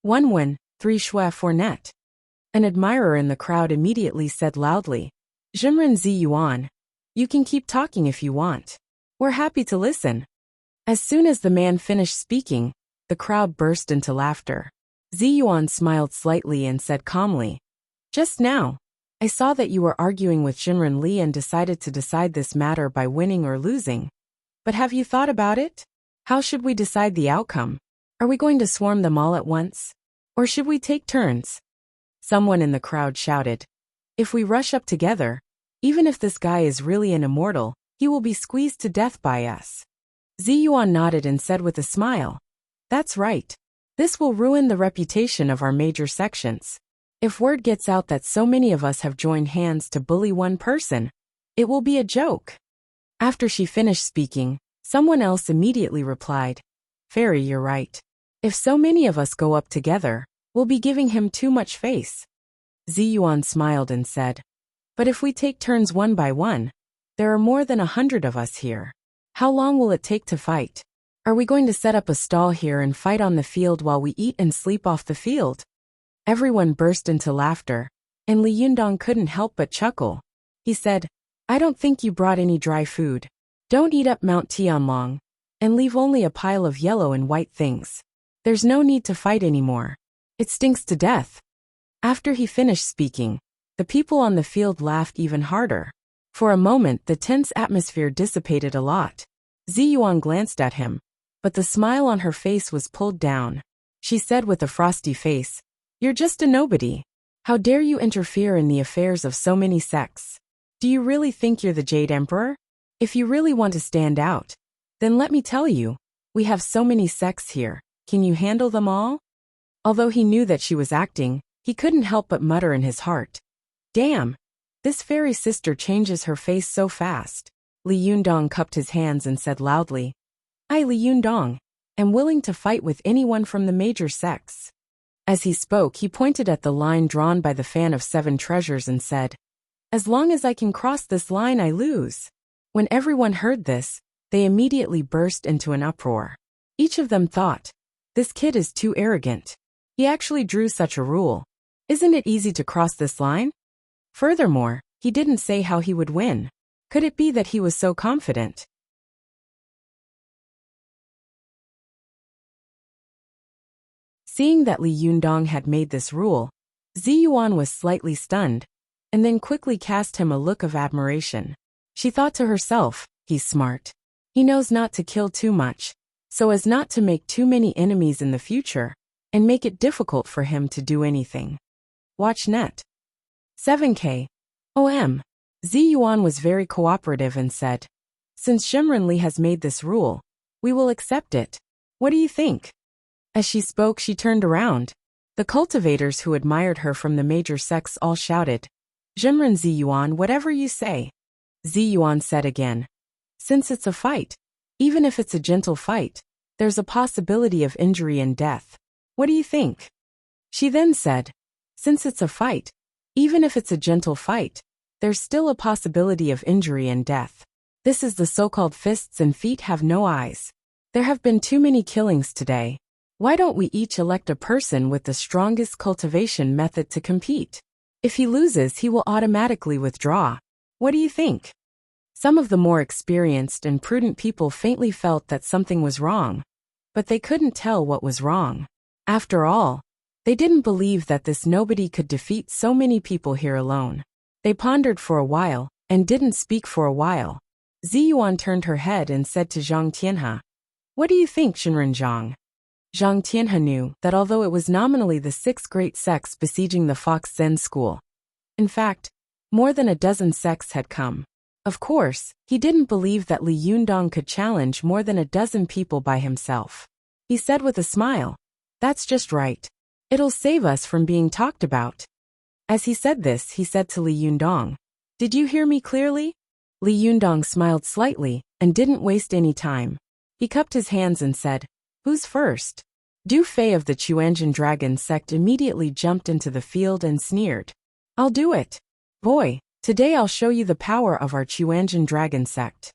1 win, 3 shui for net. An admirer in the crowd immediately said loudly, Jimren Zi Yuan, you can keep talking if you want. We're happy to listen. As soon as the man finished speaking, the crowd burst into laughter. Zi Yuan smiled slightly and said calmly, Just now, I saw that you were arguing with Jinren Li and decided to decide this matter by winning or losing. But have you thought about it? How should we decide the outcome? Are we going to swarm them all at once? Or should we take turns? Someone in the crowd shouted, If we rush up together, even if this guy is really an immortal, he will be squeezed to death by us. Zi Yuan nodded and said with a smile, That's right. This will ruin the reputation of our major sections. If word gets out that so many of us have joined hands to bully one person, it will be a joke. After she finished speaking, someone else immediately replied, Fairy, you're right. If so many of us go up together, we'll be giving him too much face. Zi Yuan smiled and said, But if we take turns one by one, there are more than 100 of us here. How long will it take to fight? Are we going to set up a stall here and fight on the field while we eat and sleep off the field? Everyone burst into laughter, and Li Yundong couldn't help but chuckle. He said, I don't think you brought any dry food. Don't eat up Mount Tianlong, and leave only a pile of yellow and white things. There's no need to fight anymore. It stinks to death. After he finished speaking, the people on the field laughed even harder. For a moment, the tense atmosphere dissipated a lot. Zi Yuan glanced at him, but the smile on her face was pulled down. She said with a frosty face, You're just a nobody. How dare you interfere in the affairs of so many sects? Do you really think you're the Jade Emperor? If you really want to stand out, then let me tell you, we have so many sects here. Can you handle them all? Although he knew that she was acting, he couldn't help but mutter in his heart, Damn! This fairy sister changes her face so fast. Li Yundong cupped his hands and said loudly, I, Li Yundong, am willing to fight with anyone from the major sects. As he spoke, he pointed at the line drawn by the fan of 7 treasures and said, As long as I can cross this line, I lose. When everyone heard this, they immediately burst into an uproar. Each of them thought, This kid is too arrogant. He actually drew such a rule. Isn't it easy to cross this line? Furthermore, he didn't say how he would win. Could it be that he was so confident? Seeing that Li Yundong had made this rule, Zi Yuan was slightly stunned, and then quickly cast him a look of admiration. She thought to herself, He's smart. He knows not to kill too much, so as not to make too many enemies in the future, and make it difficult for him to do anything. Watch net. 7K. OM. Zi Yuan was very cooperative and said, Since Shimren Li has made this rule, we will accept it. What do you think? As she spoke, she turned around. The cultivators who admired her from the major sects all shouted, Shimren Zi Yuan, whatever you say. Zi Yuan said again, Since it's a fight, even if it's a gentle fight, there's a possibility of injury and death. What do you think? She then said, Since it's a fight, even if it's a gentle fight, there's still a possibility of injury and death. This is the so-called fists and feet have no eyes. There have been too many killings today. Why don't we each elect a person with the strongest cultivation method to compete? If he loses, he will automatically withdraw. What do you think? Some of the more experienced and prudent people faintly felt that something was wrong, but they couldn't tell what was wrong. After all, they didn't believe that this nobody could defeat so many people here alone. They pondered for a while, and didn't speak for a while. Zi Yuan turned her head and said to Zhang Tianhe, What do you think, Shenren Zhang? Zhang Tianhe knew that although it was nominally the six great sects besieging the Fox Zen school, in fact, more than a dozen sects had come. Of course, he didn't believe that Li Yundong could challenge more than a dozen people by himself. He said with a smile, "That's just right. It'll save us from being talked about." As he said this, he said to Li Yundong, "Did you hear me clearly?" Li Yundong smiled slightly and didn't waste any time. He cupped his hands and said, "Who's first?" Du Fei of the Chuanjin Dragon sect immediately jumped into the field and sneered, "I'll do it. Boy, today I'll show you the power of our Chuanjin Dragon sect."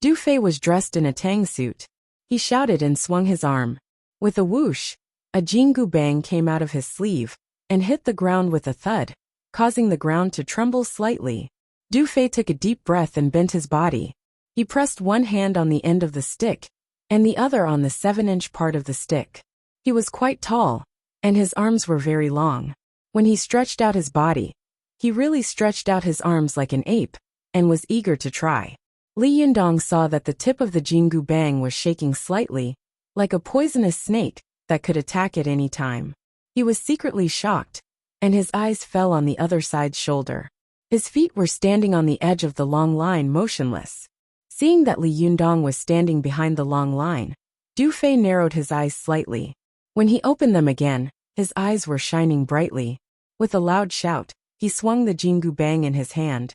Du Fei was dressed in a tang suit. He shouted and swung his arm. With a whoosh, a Jingu bang came out of his sleeve and hit the ground with a thud, causing the ground to tremble slightly. Du Fei took a deep breath and bent his body. He pressed one hand on the end of the stick and the other on the 7-inch part of the stick. He was quite tall, and his arms were very long. When he stretched out his body, he really stretched out his arms like an ape, and was eager to try. Li Yundong saw that the tip of the Jingu bang was shaking slightly, like a poisonous snake that could attack at any time. He was secretly shocked, and his eyes fell on the other side's shoulder. His feet were standing on the edge of the long line motionless. Seeing that Li Yundong was standing behind the long line, Du Fei narrowed his eyes slightly. When he opened them again, his eyes were shining brightly. With a loud shout, he swung the Jingu bang in his hand.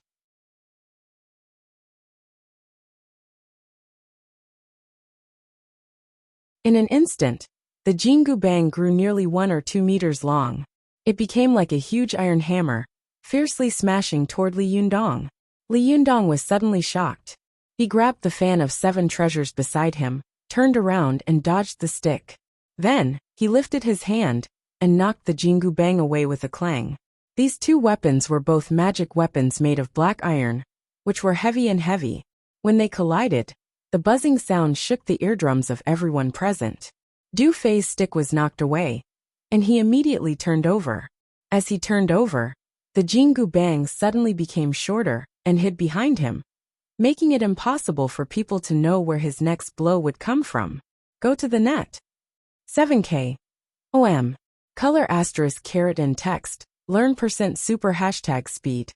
In an instant, the Jingu bang grew nearly 1 or 2 meters long. It became like a huge iron hammer, fiercely smashing toward Li Yundong. Li Yundong was suddenly shocked. He grabbed the fan of 7 treasures beside him, turned around and dodged the stick. Then, he lifted his hand and knocked the Jingu bang away with a clang. These 2 weapons were both magic weapons made of black iron, which were heavy and heavy. When they collided, the buzzing sound shook the eardrums of everyone present. Du Fei's stick was knocked away, and he immediately turned over. As he turned over, the Jingu bang suddenly became shorter and hid behind him, making it impossible for people to know where his next blow would come from. Go to the net. 7K. OM. Color asterisk caret in text. Learn % super hashtag speed.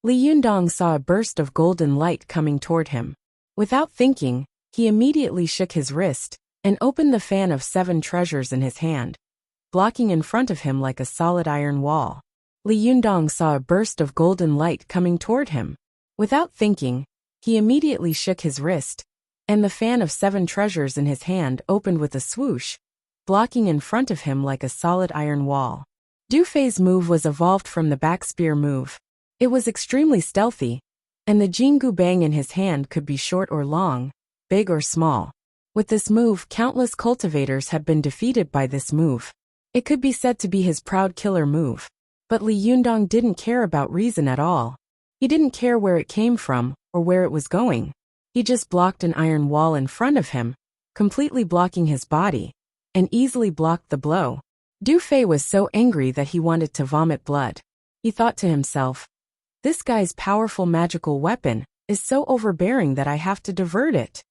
Li Yundong saw a burst of golden light coming toward him. Without thinking, he immediately shook his wrist and opened the fan of 7 treasures in his hand, blocking in front of him like a solid iron wall. Li Yundong saw a burst of golden light coming toward him. Without thinking, he immediately shook his wrist, and the fan of 7 treasures in his hand opened with a swoosh, blocking in front of him like a solid iron wall. Du Fei's move was evolved from the back spear move. It was extremely stealthy, and the Jingu bang in his hand could be short or long, big or small. With this move, countless cultivators had been defeated by this move. It could be said to be his proud killer move. But Li Yundong didn't care about reason at all. He didn't care where it came from or where it was going. He just blocked an iron wall in front of him, completely blocking his body, and easily blocked the blow. Du Fei was so angry that he wanted to vomit blood. He thought to himself, "This guy's powerful magical weapon is so overbearing that I have to divert it."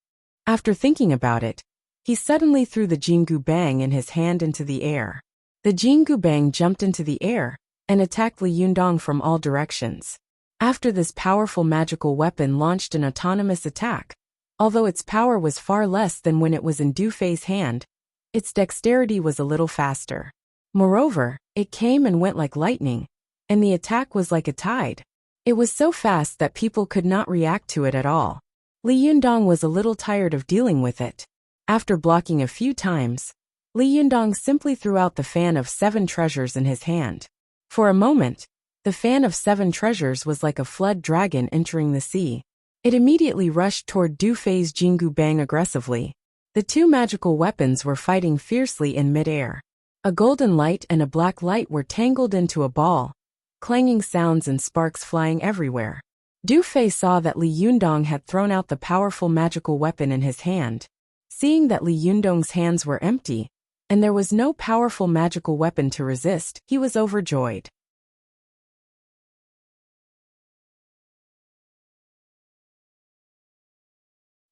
After thinking about it, he suddenly threw the Jingu bang in his hand into the air. The Jingu bang jumped into the air and attacked Li Yundong from all directions. After this powerful magical weapon launched an autonomous attack, although its power was far less than when it was in Du Fei's hand, its dexterity was a little faster. Moreover, it came and went like lightning, and the attack was like a tide. It was so fast that people could not react to it at all. Li Yundong was a little tired of dealing with it. After blocking a few times, Li Yundong simply threw out the fan of 7 treasures in his hand. For a moment, the fan of 7 treasures was like a flood dragon entering the sea. It immediately rushed toward Du Fei's Jingu bang aggressively. The 2 magical weapons were fighting fiercely in mid-air. A golden light and a black light were tangled into a ball, clanging sounds and sparks flying everywhere. Du Fei saw that Li Yundong had thrown out the powerful magical weapon in his hand. Seeing that Li Yundong's hands were empty, and there was no powerful magical weapon to resist, he was overjoyed.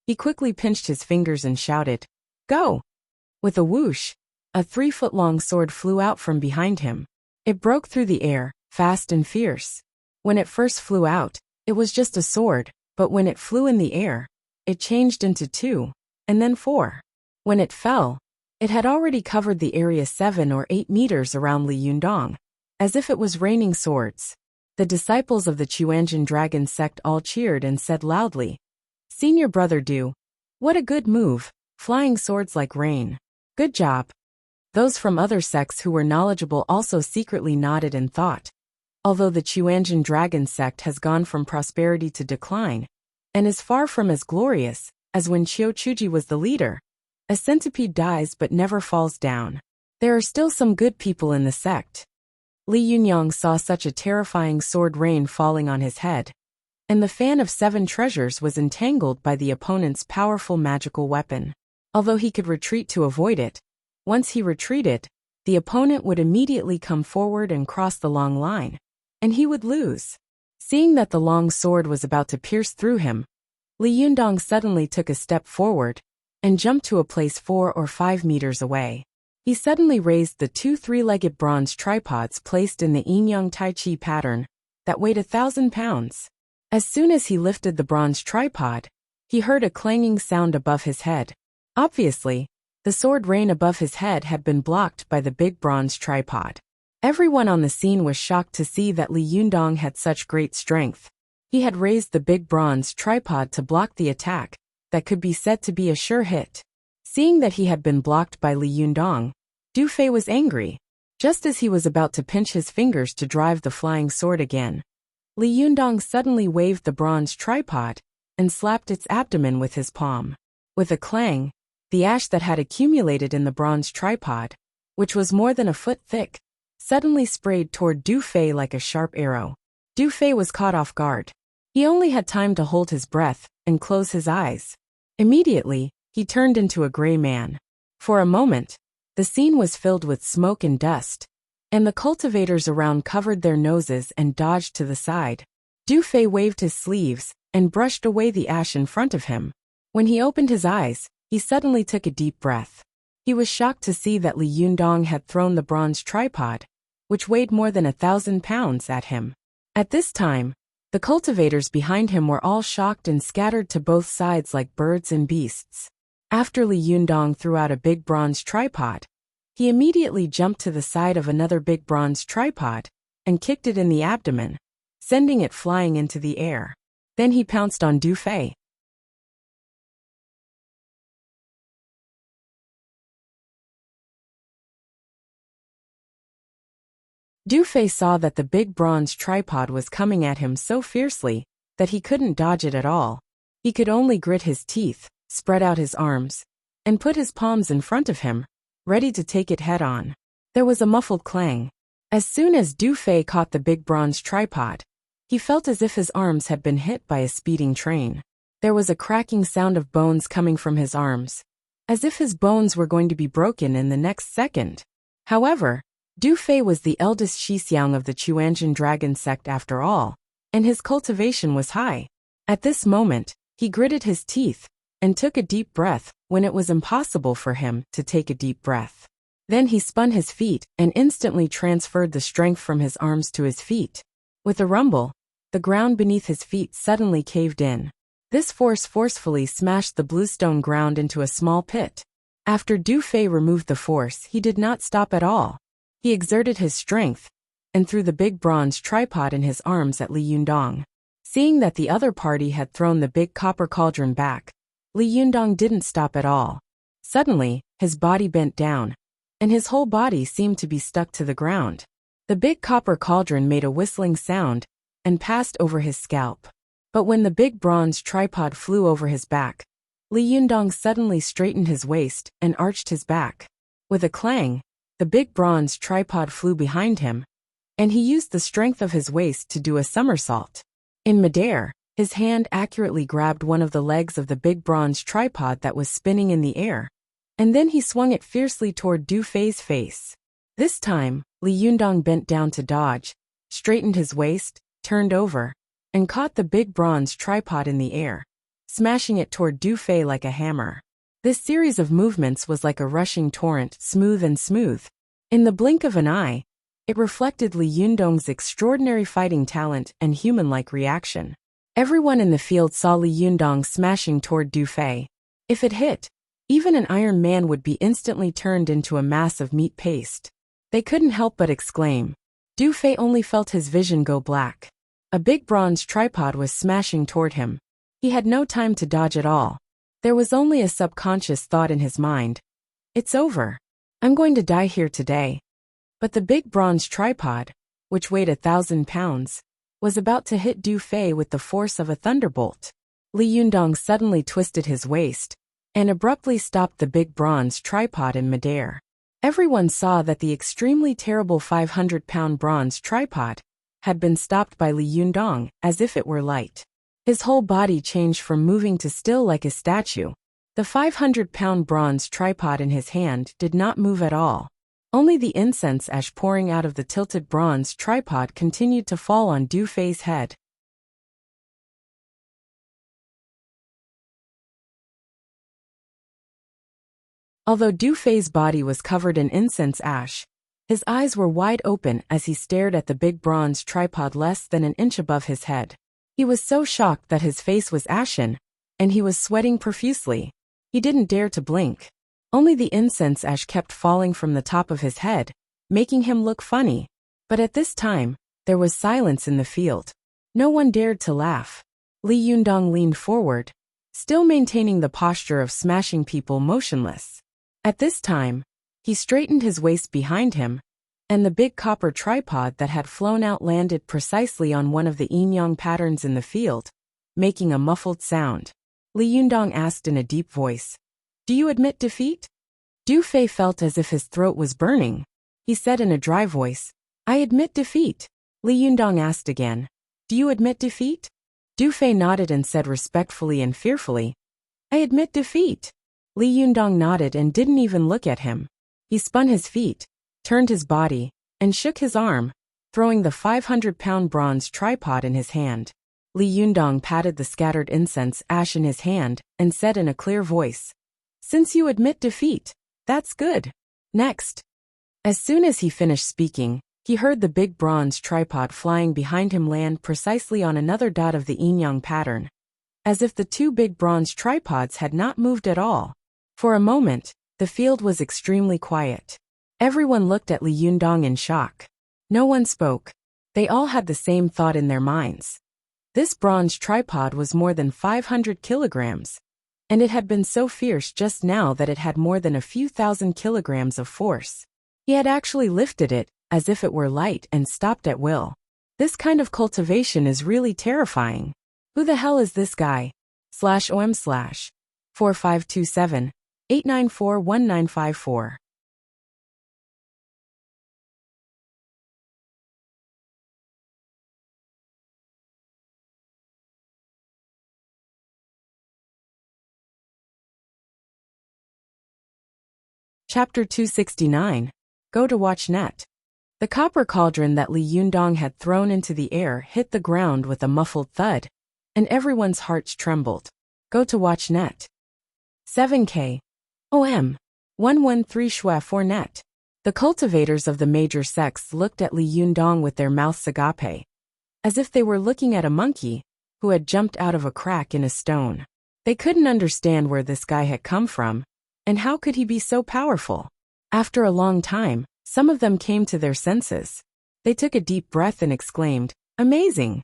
He quickly pinched his fingers and shouted, Go! With a whoosh, a 3-foot-long sword flew out from behind him. It broke through the air, fast and fierce. When it first flew out, it was just a sword, but when it flew in the air, it changed into 2, and then 4. When it fell, it had already covered the area 7 or 8 meters around Li Yundong, as if it was raining swords. The disciples of the Chuanjian dragon sect all cheered and said loudly, "Senior brother Du, what a good move, flying swords like rain. Good job." Those from other sects who were knowledgeable also secretly nodded and thought, although the Chuanjian dragon sect has gone from prosperity to decline, and is far from as glorious as when Qiu Chuji was the leader, a centipede dies but never falls down. There are still some good people in the sect. Li Yunyang saw such a terrifying sword rain falling on his head, and the fan of 7 treasures was entangled by the opponent's powerful magical weapon. Although he could retreat to avoid it, once he retreated, the opponent would immediately come forward and cross the long line, and he would lose. Seeing that the long sword was about to pierce through him, Li Yundong suddenly took a step forward and jumped to a place 4 or 5 meters away. He suddenly raised the 2 3-legged bronze tripods placed in the Yin-Yang Tai Chi pattern that weighed 1,000 pounds. As soon as he lifted the bronze tripod, he heard a clanging sound above his head. Obviously, the sword rain above his head had been blocked by the big bronze tripod. Everyone on the scene was shocked to see that Li Yundong had such great strength. He had raised the big bronze tripod to block the attack that could be said to be a sure hit. Seeing that he had been blocked by Li Yundong, Du Fei was angry. Just as he was about to pinch his fingers to drive the flying sword again, Li Yundong suddenly waved the bronze tripod and slapped its abdomen with his palm. With a clang, the ash that had accumulated in the bronze tripod, which was more than a foot thick, suddenly sprayed toward Du Fei like a sharp arrow. Du Fei was caught off guard. He only had time to hold his breath and close his eyes. Immediately, he turned into a gray man. For a moment, the scene was filled with smoke and dust, and the cultivators around covered their noses and dodged to the side. Du Fei waved his sleeves and brushed away the ash in front of him. When he opened his eyes, he suddenly took a deep breath. He was shocked to see that Li Yundong had thrown the bronze tripod, which weighed more than 1,000 pounds, at him. At this time, the cultivators behind him were all shocked and scattered to both sides like birds and beasts. After Li Yundong threw out a big bronze tripod, he immediately jumped to the side of another big bronze tripod and kicked it in the abdomen, sending it flying into the air. Then he pounced on Du Fei. Du Fei saw that the big bronze tripod was coming at him so fiercely that he couldn't dodge it at all. He could only grit his teeth, spread out his arms, and put his palms in front of him, ready to take it head-on. There was a muffled clang. As soon as Du Fei caught the big bronze tripod, he felt as if his arms had been hit by a speeding train. There was a cracking sound of bones coming from his arms, as if his bones were going to be broken in the next second. However, Du Fei was the eldest Shixiang of the Chuanjian dragon sect after all, and his cultivation was high. At this moment, he gritted his teeth and took a deep breath when it was impossible for him to take a deep breath. Then he spun his feet and instantly transferred the strength from his arms to his feet. With a rumble, the ground beneath his feet suddenly caved in. This force forcefully smashed the bluestone ground into a small pit. After Du Fei removed the force, he did not stop at all. He exerted his strength and threw the big bronze tripod in his arms at Li Yundong. Seeing that the other party had thrown the big copper cauldron back, Li Yundong didn't stop at all. Suddenly, his body bent down, and his whole body seemed to be stuck to the ground. The big copper cauldron made a whistling sound and passed over his scalp. But when the big bronze tripod flew over his back, Li Yundong suddenly straightened his waist and arched his back. With a clang, the big bronze tripod flew behind him, and he used the strength of his waist to do a somersault. In midair, his hand accurately grabbed one of the legs of the big bronze tripod that was spinning in the air, and then he swung it fiercely toward Du Fei's face. This time, Li Yundong bent down to dodge, straightened his waist, turned over, and caught the big bronze tripod in the air, smashing it toward Du Fei like a hammer. This series of movements was like a rushing torrent, smooth and smooth. In the blink of an eye, it reflected Li Yundong's extraordinary fighting talent and human-like reaction. Everyone in the field saw Li Yundong smashing toward Du Fei. If it hit, even an Iron Man would be instantly turned into a mass of meat paste. They couldn't help but exclaim. Du Fei only felt his vision go black. A big bronze tripod was smashing toward him. He had no time to dodge at all. There was only a subconscious thought in his mind. It's over. I'm going to die here today. But the big bronze tripod, which weighed 1,000 pounds, was about to hit Du Fei with the force of a thunderbolt. Li Yundong suddenly twisted his waist and abruptly stopped the big bronze tripod in midair. Everyone saw that the extremely terrible 500-pound bronze tripod had been stopped by Li Yundong as if it were light. His whole body changed from moving to still like a statue. The 500-pound bronze tripod in his hand did not move at all. Only the incense ash pouring out of the tilted bronze tripod continued to fall on Du Fei's head. Although Du Fei's body was covered in incense ash, his eyes were wide open as he stared at the big bronze tripod less than an inch above his head. He was so shocked that his face was ashen, and he was sweating profusely. He didn't dare to blink. Only the incense ash kept falling from the top of his head, making him look funny. But at this time, there was silence in the field. No one dared to laugh. Li Yundong leaned forward, still maintaining the posture of smashing people motionless. At this time, he straightened his waist behind him, and the big copper tripod that had flown out landed precisely on one of the yin-yang patterns in the field, making a muffled sound. Li Yundong asked in a deep voice, "Do you admit defeat?" Du Fei felt as if his throat was burning. He said in a dry voice, "I admit defeat." Li Yundong asked again, "Do you admit defeat?" Du Fei nodded and said respectfully and fearfully, "I admit defeat." Li Yundong nodded and didn't even look at him. He spun his feet, turned his body, and shook his arm, throwing the 500-pound bronze tripod in his hand. Li Yundong patted the scattered incense ash in his hand and said in a clear voice, "Since you admit defeat, that's good. Next." As soon as he finished speaking, he heard the big bronze tripod flying behind him land precisely on another dot of the yin-yang pattern, as if the two big bronze tripods had not moved at all. For a moment, the field was extremely quiet. Everyone looked at Li Yundong in shock. No one spoke. They all had the same thought in their minds. This bronze tripod was more than 500 kilograms, and it had been so fierce just now that it had more than a few thousand kilograms of force. He had actually lifted it, as if it were light, and stopped at will. This kind of cultivation is really terrifying. Who the hell is this guy? /OM/4527 8941954. Chapter 269. Go to watch net. The copper cauldron that Li Yundong had thrown into the air hit the ground with a muffled thud, and everyone's hearts trembled. Go to watch net. 7K. OM. 113 Shua 4 net. The cultivators of the major sects looked at Li Yundong with their mouths agape, as if they were looking at a monkey who had jumped out of a crack in a stone. They couldn't understand where this guy had come from, and how could he be so powerful? After a long time, some of them came to their senses. They took a deep breath and exclaimed, "Amazing!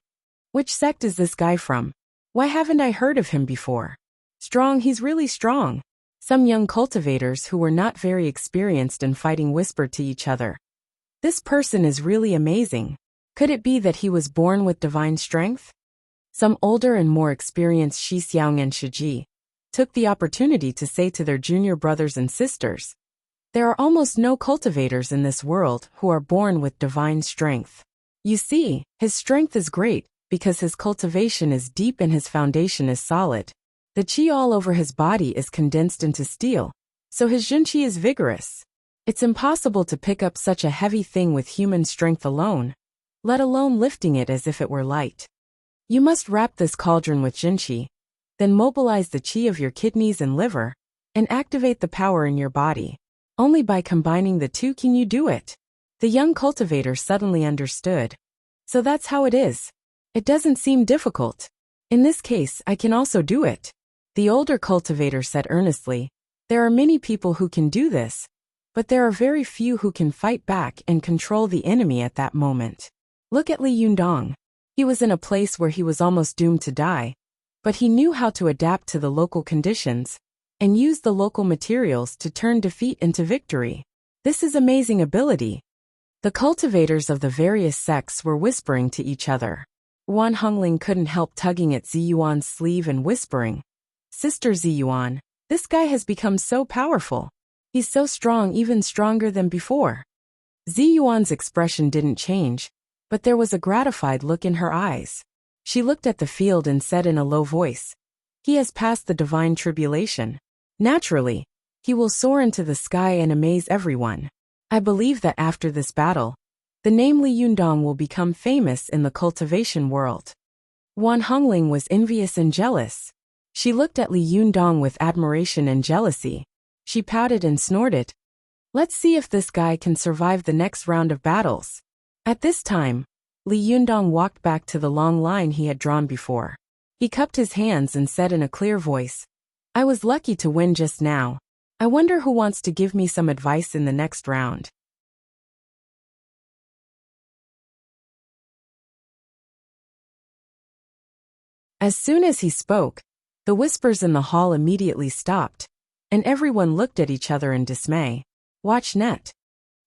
Which sect is this guy from? Why haven't I heard of him before? Strong, he's really strong." Some young cultivators who were not very experienced in fighting whispered to each other, "This person is really amazing. Could it be that he was born with divine strength?" Some older and more experienced Shi Xiang and Shiji took the opportunity to say to their junior brothers and sisters, "There are almost no cultivators in this world who are born with divine strength. You see, his strength is great because his cultivation is deep and his foundation is solid. The qi all over his body is condensed into steel, so his junqi is vigorous. It's impossible to pick up such a heavy thing with human strength alone, let alone lifting it as if it were light. You must wrap this cauldron with junqi, then mobilize the qi of your kidneys and liver, and activate the power in your body. Only by combining the two can you do it. The young cultivator suddenly understood. So that's how it is. It doesn't seem difficult. In this case, I can also do it. The older cultivator said earnestly. There are many people who can do this, but there are very few who can fight back and control the enemy at that moment. Look at Li Yundong. He was in a place where he was almost doomed to die, but he knew how to adapt to the local conditions and use the local materials to turn defeat into victory. This is amazing ability. The cultivators of the various sects were whispering to each other. Wan Hongling couldn't help tugging at Ziyuan's sleeve and whispering, "Sister Ziyuan, this guy has become so powerful. He's so strong, even stronger than before." Ziyuan's expression didn't change, but there was a gratified look in her eyes. She looked at the field and said in a low voice, "He has passed the divine tribulation. Naturally, he will soar into the sky and amaze everyone. I believe that after this battle, the name Li Yundong will become famous in the cultivation world." Wan Hongling was envious and jealous. She looked at Li Yundong with admiration and jealousy. She pouted and snorted. "Let's see if this guy can survive the next round of battles." At this time, Li Yundong walked back to the long line he had drawn before. He cupped his hands and said in a clear voice, "I was lucky to win just now. I wonder who wants to give me some advice in the next round." As soon as he spoke, the whispers in the hall immediately stopped, and everyone looked at each other in dismay. Watch net.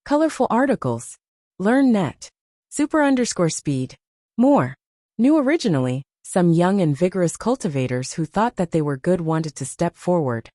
Colorful articles. Learn net. Super_speed. More. New originally, some young and vigorous cultivators who thought that they were good wanted to step forward.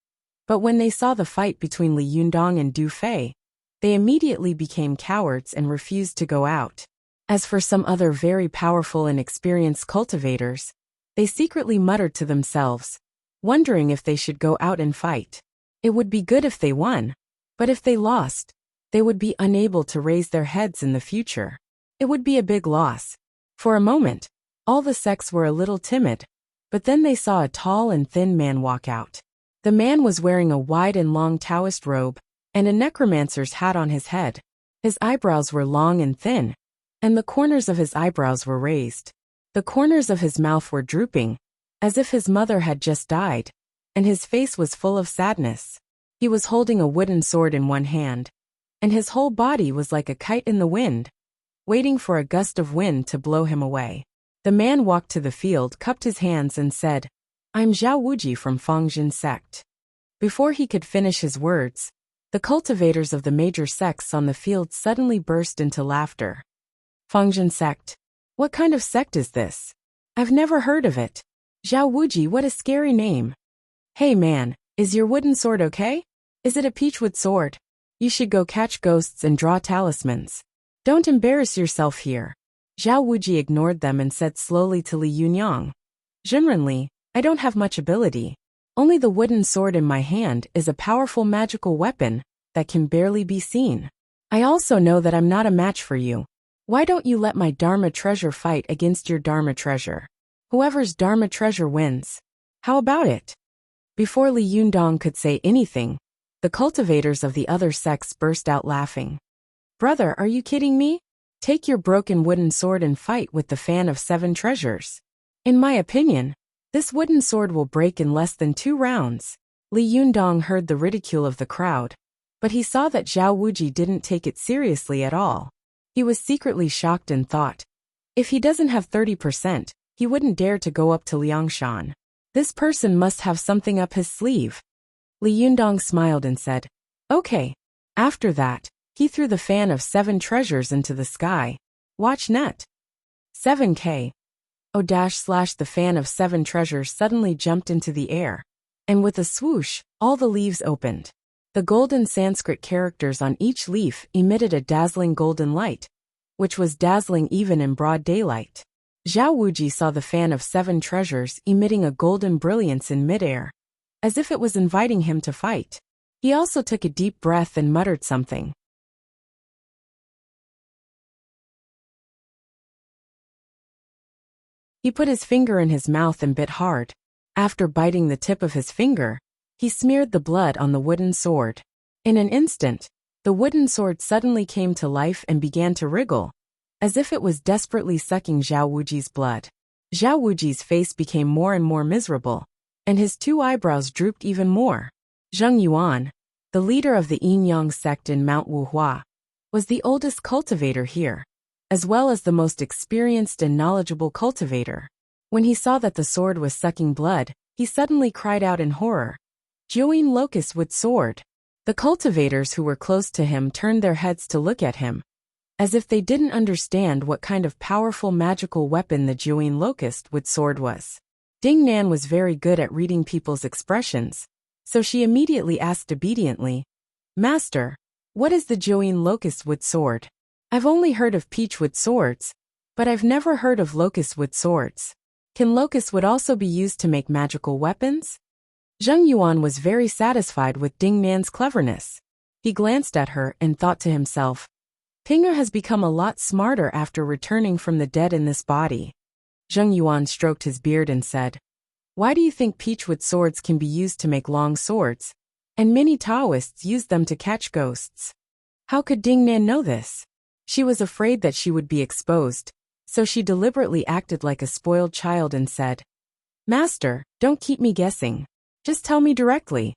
But when they saw the fight between Li Yundong and Du Fei, they immediately became cowards and refused to go out. As for some other very powerful and experienced cultivators, they secretly muttered to themselves, wondering if they should go out and fight. It would be good if they won, but if they lost, they would be unable to raise their heads in the future. It would be a big loss. For a moment, all the sects were a little timid, but then they saw a tall and thin man walk out. The man was wearing a wide and long Taoist robe, and a necromancer's hat on his head. His eyebrows were long and thin, and the corners of his eyebrows were raised. The corners of his mouth were drooping, as if his mother had just died, and his face was full of sadness. He was holding a wooden sword in one hand, and his whole body was like a kite in the wind, waiting for a gust of wind to blow him away. The man walked to the field, cupped his hands and said, "I'm Zhao Wuji from Fangjin sect." Before he could finish his words, the cultivators of the major sects on the field suddenly burst into laughter. Fangjin sect? What kind of sect is this? I've never heard of it. Zhao Wuji, what a scary name. Hey man, is your wooden sword okay? Is it a peachwood sword? You should go catch ghosts and draw talismans. Don't embarrass yourself here. Zhao Wuji ignored them and said slowly to Li Yunyang, "Zhenrenli, I don't have much ability. Only the wooden sword in my hand is a powerful magical weapon that can barely be seen. I also know that I'm not a match for you. Why don't you let my Dharma treasure fight against your Dharma treasure? Whoever's Dharma treasure wins. How about it?" Before Li Yundong could say anything, the cultivators of the other sects burst out laughing. "Brother, are you kidding me? Take your broken wooden sword and fight with the fan of 7 treasures. In my opinion, this wooden sword will break in less than 2 rounds. Li Yundong heard the ridicule of the crowd, but he saw that Zhao Wuji didn't take it seriously at all. He was secretly shocked and thought, if he doesn't have 30%, he wouldn't dare to go up to Liangshan. This person must have something up his sleeve. Li Yundong smiled and said, "Okay." After that, he threw the fan of 7 treasures into the sky. Watch net. 7K. The fan of 7 treasures suddenly jumped into the air, and with a swoosh, all the leaves opened. The golden Sanskrit characters on each leaf emitted a dazzling golden light, which was dazzling even in broad daylight. Zhao Wuji saw the fan of 7 treasures emitting a golden brilliance in midair, as if it was inviting him to fight. He also took a deep breath and muttered something. He put his finger in his mouth and bit hard. After biting the tip of his finger, He smeared the blood on the wooden sword. In an instant, the wooden sword suddenly came to life and began to wriggle, as if it was desperately sucking Zhao Wuji's blood. Zhao Wuji's face became more and more miserable, and his 2 eyebrows drooped even more. Zheng Yuan, the leader of the Yin-Yang sect in Mount Wuhua, was the oldest cultivator here, as well as the most experienced and knowledgeable cultivator. When he saw that the sword was sucking blood, he suddenly cried out in horror, "Jiuyin locust wood sword!" The cultivators who were close to him turned their heads to look at him, as if they didn't understand what kind of powerful magical weapon the Jiuyin locust wood sword was. Ding Nan was very good at reading people's expressions, so she immediately asked obediently, "Master, what is the Jiuyin locust wood sword? I've only heard of peachwood swords, but I've never heard of locust wood swords. Can locust wood also be used to make magical weapons?" Zheng Yuan was very satisfied with Ding Nan's cleverness. He glanced at her and thought to himself, Pinger has become a lot smarter after returning from the dead in this body. Zheng Yuan stroked his beard and said, "Why do you think peachwood swords can be used to make long swords, and many Taoists use them to catch ghosts?" How could Ding Nan know this? She was afraid that she would be exposed, so she deliberately acted like a spoiled child and said, "Master, don't keep me guessing. Just tell me directly."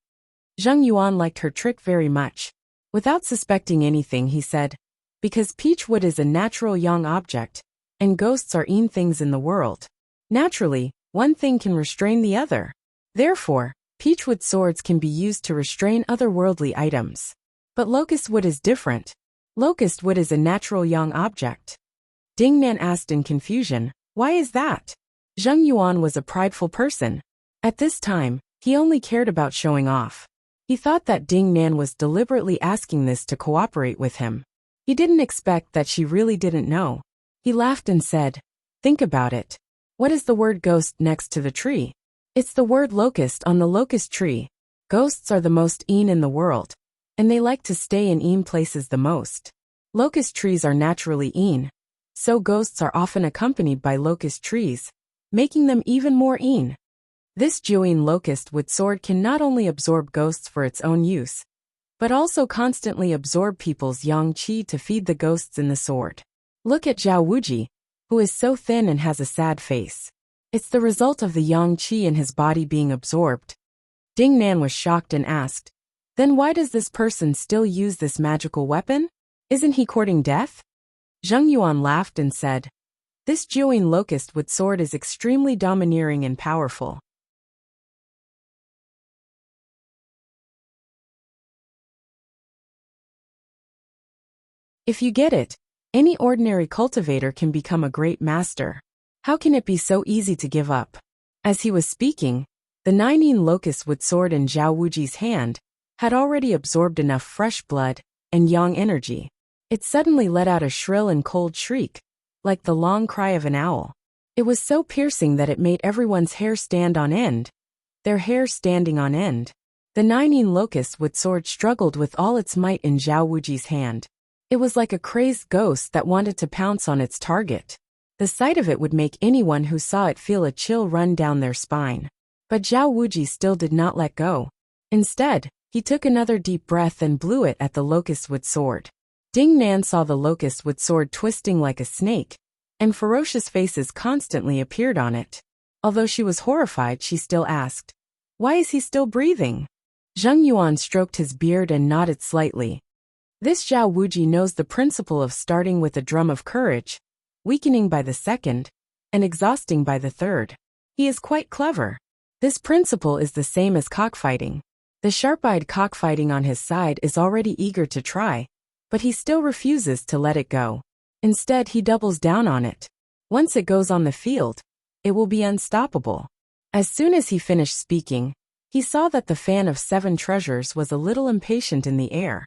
Zheng Yuan liked her trick very much. Without suspecting anything, he said, "Because peachwood is a natural yang object, and ghosts are yin things in the world. Naturally, one thing can restrain the other. Therefore, peachwood swords can be used to restrain otherworldly items. But locust wood is different. Locust wood is a natural yang object." Ding Nan asked in confusion, "Why is that?" Zheng Yuan was a prideful person. At this time, he only cared about showing off. He thought that Ding Nan was deliberately asking this to cooperate with him. He didn't expect that she really didn't know. He laughed and said, "Think about it. What is the word ghost next to the tree? It's the word locust on the locust tree. Ghosts are the most yin in the world, and they like to stay in yin places the most. Locust trees are naturally yin, so ghosts are often accompanied by locust trees, making them even more yin. This Jiuyin locust wood sword can not only absorb ghosts for its own use, but also constantly absorb people's yang qi to feed the ghosts in the sword. Look at Zhao Wuji, who is so thin and has a sad face. It's the result of the yang qi in his body being absorbed." Ding Nan was shocked and asked, "Then why does this person still use this magical weapon? Isn't he courting death?" Zheng Yuan laughed and said, "This Jiuyin locust wood sword is extremely domineering and powerful. If you get it, any ordinary cultivator can become a great master. How can it be so easy to give up?" As he was speaking, the 9-yin locust wood sword in Zhao Wuji's hand had already absorbed enough fresh blood and yang energy. It suddenly let out a shrill and cold shriek, like the long cry of an owl. It was so piercing that it made everyone's hair stand on end, their hair standing on end. The 9-yin locust wood sword struggled with all its might in Zhao Wuji's hand. It was like a crazed ghost that wanted to pounce on its target. The sight of it would make anyone who saw it feel a chill run down their spine. But Zhao Wuji still did not let go. Instead, he took another deep breath and blew it at the locust wood sword. Ding Nan saw the locust wood sword twisting like a snake, and ferocious faces constantly appeared on it. Although she was horrified, she still asked, "Why is he still breathing?" Zheng Yuan stroked his beard and nodded slightly. This Zhao Wuji knows the principle of starting with a drum of courage, weakening by the second, and exhausting by the third. He is quite clever. This principle is the same as cockfighting. The sharp-eyed cockfighting on his side is already eager to try, but he still refuses to let it go. Instead, he doubles down on it. Once it goes on the field, it will be unstoppable. As soon as he finished speaking, he saw that the fan of 7 treasures was a little impatient in the air,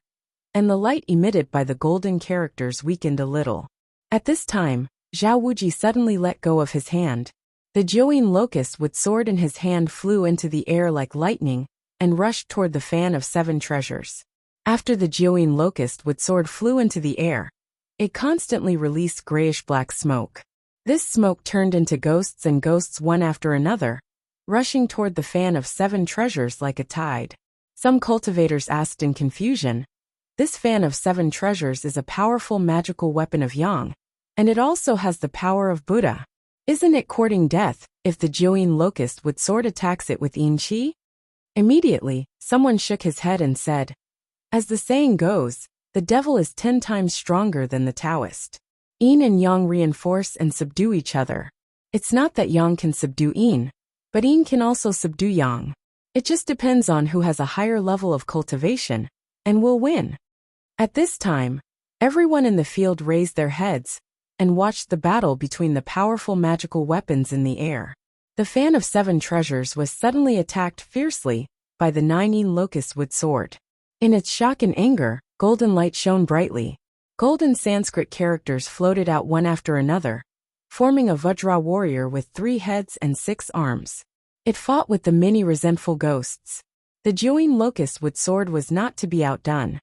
and the light emitted by the golden characters weakened a little. At this time, Zhao Wuji suddenly let go of his hand. The Jiuyin locust wood sword in his hand flew into the air like lightning and rushed toward the fan of 7 treasures. After the Jiuyin locust wood sword flew into the air, it constantly released grayish-black smoke. This smoke turned into ghosts and ghosts one after another, rushing toward the fan of 7 treasures like a tide. Some cultivators asked in confusion, "This fan of 7 treasures is a powerful magical weapon of Yang, and it also has the power of Buddha. Isn't it courting death if the Join locust with sword attacks it with Yin Qi?" Immediately, someone shook his head and said, "As the saying goes, the devil is 10 times stronger than the Taoist. Yin and Yang reinforce and subdue each other. It's not that Yang can subdue Yin, but Yin can also subdue Yang. It just depends on who has a higher level of cultivation and will win." At this time, everyone in the field raised their heads and watched the battle between the powerful magical weapons in the air. The fan of 7 treasures was suddenly attacked fiercely by the 9 Yin locust wood sword. In its shock and anger, golden light shone brightly. Golden Sanskrit characters floated out one after another, forming a Vajra warrior with 3 heads and 6 arms. It fought with the many resentful ghosts. The Join locust wood sword was not to be outdone.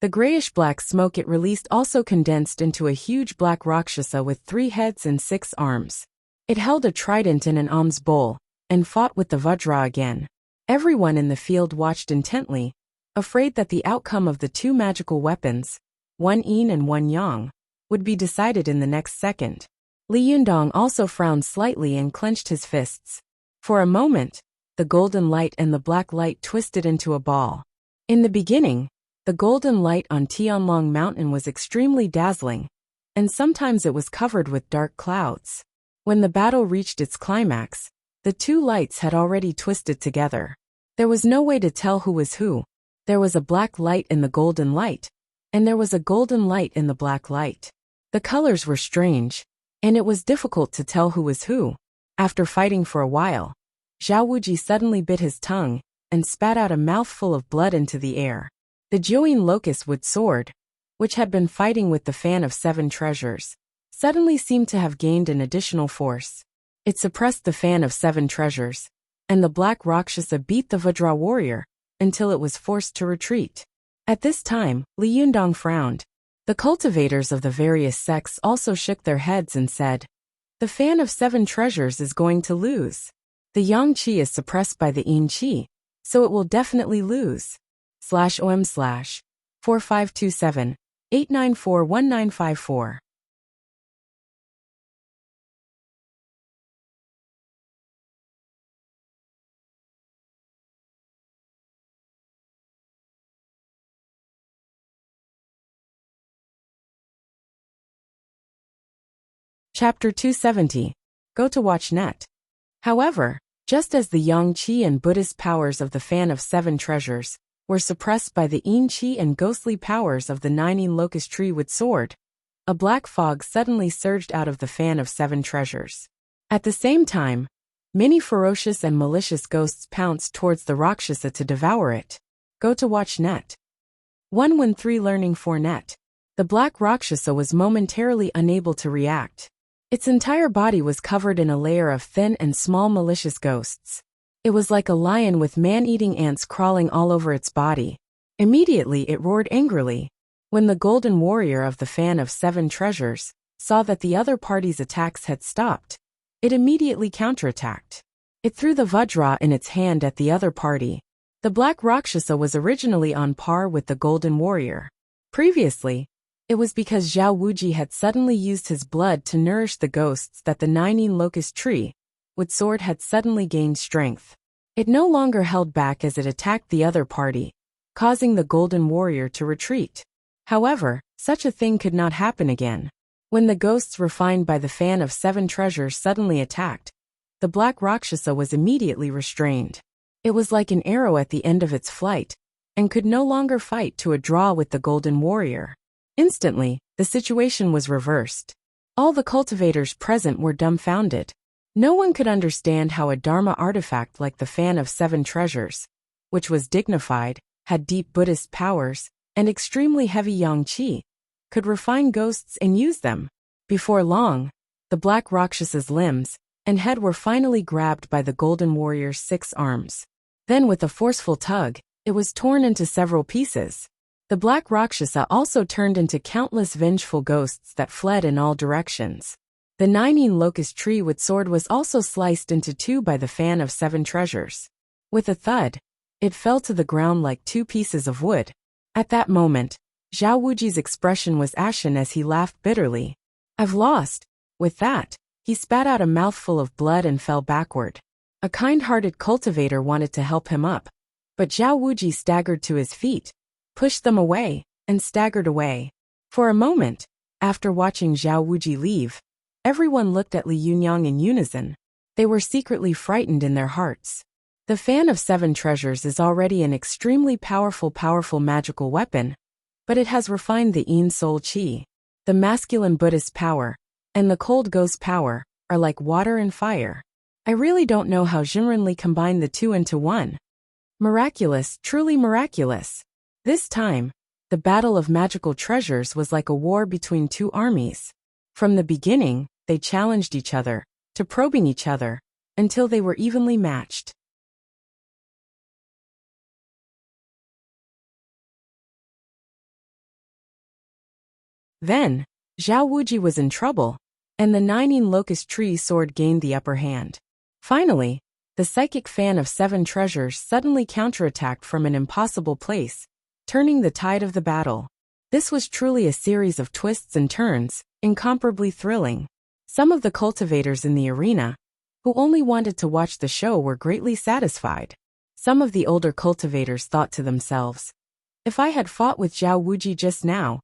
The grayish-black smoke it released also condensed into a huge black Rakshasa with 3 heads and 6 arms. It held a trident in an alms bowl, and fought with the Vajra again. Everyone in the field watched intently, afraid that the outcome of the 2 magical weapons, one Yin and one Yang, would be decided in the next second. Li Yundong also frowned slightly and clenched his fists. For a moment, the golden light and the black light twisted into a ball. In the beginning, the golden light on Tianlong Mountain was extremely dazzling, and sometimes it was covered with dark clouds. When the battle reached its climax, the 2 lights had already twisted together. There was no way to tell who was who. There was a black light in the golden light, and there was a golden light in the black light. The colors were strange, and it was difficult to tell who was who. After fighting for a while, Zhao Wuji suddenly bit his tongue and spat out a mouthful of blood into the air. The Join locust wood sword, which had been fighting with the fan of 7 treasures, suddenly seemed to have gained an additional force. It suppressed the fan of 7 treasures, and the black Rakshasa beat the Vajra warrior until it was forced to retreat. At this time, Li Yundong frowned. The cultivators of the various sects also shook their heads and said, "The fan of 7 treasures is going to lose. The Yang Qi is suppressed by the Yin Qi, so it will definitely lose. /OM/4527 8941954. Chapter 270. Go to watch net. However, just as the Yang Qi and Buddhist powers of the fan of 7 treasures were suppressed by the Yin Qi and ghostly powers of the 9 Yin locust tree with sword, a black fog suddenly surged out of the fan of 7 treasures. At the same time, many ferocious and malicious ghosts pounced towards the Rakshasa to devour it. Go to watch net. 113 Learning 4 net. The black Rakshasa was momentarily unable to react. Its entire body was covered in a layer of thin and small malicious ghosts. It was like a lion with man-eating ants crawling all over its body. Immediately it roared angrily. When the golden warrior of the fan of 7 treasures saw that the other party's attacks had stopped, it immediately counterattacked. It threw the Vajra in its hand at the other party. The black Rakshasa was originally on par with the golden warrior. Previously, it was because Zhao Wuji had suddenly used his blood to nourish the ghosts that the 9 Yin locust tree with sword had suddenly gained strength. It no longer held back as it attacked the other party, causing the golden warrior to retreat. However, such a thing could not happen again. When the ghosts refined by the fan of 7 treasures suddenly attacked, the black Rakshasa was immediately restrained. It was like an arrow at the end of its flight, and could no longer fight to a draw with the golden warrior. Instantly, the situation was reversed. All the cultivators present were dumbfounded. No one could understand how a Dharma artifact like the fan of 7 treasures, which was dignified, had deep Buddhist powers, and extremely heavy Yang Qi, could refine ghosts and use them. Before long, the black Rakshas's limbs and head were finally grabbed by the golden warrior's 6 arms. Then with a forceful tug, it was torn into several pieces. The black Rakshasa also turned into countless vengeful ghosts that fled in all directions. The 9 locust tree with sword was also sliced into two by the fan of 7 treasures. With a thud, it fell to the ground like 2 pieces of wood. At that moment, Zhao Wuji's expression was ashen as he laughed bitterly. I've lost. With that, he spat out a mouthful of blood and fell backward. A kind-hearted cultivator wanted to help him up, but Zhao Wuji staggered to his feet, pushed them away, and staggered away. For a moment, after watching Zhao Wuji leave, everyone looked at Li Yunyang in unison. They were secretly frightened in their hearts. The fan of 7 treasures is already an extremely powerful magical weapon, but it has refined the Yin Soul Qi. The masculine Buddhist power and the cold ghost power are like water and fire. I really don't know how Jinrenli combined the two into one. Miraculous, truly miraculous. This time, the battle of magical treasures was like a war between 2 armies. From the beginning, they challenged each other, to probing each other, until they were evenly matched. Then, Zhao Wuji was in trouble, and the 9 locust tree sword gained the upper hand. Finally, the psychic fan of 7 treasures suddenly counterattacked from an impossible place, turning the tide of the battle. This was truly a series of twists and turns, incomparably thrilling. Some of the cultivators in the arena, who only wanted to watch the show, were greatly satisfied. Some of the older cultivators thought to themselves, if I had fought with Zhao Wuji just now,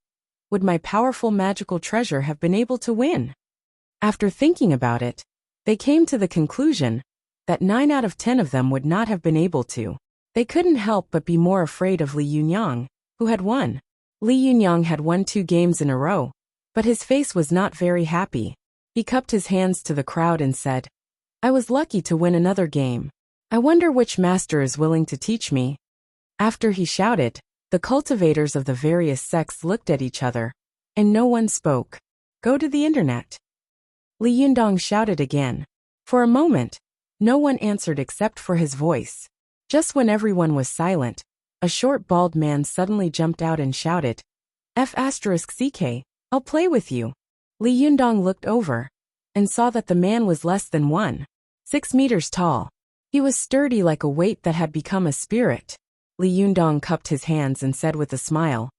would my powerful magical treasure have been able to win? After thinking about it, they came to the conclusion that 9 out of 10 of them would not have been able to. They couldn't help but be more afraid of Li Yunyang, who had won. Li Yunyang had won 2 games in a row, but his face was not very happy. He cupped his hands to the crowd and said, I was lucky to win another game. I wonder which master is willing to teach me. After he shouted, the cultivators of the various sects looked at each other, and no one spoke. Go to the internet. Li Yundong shouted again. For a moment, no one answered except for his voice. Just when everyone was silent, a short bald man suddenly jumped out and shouted, F***CK, I'll play with you. Li Yundong looked over, and saw that the man was less than 1.6 meters tall. He was sturdy like a weight that had become a spirit. Li Yundong cupped his hands and said with a smile,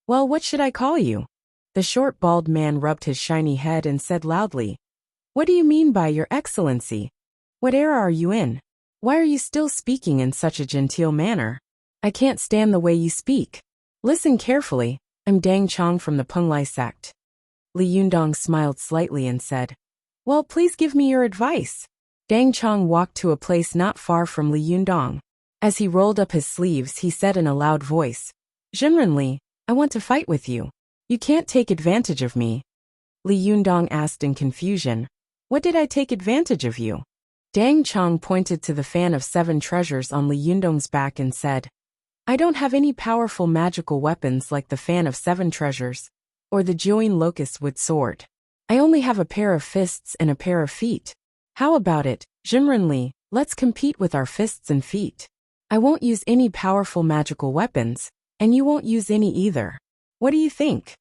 Well, what should I call you? The short bald man rubbed his shiny head and said loudly, What do you mean by your excellency? What era are you in? Why are you still speaking in such a genteel manner? I can't stand the way you speak. Listen carefully, I'm Dang Chong from the Penglai sect. Li Yundong smiled slightly and said, Well, please give me your advice. Dang Chong walked to a place not far from Li Yundong. As he rolled up his sleeves, he said in a loud voice, Jinrenli, I want to fight with you. You can't take advantage of me. Li Yundong asked in confusion, What did I take advantage of you? Dang Chong pointed to the fan of 7 treasures on Li Yundong's back and said, I don't have any powerful magical weapons like the fan of 7 treasures, or the Join locust wood sword. I only have a pair of fists and a pair of feet. How about it, Jinrenli, let's compete with our fists and feet. I won't use any powerful magical weapons, and you won't use any either. What do you think?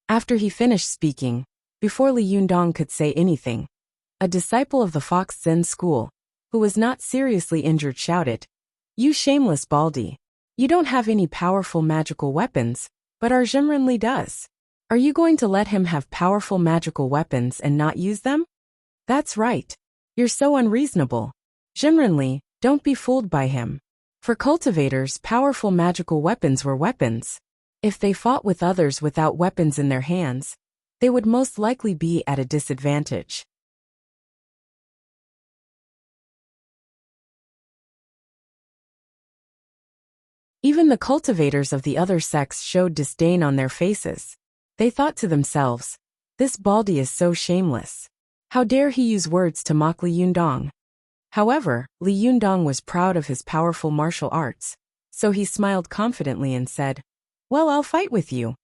After he finished speaking, before Li Yundong could say anything, a disciple of the Fox Zen school, who was not seriously injured, shouted, You shameless baldy. You don't have any powerful magical weapons, but our Jinrenli does. Are you going to let him have powerful magical weapons and not use them? That's right. You're so unreasonable. Jinrenli, don't be fooled by him. For cultivators, powerful magical weapons were weapons. If they fought with others without weapons in their hands, they would most likely be at a disadvantage. Even the cultivators of the other sects showed disdain on their faces. They thought to themselves, This baldy is so shameless. How dare he use words to mock Li Yundong? However, Li Yundong was proud of his powerful martial arts, so he smiled confidently and said, Well, I'll fight with you.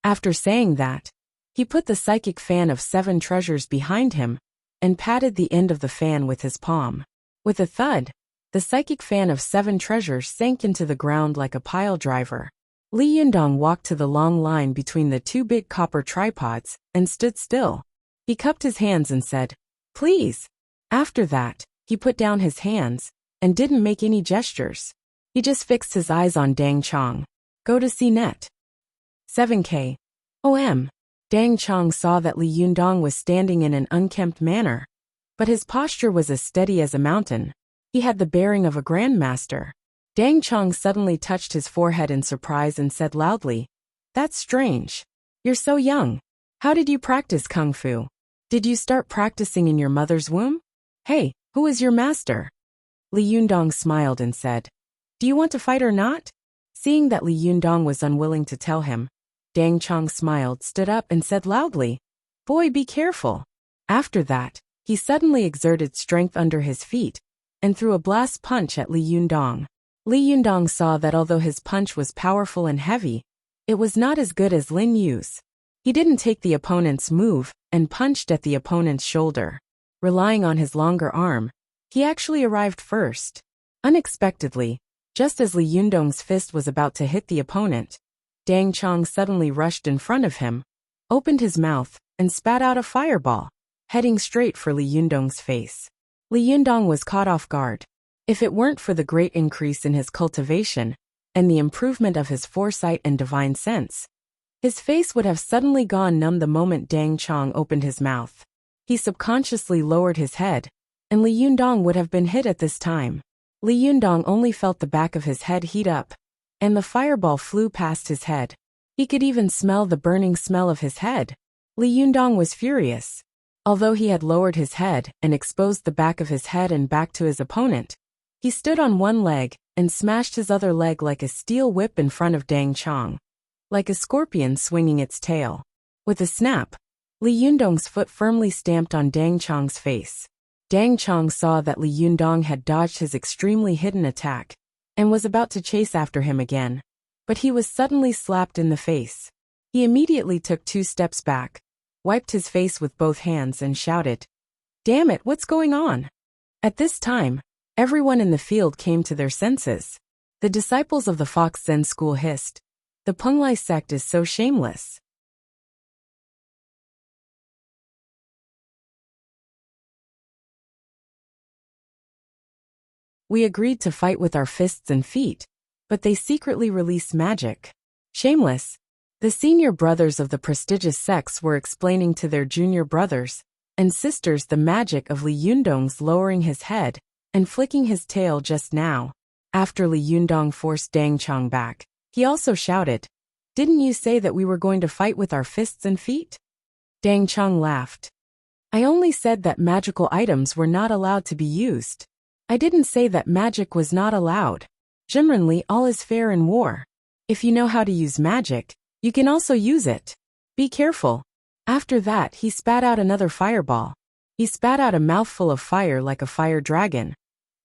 After saying that, he put the psychic fan of 7 treasures behind him and patted the end of the fan with his palm. With a thud, the psychic fan of 7 treasures sank into the ground like a pile driver. Li Yundong walked to the long line between the two big copper tripods and stood still. He cupped his hands and said, "Please." After that, he put down his hands and didn't make any gestures. He just fixed his eyes on Dang Chong. Go to see net. 7K. OM. Dang Chong saw that Li Yundong was standing in an unkempt manner, but his posture was as steady as a mountain. He had the bearing of a grandmaster. Dang Chong suddenly touched his forehead in surprise and said loudly, "That's strange. You're so young. How did you practice kung fu? Did you start practicing in your mother's womb? Hey, who is your master?" Li Yundong smiled and said, "Do you want to fight or not?" Seeing that Li Yundong was unwilling to tell him, Dang Chong smiled, stood up and said loudly, "Boy, be careful." After that, he suddenly exerted strength under his feet and threw a blast punch at Li Yundong. Li Yundong saw that although his punch was powerful and heavy, it was not as good as Lin Yu's. He didn't take the opponent's move and punched at the opponent's shoulder. Relying on his longer arm, he actually arrived first. Unexpectedly, just as Li Yundong's fist was about to hit the opponent, Dang Chong suddenly rushed in front of him, opened his mouth, and spat out a fireball, heading straight for Li Yundong's face. Li Yundong was caught off guard. If it weren't for the great increase in his cultivation and the improvement of his foresight and divine sense, his face would have suddenly gone numb the moment Dang Chong opened his mouth. He subconsciously lowered his head, and Li Yundong would have been hit at this time. Li Yundong only felt the back of his head heat up, and the fireball flew past his head. He could even smell the burning smell of his head. Li Yundong was furious. Although he had lowered his head and exposed the back of his head and back to his opponent, he stood on one leg and smashed his other leg like a steel whip in front of Dang Chong, like a scorpion swinging its tail. With a snap, Li Yundong's foot firmly stamped on Dang Chong's face. Dang Chong saw that Li Yundong had dodged his extremely hidden attack and was about to chase after him again, but he was suddenly slapped in the face. He immediately took 2 steps back, wiped his face with both hands and shouted, "Damn it, what's going on?" At this time, everyone in the field came to their senses. The disciples of the Fox Zen school hissed, "The Penglai sect is so shameless." We agreed to fight with our fists and feet, but they secretly release magic. Shameless. The senior brothers of the prestigious sects were explaining to their junior brothers and sisters the magic of Li Yundong's lowering his head and flicking his tail just now. After Li Yundong forced Dang Chong back, he also shouted, "Didn't you say that we were going to fight with our fists and feet?" Dang Chong laughed. "I only said that magical items were not allowed to be used. I didn't say that magic was not allowed. Generally, all is fair in war. If you know how to use magic, you can also use it. Be careful." After that, he spat out another fireball. He spat out a mouthful of fire like a fire dragon,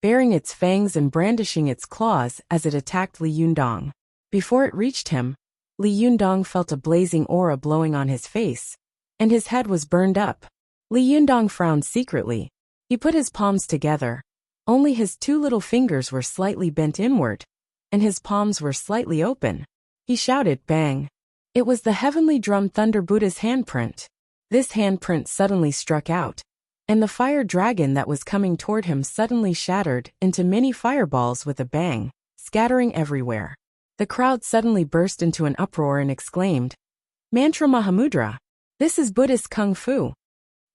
baring its fangs and brandishing its claws as it attacked Li Yundong. Before it reached him, Li Yundong felt a blazing aura blowing on his face, and his head was burned up. Li Yundong frowned secretly. He put his palms together. Only his 2 little fingers were slightly bent inward, and his palms were slightly open. He shouted, "Bang!" It was the heavenly drum Thunder Buddha's handprint. This handprint suddenly struck out, and the fire dragon that was coming toward him suddenly shattered into many fireballs with a bang, scattering everywhere. The crowd suddenly burst into an uproar and exclaimed, "Mantra Mahamudra! This is Buddhist Kung Fu!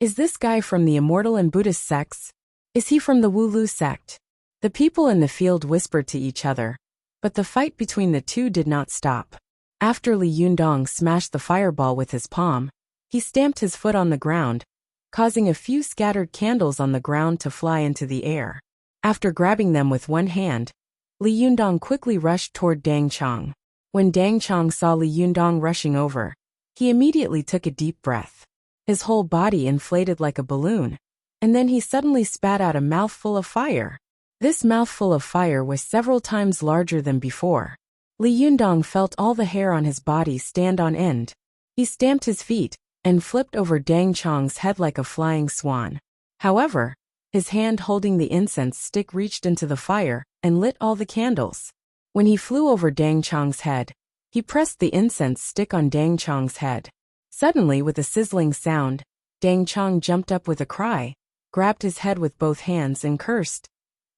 Is this guy from the Immortal and Buddhist sects? Is he from the Wu-Lu sect?" The people in the field whispered to each other, but the fight between the two did not stop. After Li Yundong smashed the fireball with his palm, he stamped his foot on the ground, causing a few scattered candles on the ground to fly into the air. After grabbing them with one hand, Li Yundong quickly rushed toward Dang Chong. When Dang Chong saw Li Yundong rushing over, he immediately took a deep breath. His whole body inflated like a balloon, and then he suddenly spat out a mouthful of fire. This mouthful of fire was several times larger than before. Li Yundong felt all the hair on his body stand on end. He stamped his feet and flipped over Dang Chong's head like a flying swan. However, his hand holding the incense stick reached into the fire and lit all the candles. When he flew over Dang Chong's head, He pressed the incense stick on Dang Chong's head. Suddenly, with a sizzling sound, Dang Chong jumped up with a cry, grabbed his head with both hands and cursed.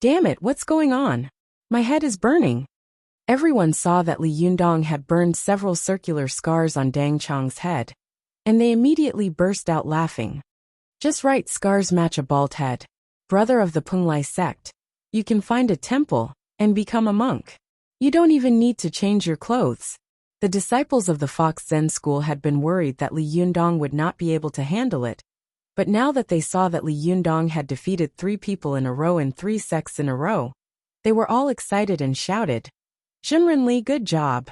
"Damn it, what's going on? My head is burning." Everyone saw that Li Yundong had burned several circular scars on Dang Chong's head, and they immediately burst out laughing. "Just right, scars match a bald head. Brother of the Punglai sect, you can find a temple and become a monk. You don't even need to change your clothes." The disciples of the Fox Zen school had been worried that Li Yundong would not be able to handle it, but now that they saw that Li Yundong had defeated 3 people in a row and 3 sects in a row, they were all excited and shouted, "Jimren Li, good job."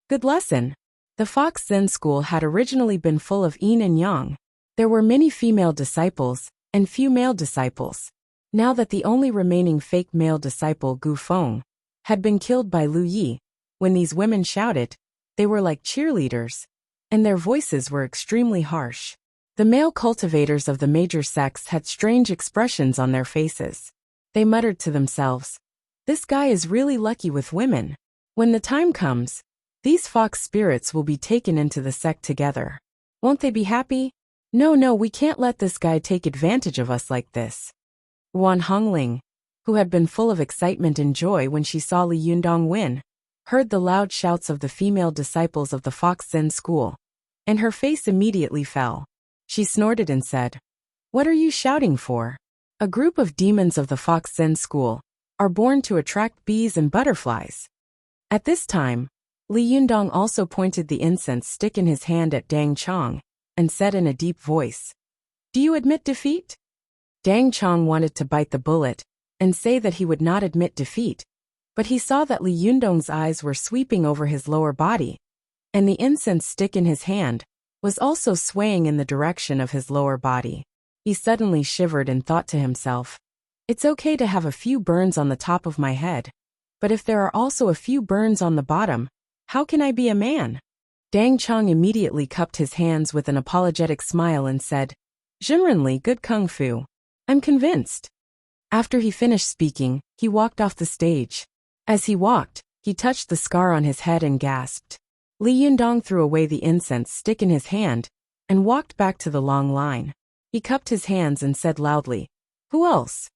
Good lesson. The Fox Zen school had originally been full of yin and yang. There were many female disciples and few male disciples. Now that the only remaining fake male disciple, Gu Feng, had been killed by Lu Yi, when these women shouted, they were like cheerleaders, and their voices were extremely harsh. The male cultivators of the major sects had strange expressions on their faces. They muttered to themselves, "This guy is really lucky with women. When the time comes, these fox spirits will be taken into the sect together. Won't they be happy? No, we can't let this guy take advantage of us like this." Wan Hongling, who had been full of excitement and joy when she saw Li Yundong win, heard the loud shouts of the female disciples of the Fox Zen school, and her face immediately fell. She snorted and said, "What are you shouting for? A group of demons of the Fox Zen school are born to attract bees and butterflies." At this time, Li Yundong also pointed the incense stick in his hand at Dang Chong, and said in a deep voice, "Do you admit defeat?" Dang Chong wanted to bite the bullet and say that he would not admit defeat, but he saw that Li Yundong's eyes were sweeping over his lower body, and the incense stick in his hand was also swaying in the direction of his lower body. He suddenly shivered and thought to himself, "It's okay to have a few burns on the top of my head, but if there are also a few burns on the bottom, how can I be a man?" Dang Chong immediately cupped his hands with an apologetic smile and said, "Jimren Li, good kung fu. I'm convinced." After he finished speaking, he walked off the stage. As he walked, he touched the scar on his head and gasped. Li Yundong threw away the incense stick in his hand and walked back to the long line. He cupped his hands and said loudly, "Who else?"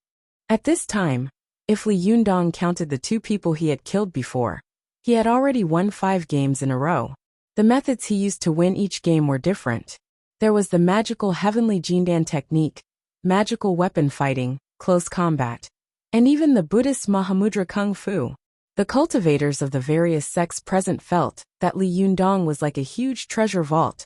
At this time, if Li Yundong counted the 2 people he had killed before, he had already won 5 games in a row. The methods he used to win each game were different. There was the magical heavenly Jindan technique, magical weapon fighting, close combat, and even the Buddhist Mahamudra Kung Fu. The cultivators of the various sects present felt that Li Yundong was like a huge treasure vault,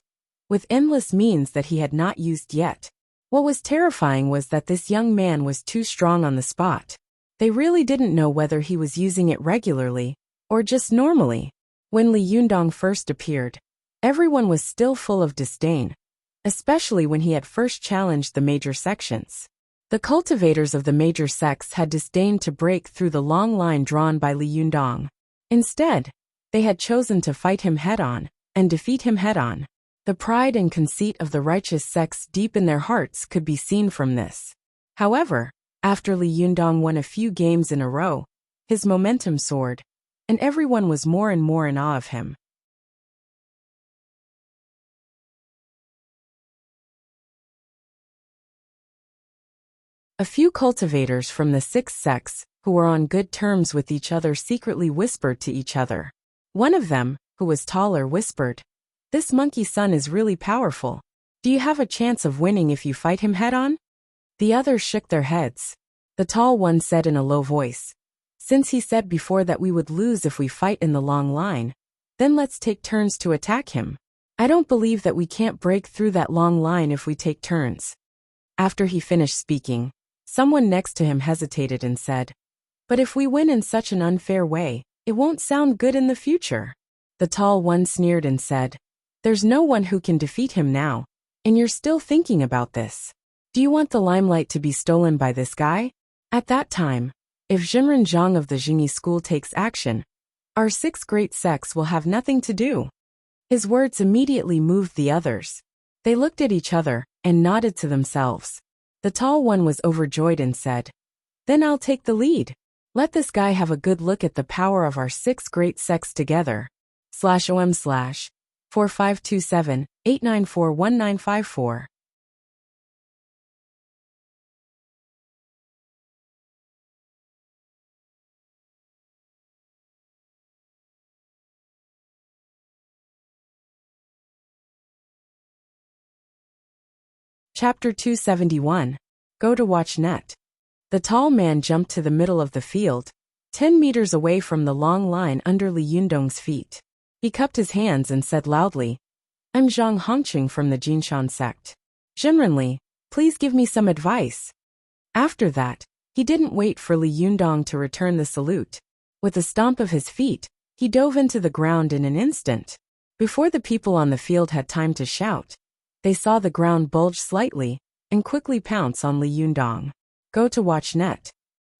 with endless means that he had not used yet. What was terrifying was that this young man was too strong on the spot. They really didn't know whether he was using it regularly or just normally. When Li Yundong first appeared, everyone was still full of disdain, especially when he had first challenged the major sections. The cultivators of the major sects had disdained to break through the long line drawn by Li Yundong. Instead, they had chosen to fight him head-on and defeat him head-on. The pride and conceit of the righteous sects deep in their hearts could be seen from this. However, after Li Yundong won a few games in a row, his momentum soared, and everyone was more and more in awe of him. A few cultivators from the 6 sects, who were on good terms with each other, secretly whispered to each other. One of them, who was taller, whispered, "This monkey son is really powerful. Do you have a chance of winning if you fight him head-on?" The others shook their heads. The tall one said in a low voice, "Since he said before that we would lose if we fight in the long line, then let's take turns to attack him. I don't believe that we can't break through that long line if we take turns." After he finished speaking, someone next to him hesitated and said, "But if we win in such an unfair way, it won't sound good in the future." The tall one sneered and said, "There's no one who can defeat him now, and you're still thinking about this. Do you want the limelight to be stolen by this guy? At that time, if Jimren Zhang of the Jingyi school takes action, our 6 great sects will have nothing to do." His words immediately moved the others. They looked at each other and nodded to themselves. The tall one was overjoyed and said, "Then I'll take the lead. Let this guy have a good look at the power of our 6 great sects together. /OM/4527-894-1954." Chapter 271. Go to watch net. The tall man jumped to the middle of the field, 10 meters away from the long line under Li Yundong's feet. He cupped his hands and said loudly, "I'm Zhang Hongqing from the Jinshan sect. Zhenrenli, please give me some advice." After that, he didn't wait for Li Yundong to return the salute. With a stomp of his feet, he dove into the ground in an instant. Before the people on the field had time to shout, they saw the ground bulge slightly and quickly pounce on Li Yundong. Go to watch net.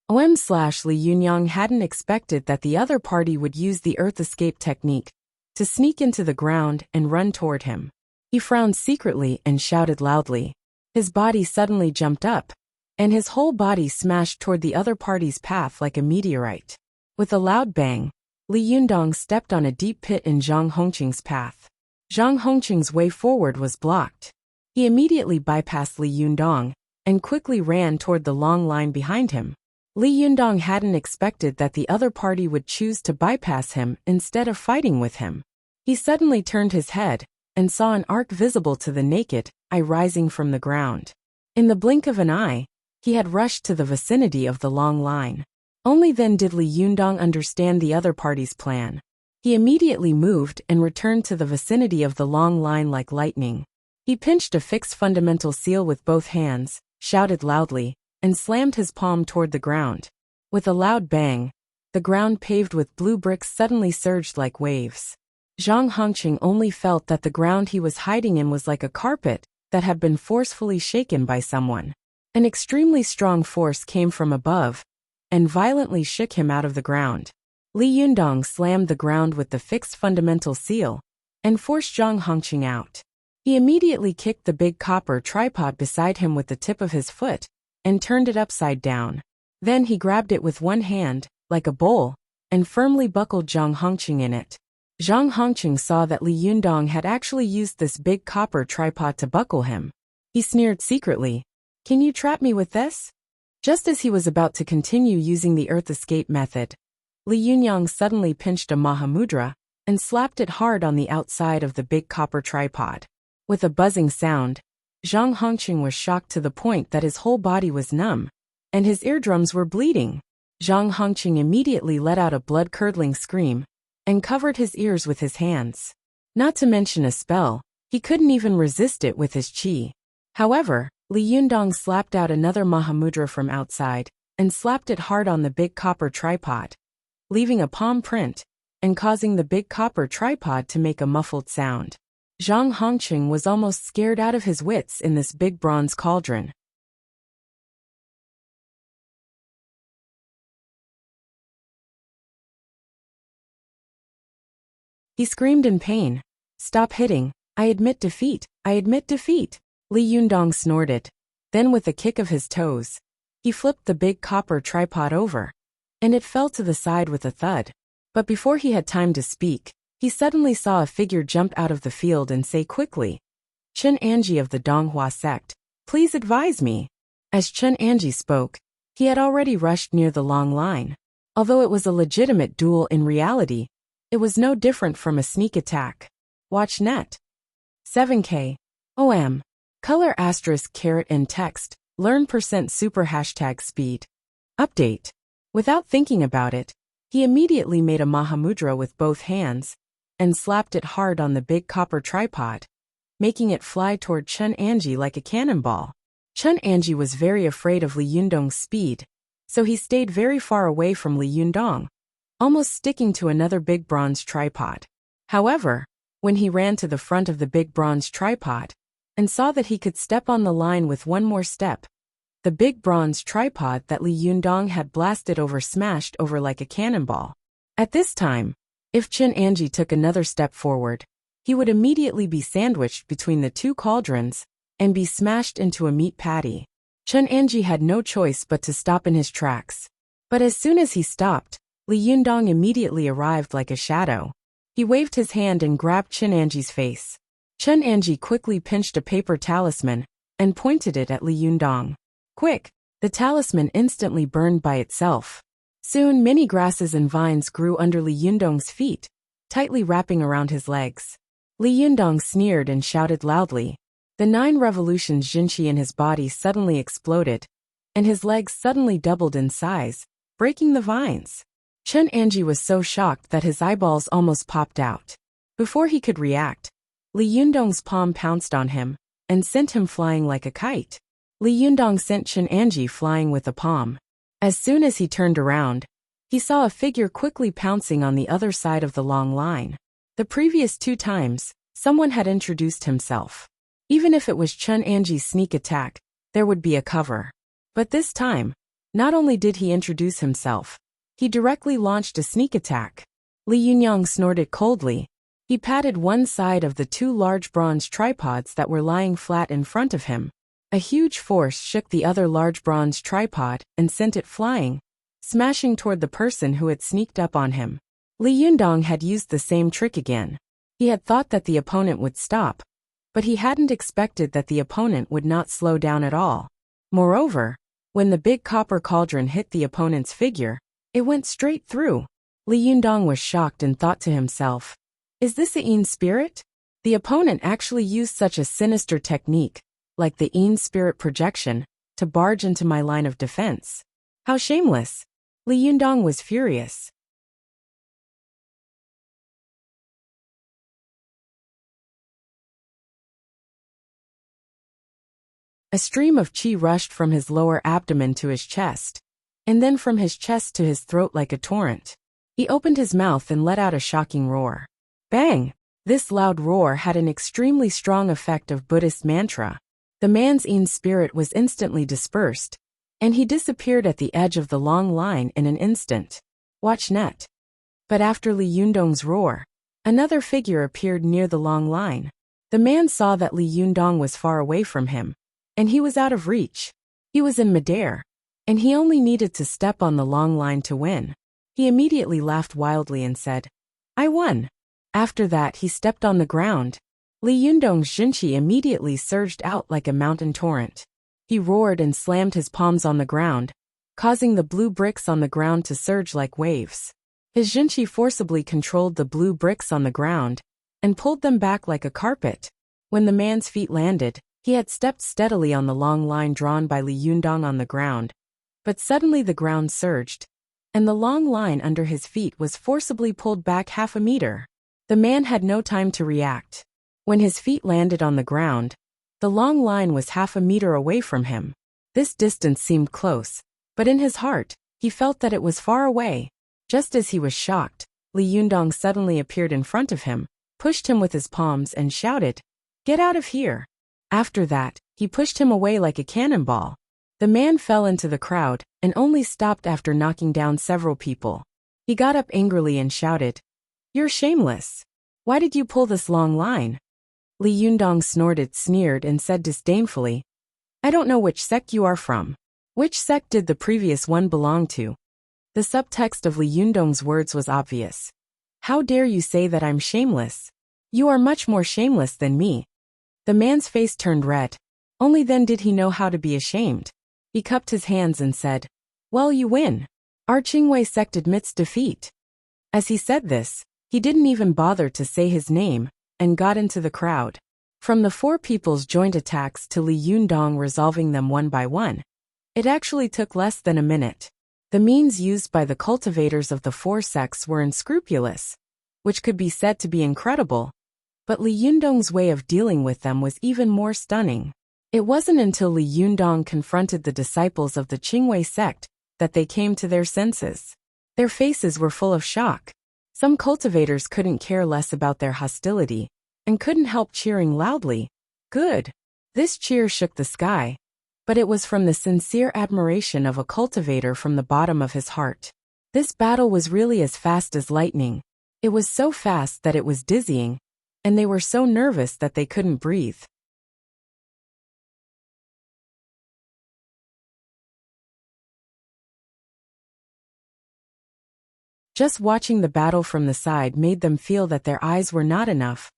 Li Yunyang hadn't expected that the other party would use the earth escape technique to sneak into the ground and run toward him. He frowned secretly and shouted loudly. His body suddenly jumped up, and his whole body smashed toward the other party's path like a meteorite. With a loud bang, Li Yundong stepped on a deep pit in Zhang Hongqing's path. Zhang Hongqing's way forward was blocked. He immediately bypassed Li Yundong and quickly ran toward the long line behind him. Li Yundong hadn't expected that the other party would choose to bypass him instead of fighting with him. He suddenly turned his head and saw an arc visible to the naked eye rising from the ground. In the blink of an eye, he had rushed to the vicinity of the long line. Only then did Li Yundong understand the other party's plan. He immediately moved and returned to the vicinity of the long line like lightning. He pinched a fixed fundamental seal with both hands, shouted loudly, and slammed his palm toward the ground. With a loud bang, the ground paved with blue bricks suddenly surged like waves. Zhang Hongqing only felt that the ground he was hiding in was like a carpet that had been forcefully shaken by someone. An extremely strong force came from above and violently shook him out of the ground. Li Yundong slammed the ground with the fixed fundamental seal and forced Zhang Hongqing out. He immediately kicked the big copper tripod beside him with the tip of his foot and turned it upside down. Then he grabbed it with one hand, like a bowl, and firmly buckled Zhang Hongqing in it. Zhang Hongqing saw that Li Yundong had actually used this big copper tripod to buckle him. He sneered secretly, "Can you trap me with this?" Just as he was about to continue using the earth escape method, Li Yunyang suddenly pinched a Mahamudra and slapped it hard on the outside of the big copper tripod. With a buzzing sound, Zhang Hongqing was shocked to the point that his whole body was numb, and his eardrums were bleeding. Zhang Hongqing immediately let out a blood-curdling scream and covered his ears with his hands. Not to mention a spell, he couldn't even resist it with his qi. However, Li Yundong slapped out another Mahamudra from outside and slapped it hard on the big copper tripod, leaving a palm print and causing the big copper tripod to make a muffled sound. Zhang Hongqing was almost scared out of his wits in this big bronze cauldron. He screamed in pain, "Stop hitting, I admit defeat, I admit defeat." Li Yundong snorted. Then with a kick of his toes, he flipped the big copper tripod over, and it fell to the side with a thud. But before he had time to speak, he suddenly saw a figure jump out of the field and say quickly, "Chen Anji of the Donghua sect, please advise me." As Chen Anji spoke, he had already rushed near the long line. Although it was a legitimate duel in reality, it was no different from a sneak attack. Watch net. 7K. OM. Color asterisk caret in text. Learn % super hashtag speed. Update. Without thinking about it, he immediately made a Mahamudra with both hands and slapped it hard on the big copper tripod, making it fly toward Chen Anji like a cannonball. Chen Anji was very afraid of Li Yundong's speed, so he stayed very far away from Li Yundong, almost sticking to another big bronze tripod. However, when he ran to the front of the big bronze tripod and saw that he could step on the line with one more step, the big bronze tripod that Li Yundong had blasted over smashed over like a cannonball. At this time, if Chen Anji took another step forward, he would immediately be sandwiched between the two cauldrons and be smashed into a meat patty. Chun Anji had no choice but to stop in his tracks. But as soon as he stopped, Li Yundong immediately arrived like a shadow. He waved his hand and grabbed Chun Anji's face. Chun Anji quickly pinched a paper talisman and pointed it at Li Yundong. Quick! The talisman instantly burned by itself. Soon many grasses and vines grew under Li Yundong's feet, tightly wrapping around his legs. Li Yundong sneered and shouted loudly. The 9 revolutions Jinqi in his body suddenly exploded, and his legs suddenly doubled in size, breaking the vines. Chun Anji was so shocked that his eyeballs almost popped out. Before he could react, Li Yundong's palm pounced on him and sent him flying like a kite. Li Yundong sent Chun Anji flying with the palm. As soon as he turned around, he saw a figure quickly pouncing on the other side of the long line. The previous 2 times, someone had introduced himself. Even if it was Chun Anji's sneak attack, there would be a cover. But this time, not only did he introduce himself, he directly launched a sneak attack. Li Yunyang snorted coldly. He patted one side of the 2 large bronze tripods that were lying flat in front of him. A huge force shook the other large bronze tripod and sent it flying, smashing toward the person who had sneaked up on him. Li Yundong had used the same trick again. He had thought that the opponent would stop, but he hadn't expected that the opponent would not slow down at all. Moreover, when the big copper cauldron hit the opponent's figure, it went straight through. Li Yundong was shocked and thought to himself, "Is this a Yin spirit?" The opponent actually used such a sinister technique, like the Yin spirit projection, to barge into my line of defense. How shameless! Li Yundong was furious. A stream of qi rushed from his lower abdomen to his chest, and then from his chest to his throat like a torrent. He opened his mouth and let out a shocking roar. Bang! This loud roar had an extremely strong effect of Buddhist mantra. The man's Yin spirit was instantly dispersed, and he disappeared at the edge of the long line in an instant. Watch net. But after Li Yundong's roar, another figure appeared near the long line. The man saw that Li Yundong was far away from him, and he was out of reach. He was in midair, and he only needed to step on the long line to win. He immediately laughed wildly and said, "I won." After that he stepped on the ground. Li Yundong's Jinqi immediately surged out like a mountain torrent. He roared and slammed his palms on the ground, causing the blue bricks on the ground to surge like waves. His Jinqi forcibly controlled the blue bricks on the ground and pulled them back like a carpet. When the man's feet landed, he had stepped steadily on the long line drawn by Li Yundong on the ground. But suddenly the ground surged, and the long line under his feet was forcibly pulled back half a meter. The man had no time to react. When his feet landed on the ground, the long line was half a meter away from him. This distance seemed close, but in his heart, he felt that it was far away. Just as he was shocked, Li Yundong suddenly appeared in front of him, pushed him with his palms and shouted, "Get out of here!" After that, he pushed him away like a cannonball. The man fell into the crowd and only stopped after knocking down several people. He got up angrily and shouted, "You're shameless! Why did you pull this long line?" Li Yundong sneered and said disdainfully, "I don't know which sect you are from. Which sect did the previous one belong to?" The subtext of Li Yundong's words was obvious. "How dare you say that I'm shameless? You are much more shameless than me." The man's face turned red. Only then did he know how to be ashamed. He cupped his hands and said, "Well, you win. Our Qingwei sect admits defeat." As he said this, he didn't even bother to say his name, and got into the crowd. From the 4 people's joint attacks to Li Yundong resolving them one by one, it actually took less than a minute. The means used by the cultivators of the 4 sects were unscrupulous, which could be said to be incredible, but Li Yundong's way of dealing with them was even more stunning. It wasn't until Li Yundong confronted the disciples of the Qingwei sect that they came to their senses. Their faces were full of shock. Some cultivators couldn't care less about their hostility, and couldn't help cheering loudly. Good. This cheer shook the sky, but it was from the sincere admiration of a cultivator from the bottom of his heart. This battle was really as fast as lightning. It was so fast that it was dizzying, and they were so nervous that they couldn't breathe. Just watching the battle from the side made them feel that their eyes were not enough,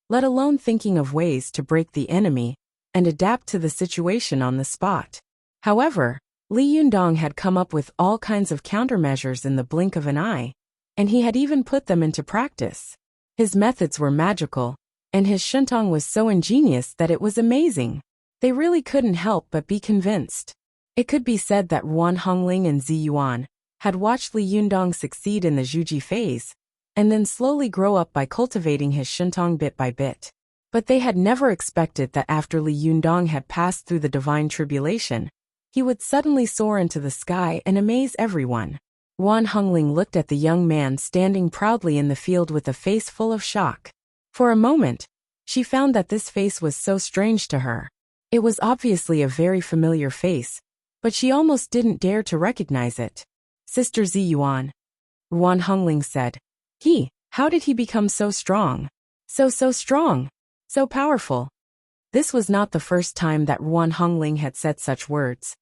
let alone thinking of ways to break the enemy and adapt to the situation on the spot. However, Li Yundong had come up with all kinds of countermeasures in the blink of an eye, and he had even put them into practice. His methods were magical, and his shentong was so ingenious that it was amazing. They really couldn't help but be convinced. It could be said that Ruan Hongling and Zi Yuan had watched Li Yundong succeed in the Zhuji phase, and then slowly grow up by cultivating his shentong bit by bit. But they had never expected that after Li Yundong had passed through the divine tribulation, he would suddenly soar into the sky and amaze everyone. Ruan Hongling looked at the young man standing proudly in the field with a face full of shock. For a moment, she found that this face was so strange to her. It was obviously a very familiar face, but she almost didn't dare to recognize it. Sister Zi Yuan, Ruan Hongling said. How did he become so strong? So strong. So powerful. This was not the first time that Ruan Hongling had said such words,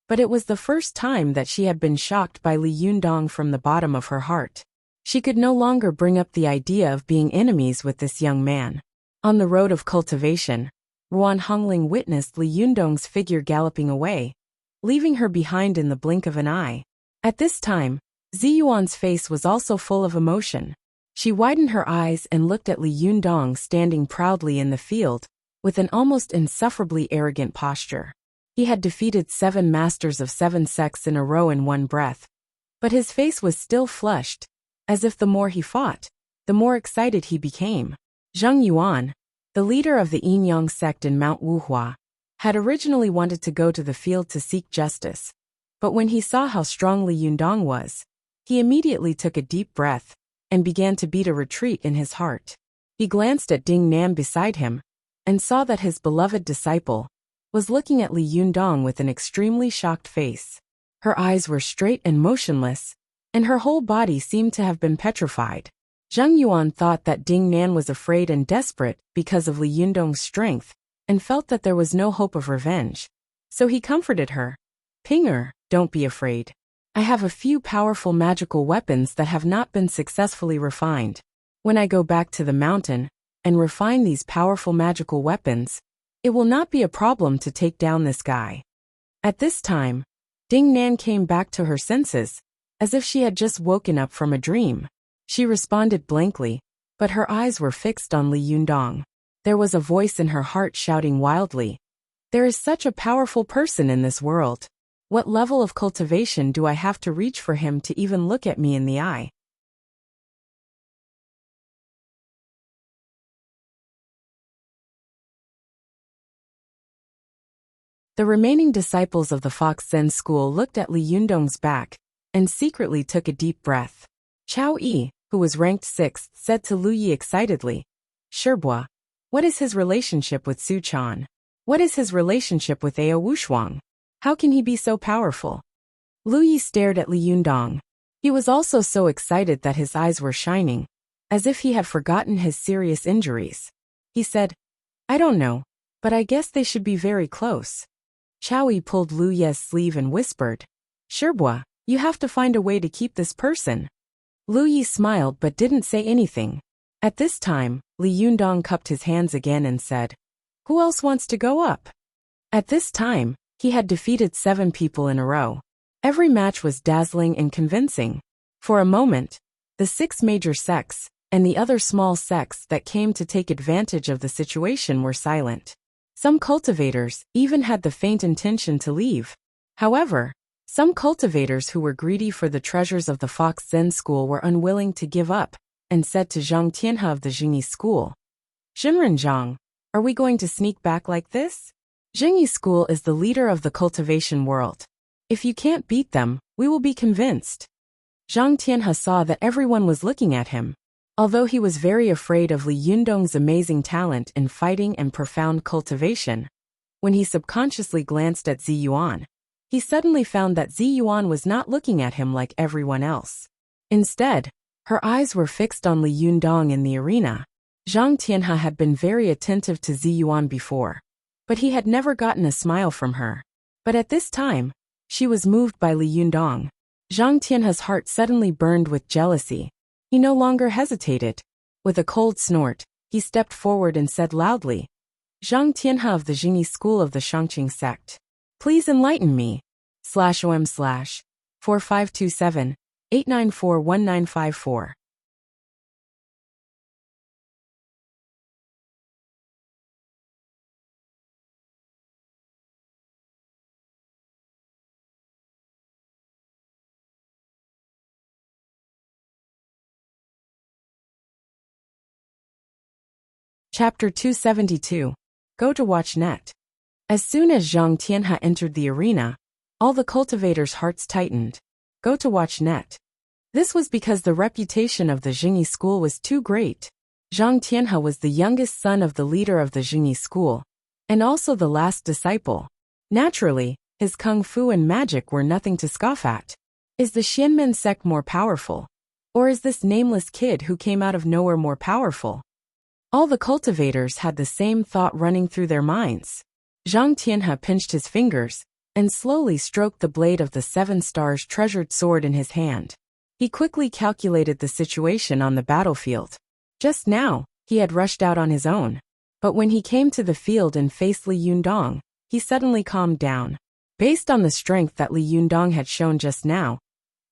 but it was the first time that she had been shocked by Li Yundong from the bottom of her heart. She could no longer bring up the idea of being enemies with this young man. On the road of cultivation, Ruan Hongling witnessed Li Yundong's figure galloping away, leaving her behind in the blink of an eye. At this time, Zi Yuan's face was also full of emotion. She widened her eyes and looked at Li Yundong standing proudly in the field, with an almost insufferably arrogant posture. He had defeated 7 masters of 7 sects in a row in one breath, but his face was still flushed, as if the more he fought, the more excited he became. Zhang Yuan, the leader of the Yinyang sect in Mount Wuhua, had originally wanted to go to the field to seek justice, but when he saw how strong Li Yundong was, he immediately took a deep breath and began to beat a retreat in his heart. He glanced at Ding Nan beside him and saw that his beloved disciple was looking at Li Yundong with an extremely shocked face. Her eyes were straight and motionless, and her whole body seemed to have been petrified. Zhang Yuan thought that Ding Nan was afraid and desperate because of Li Yundong's strength, and felt that there was no hope of revenge. So he comforted her. Pinger, don't be afraid. I have a few powerful magical weapons that have not been successfully refined. When I go back to the mountain and refine these powerful magical weapons, it will not be a problem to take down this guy. At this time, Ding Nan came back to her senses, as if she had just woken up from a dream. She responded blankly, but her eyes were fixed on Li Yundong. There was a voice in her heart shouting wildly, "There is such a powerful person in this world. What level of cultivation do I have to reach for him to even look at me in the eye?" The remaining disciples of the Fox Zen school looked at Li Yundong's back and secretly took a deep breath. Chao Yi, who was ranked 6th, said to Lu Yi excitedly, "Shibua, what is his relationship with Su Chan? What is his relationship with Ao Wushuang? How can he be so powerful?" Lu Yi stared at Li Yundong. He was also so excited that his eyes were shining, as if he had forgotten his serious injuries. He said, "I don't know, but I guess they should be very close." Chao Yi pulled Lu Ye's sleeve and whispered, "Shibua, you have to find a way to keep this person." Lu Yi smiled but didn't say anything. At this time, Li Yundong cupped his hands again and said, "Who else wants to go up?" At this time, he had defeated 7 people in a row. Every match was dazzling and convincing. For a moment, the 6 major sects and the other small sects that came to take advantage of the situation were silent. Some cultivators even had the faint intention to leave. However, some cultivators who were greedy for the treasures of the Fox Zen school were unwilling to give up, and said to Zhang Tianhe of the Jingyi school, "Xinren Zhang, are we going to sneak back like this? Jingyi school is the leader of the cultivation world. If you can't beat them, we will be convinced." Zhang Tianhe saw that everyone was looking at him. Although he was very afraid of Li Yundong's amazing talent in fighting and profound cultivation, when he subconsciously glanced at Zi Yuan, he suddenly found that Zi Yuan was not looking at him like everyone else. Instead, her eyes were fixed on Li Yundong in the arena. Zhang Tianhe had been very attentive to Zi Yuan before, but he had never gotten a smile from her. But at this time, she was moved by Li Yundong. Zhang Tianhe's heart suddenly burned with jealousy. He no longer hesitated. With a cold snort, he stepped forward and said loudly, Zhang Tianhe of the Jingyi school of the Shangqing sect. Please enlighten me. /OM/4527 8941954. Chapter 272. Go to watch net. As soon as Zhang Tianhe entered the arena, all the cultivators' hearts tightened. Go to watch net. This was because the reputation of the Jingyi school was too great. Zhang Tianhe was the youngest son of the leader of the Jingyi school, and also the last disciple. Naturally, his kung fu and magic were nothing to scoff at. Is the Xianmen sect more powerful? Or is this nameless kid who came out of nowhere more powerful? All the cultivators had the same thought running through their minds. Zhang Tianhe pinched his fingers and slowly stroked the blade of the 7 stars treasured sword in his hand. He quickly calculated the situation on the battlefield. Just now, he had rushed out on his own. But when he came to the field and faced Li Yundong, he suddenly calmed down. Based on the strength that Li Yundong had shown just now,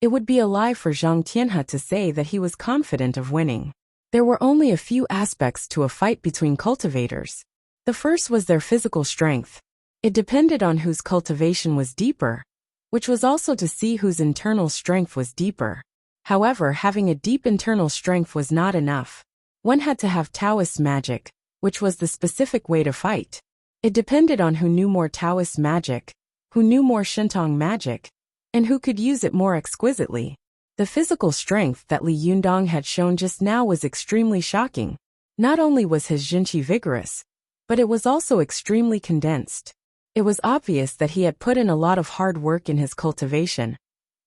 it would be a lie for Zhang Tianhe to say that he was confident of winning. There were only a few aspects to a fight between cultivators. The first was their physical strength. It depended on whose cultivation was deeper, which was also to see whose internal strength was deeper. However, having a deep internal strength was not enough. One had to have Taoist magic, which was the specific way to fight. It depended on who knew more Taoist magic, who knew more Shintong magic, and who could use it more exquisitely. The physical strength that Li Yundong had shown just now was extremely shocking. Not only was his jinqi vigorous, but it was also extremely condensed. It was obvious that he had put in a lot of hard work in his cultivation,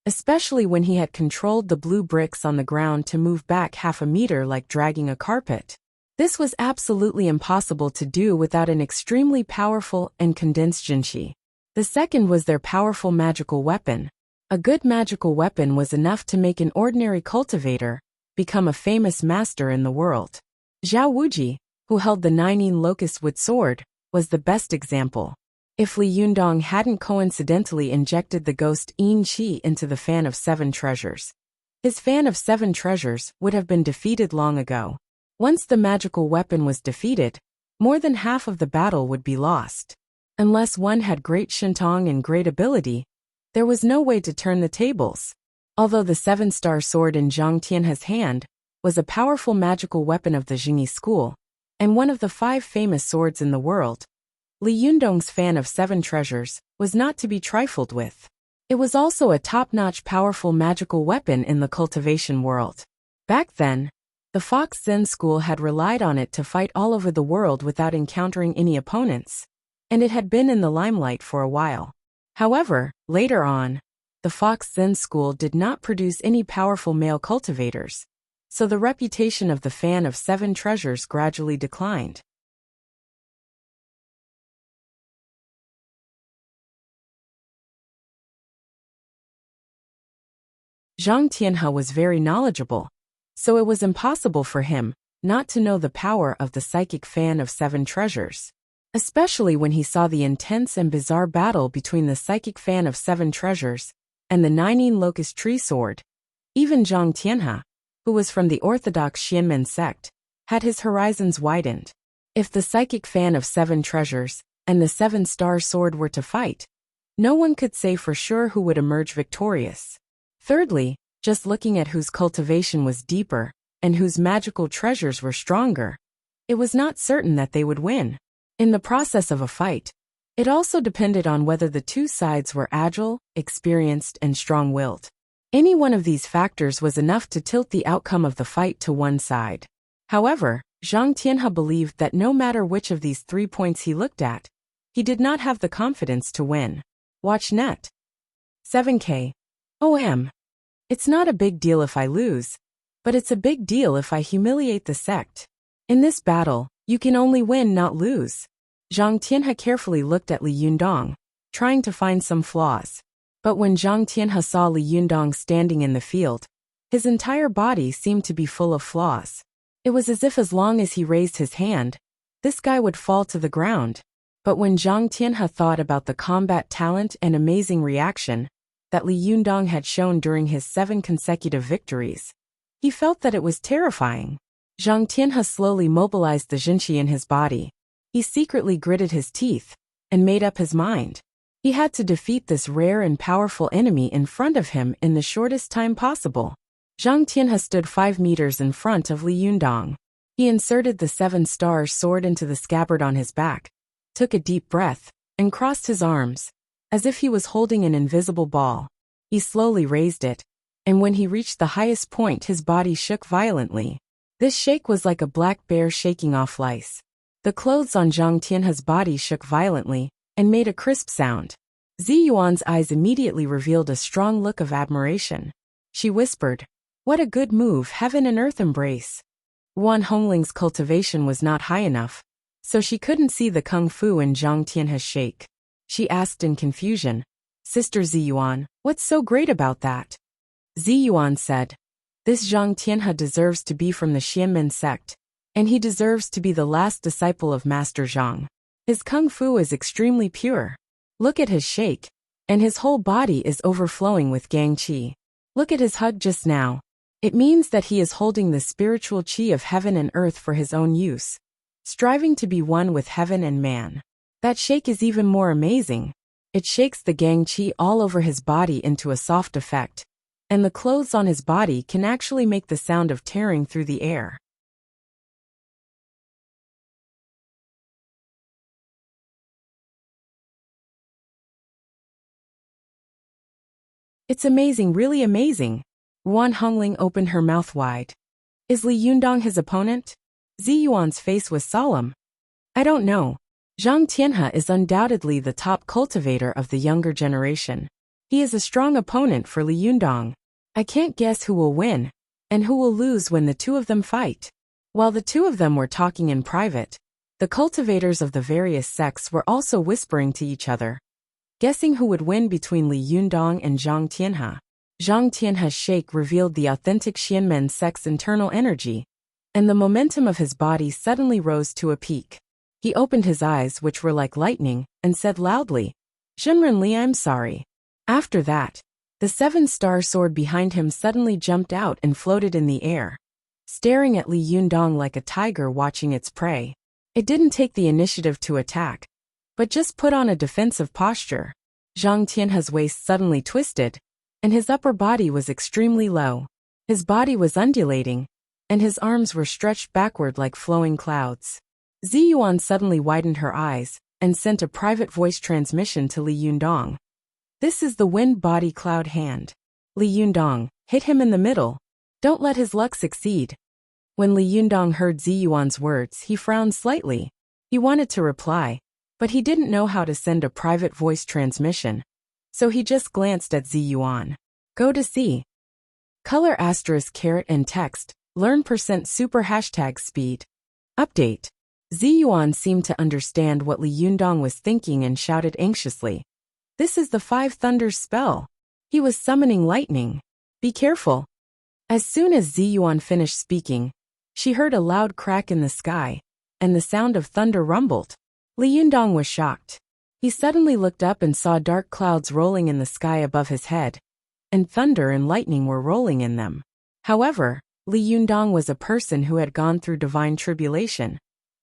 especially when he had controlled the blue bricks on the ground to move back half a meter like dragging a carpet. This was absolutely impossible to do without an extremely powerful and condensed jinqi. The second was their powerful magical weapon. A good magical weapon was enough to make an ordinary cultivator become a famous master in the world. Zhao Wuji, who held the 9 locust wood sword, was the best example. If Li Yundong hadn't coincidentally injected the ghost Yin Qi into the fan of 7 treasures, his fan of 7 treasures would have been defeated long ago. Once the magical weapon was defeated, more than half of the battle would be lost. Unless one had great Shintong and great ability, there was no way to turn the tables. Although the 7-star sword in Zhang Tianhe's hand was a powerful magical weapon of the Jingyi school, and one of the 5 famous swords in the world, Li Yundong's fan of 7 treasures was not to be trifled with. It was also a top-notch powerful magical weapon in the cultivation world. Back then, the Fox Zen school had relied on it to fight all over the world without encountering any opponents, and it had been in the limelight for a while. However, later on, the Fox Zen school did not produce any powerful male cultivators, so the reputation of the fan of 7 treasures gradually declined. Zhang Tianhe was very knowledgeable, so it was impossible for him not to know the power of the psychic fan of 7 treasures. Especially when he saw the intense and bizarre battle between the psychic fan of 7 treasures and the 9 locust tree sword. Even Zhang Tianhe, who was from the orthodox Xianmen sect, had his horizons widened. If the psychic fan of 7 treasures and the 7-star sword were to fight, no one could say for sure who would emerge victorious. Thirdly, just looking at whose cultivation was deeper and whose magical treasures were stronger, it was not certain that they would win. In the process of a fight, it also depended on whether the 2 sides were agile, experienced, and strong-willed. Any one of these factors was enough to tilt the outcome of the fight to one side. However, Zhang Tianhe believed that no matter which of these 3 points he looked at, he did not have the confidence to win. Watch net. 7K. OM. It's not a big deal if I lose, but it's a big deal if I humiliate the sect. In this battle, you can only win, not lose. Zhang Tianhe carefully looked at Li Yundong, trying to find some flaws. But when Zhang Tianhe saw Li Yundong standing in the field, his entire body seemed to be full of flaws. It was as if as long as he raised his hand, this guy would fall to the ground. But when Zhang Tianhe thought about the combat talent and amazing reaction that Li Yundong had shown during his 7 consecutive victories, he felt that it was terrifying. Zhang Tianhe slowly mobilized the Jinqi in his body. He secretly gritted his teeth and made up his mind. He had to defeat this rare and powerful enemy in front of him in the shortest time possible. Zhang Tianhe stood 5 meters in front of Li Yundong. He inserted the 7-star sword into the scabbard on his back, took a deep breath, and crossed his arms, as if he was holding an invisible ball. He slowly raised it, and when he reached the highest point his body shook violently. This shake was like a black bear shaking off lice. The clothes on Zhang Tianhe's body shook violently and made a crisp sound. Zi Yuan's eyes immediately revealed a strong look of admiration. She whispered, "What a good move, heaven and earth embrace." Wan Hongling's cultivation was not high enough, so she couldn't see the kung fu in Zhang Tianhe's shake. She asked in confusion, "Sister Zi Yuan, what's so great about that?" Zi Yuan said, "This Zhang Tianhe deserves to be from the Xianmen sect, and he deserves to be the last disciple of Master Zhang. His kung fu is extremely pure. Look at his shake, and his whole body is overflowing with gang qi. Look at his hug just now. It means that he is holding the spiritual qi of heaven and earth for his own use, striving to be one with heaven and man. That shake is even more amazing. It shakes the gang qi all over his body into a soft effect, and the clothes on his body can actually make the sound of tearing through the air." "It's amazing, really amazing." Wan Hongling opened her mouth wide. "Is Li Yundong his opponent?" Zi Yuan's face was solemn. "I don't know. Zhang Tianhe is undoubtedly the top cultivator of the younger generation. He is a strong opponent for Li Yundong. I can't guess who will win and who will lose when the two of them fight." While the two of them were talking in private, the cultivators of the various sects were also whispering to each other, guessing who would win between Li Yundong and Zhang Tianhe. Zhang Tianhe's shake revealed the authentic Xianmen sect's internal energy, and the momentum of his body suddenly rose to a peak. He opened his eyes, which were like lightning, and said loudly, "Zhenren Li, I'm sorry." After that, the 7-star sword behind him suddenly jumped out and floated in the air, staring at Li Yundong like a tiger watching its prey. It didn't take the initiative to attack, but just put on a defensive posture. Zhang Tianhe's waist suddenly twisted, and his upper body was extremely low. His body was undulating, and his arms were stretched backward like flowing clouds. Zi Yuan suddenly widened her eyes and sent a private voice transmission to Li Yundong. "This is the wind body cloud hand. Li Yundong, hit him in the middle. Don't let his luck succeed." When Li Yundong heard Zi Yuan's words, he frowned slightly. He wanted to reply, but he didn't know how to send a private voice transmission, so he just glanced at Zi Yuan. "Go to C. Color * caret and text, learn %super hashtag speed. Update." Zi Yuan seemed to understand what Li Yundong was thinking and shouted anxiously, "This is the 5 Thunders spell. He was summoning lightning. Be careful." As soon as Zi Yuan finished speaking, she heard a loud crack in the sky, and the sound of thunder rumbled. Li Yundong was shocked. He suddenly looked up and saw dark clouds rolling in the sky above his head, and thunder and lightning were rolling in them. However, Li Yundong was a person who had gone through divine tribulation,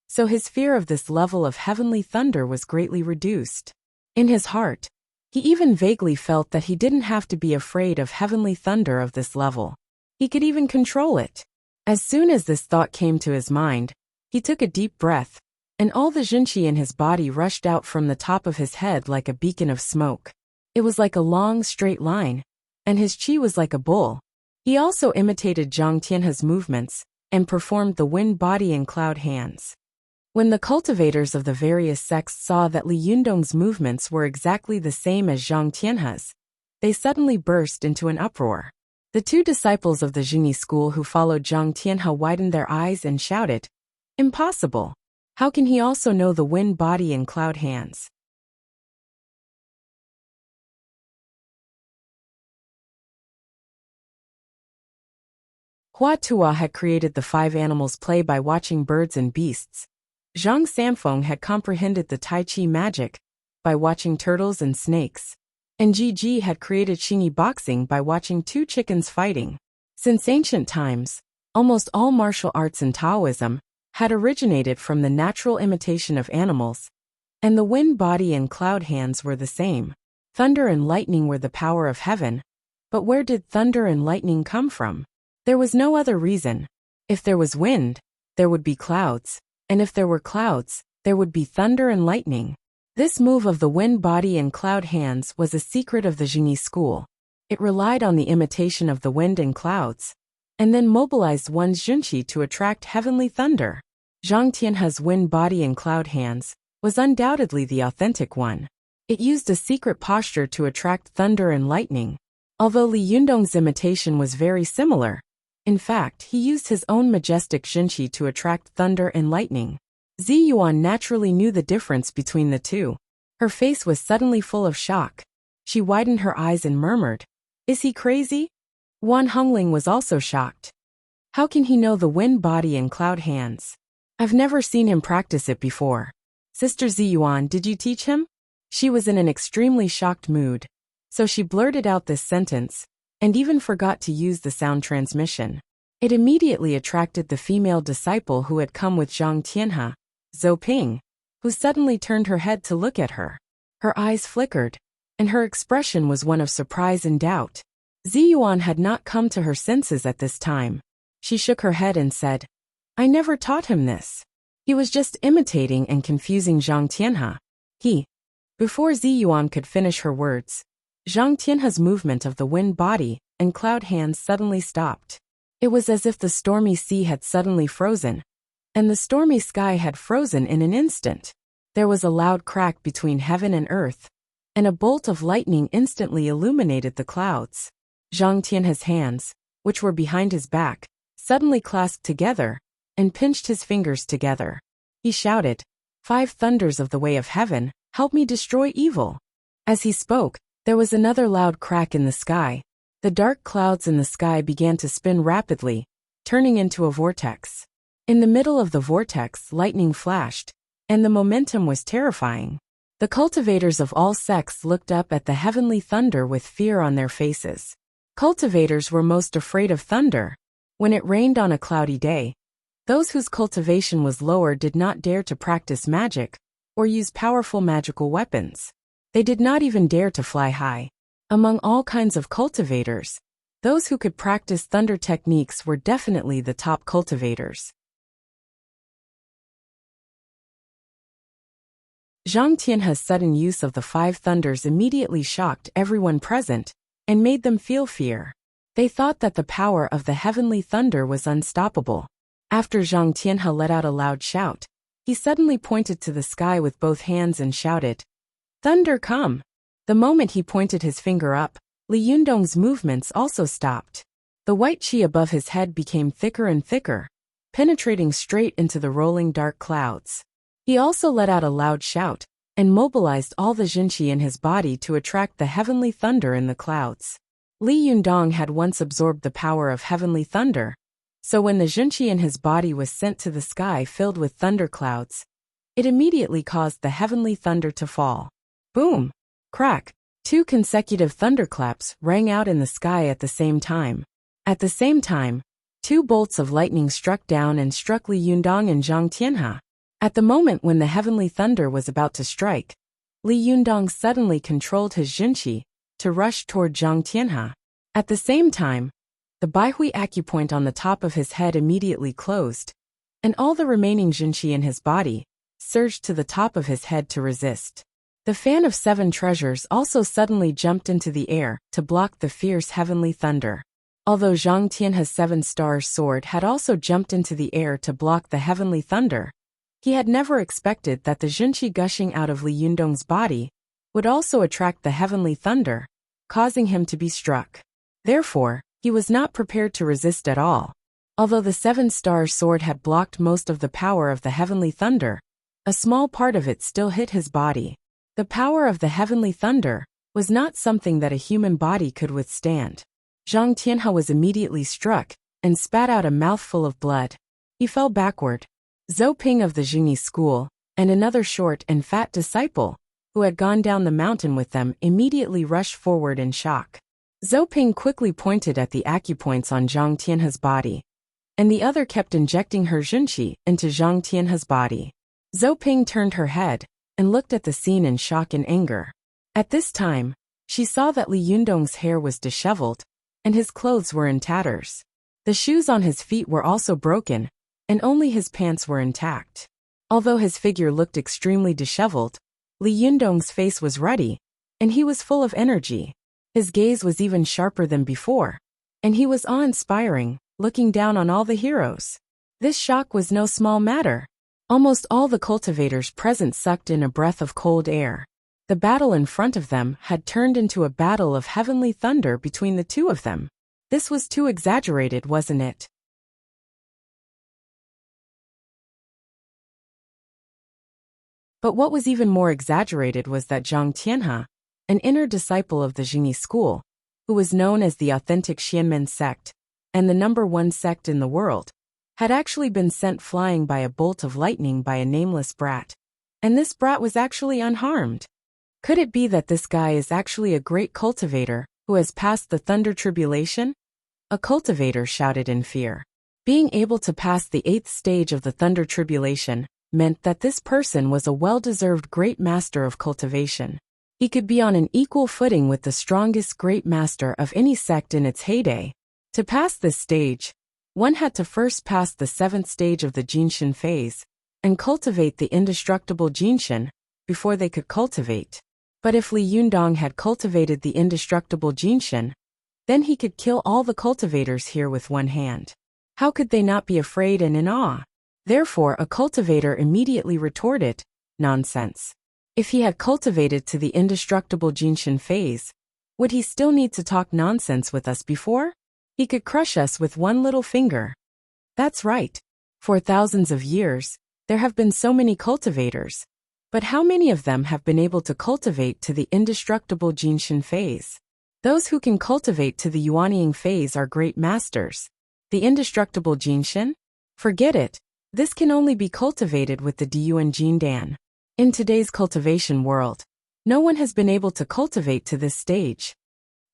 so his fear of this level of heavenly thunder was greatly reduced. In his heart, he even vaguely felt that he didn't have to be afraid of heavenly thunder of this level. He could even control it. As soon as this thought came to his mind, he took a deep breath, and all the Jinqi in his body rushed out from the top of his head like a beacon of smoke. It was like a long, straight line, and his qi was like a bull. He also imitated Zhang Tianhe's movements and performed the wind body and cloud hands. When the cultivators of the various sects saw that Li Yundong's movements were exactly the same as Zhang Tianhe's, they suddenly burst into an uproar. The 2 disciples of the Jingyi school who followed Zhang Tianhe widened their eyes and shouted, "Impossible! How can he also know the wind body and cloud hands?" Hua Tuo had created the 5 animals play by watching birds and beasts. Zhang Samfeng had comprehended the Tai Chi magic by watching turtles and snakes. And Ji Ji had created Xingyi boxing by watching 2 chickens fighting. Since ancient times, almost all martial arts in Taoism had originated from the natural imitation of animals, and the wind body and cloud hands were the same. Thunder and lightning were the power of heaven. But where did thunder and lightning come from? There was no other reason. If there was wind, there would be clouds, and if there were clouds, there would be thunder and lightning. This move of the wind body and cloud hands was a secret of the Xingyi school. It relied on the imitation of the wind and clouds, and then mobilized one's junqi to attract heavenly thunder. Zhang Tianhe's wind body and cloud hands was undoubtedly the authentic one. It used a secret posture to attract thunder and lightning. Although Li Yundong's imitation was very similar, in fact, he used his own majestic junqi to attract thunder and lightning. Zi Yuan naturally knew the difference between the two. Her face was suddenly full of shock. She widened her eyes and murmured, "Is he crazy?" Wan Hongling was also shocked. How can he know the wind body and cloud hands? I've never seen him practice it before. Sister Zi Yuan, did you teach him? She was in an extremely shocked mood, so she blurted out this sentence, and even forgot to use the sound transmission. It immediately attracted the female disciple who had come with Zhang Tianhe, Zhou Ping, who suddenly turned her head to look at her. Her eyes flickered, and her expression was one of surprise and doubt. Zi Yuan had not come to her senses at this time. She shook her head and said, "I never taught him this. He was just imitating and confusing Zhang Tianhe." Before Zi Yuan could finish her words, Zhang Tianhe's movement of the wind body and cloud hands suddenly stopped. It was as if the stormy sea had suddenly frozen, and the stormy sky had frozen in an instant. There was a loud crack between heaven and earth, and a bolt of lightning instantly illuminated the clouds. Zhang Tianhe's hands, which were behind his back, suddenly clasped together and pinched his fingers together. He shouted, "5 thunders of the way of heaven, help me destroy evil." As he spoke, there was another loud crack in the sky. The dark clouds in the sky began to spin rapidly, turning into a vortex. In the middle of the vortex, lightning flashed, and the momentum was terrifying. The cultivators of all sects looked up at the heavenly thunder with fear on their faces. Cultivators were most afraid of thunder. When it rained on a cloudy day, those whose cultivation was lower did not dare to practice magic or use powerful magical weapons. They did not even dare to fly high. Among all kinds of cultivators, those who could practice thunder techniques were definitely the top cultivators. Zhang Tianhe's sudden use of the 5 thunders immediately shocked everyone present and made them feel fear. They thought that the power of the heavenly thunder was unstoppable. After Zhang Tianhe let out a loud shout, he suddenly pointed to the sky with both hands and shouted, "Thunder, come!" The moment he pointed his finger up, Li Yundong's movements also stopped. The white qi above his head became thicker and thicker, penetrating straight into the rolling dark clouds. He also let out a loud shout and mobilized all the jinqi in his body to attract the heavenly thunder in the clouds. Li Yundong had once absorbed the power of heavenly thunder, so when the jinqi in his body was sent to the sky filled with thunderclouds, it immediately caused the heavenly thunder to fall. Boom! Crack! 2 consecutive thunderclaps rang out in the sky at the same time. At the same time, 2 bolts of lightning struck down and struck Li Yundong and Zhang Tianhe. At the moment when the heavenly thunder was about to strike, Li Yundong suddenly controlled his jinqi to rush toward Zhang Tianhe. At the same time, the Baihui acupoint on the top of his head immediately closed, and all the remaining jinqi in his body surged to the top of his head to resist. The fan of 7 treasures also suddenly jumped into the air to block the fierce heavenly thunder. Although Zhang Tianhe's 7-star sword had also jumped into the air to block the heavenly thunder, he had never expected that the jinqi gushing out of Li Yundong's body would also attract the heavenly thunder, causing him to be struck. Therefore, he was not prepared to resist at all. Although the 7-star sword had blocked most of the power of the heavenly thunder, a small part of it still hit his body. The power of the heavenly thunder was not something that a human body could withstand. Zhang Tianhe was immediately struck, and spat out a mouthful of blood. He fell backward. Zhou Ping of the Jingyi school, and another short and fat disciple, who had gone down the mountain with them, immediately rushed forward in shock. Zhou Ping quickly pointed at the acupoints on Zhang Tianhe's body, and the other kept injecting her junqi into Zhang Tianhe's body. Zhou Ping turned her head and looked at the scene in shock and anger. At this time, she saw that Li Yundong's hair was disheveled, and his clothes were in tatters. The shoes on his feet were also broken, and only his pants were intact. Although his figure looked extremely disheveled, Li Yundong's face was ruddy, and he was full of energy. His gaze was even sharper than before, and he was awe-inspiring, looking down on all the heroes. This shock was no small matter. Almost all the cultivators present sucked in a breath of cold air. The battle in front of them had turned into a battle of heavenly thunder between the two of them. This was too exaggerated, wasn't it? But what was even more exaggerated was that Zhang Tianhe, an inner disciple of the Jingyi school, who was known as the authentic Xianmen sect, and the #1 sect in the world, had actually been sent flying by a bolt of lightning by a nameless brat. And this brat was actually unharmed. Could it be that this guy is actually a great cultivator who has passed the thunder tribulation? A cultivator shouted in fear. Being able to pass the 8th stage of the thunder tribulation meant that this person was a well-deserved great master of cultivation. He could be on an equal footing with the strongest great master of any sect in its heyday. To pass this stage, one had to first pass the 7th stage of the Jinshin phase and cultivate the indestructible Jinshin before they could cultivate. But if Li Yundong had cultivated the indestructible Jinshin, then he could kill all the cultivators here with one hand. How could they not be afraid and in awe? Therefore, a cultivator immediately retorted, "Nonsense. If he had cultivated to the indestructible Jinshin phase, would he still need to talk nonsense with us before? He could crush us with one little finger." That's right. For thousands of years, there have been so many cultivators. But how many of them have been able to cultivate to the indestructible Jinshin phase? Those who can cultivate to the Yuanying phase are great masters. The indestructible Jinshin? Forget it. This can only be cultivated with the Diyuan Jindan. In today's cultivation world, no one has been able to cultivate to this stage.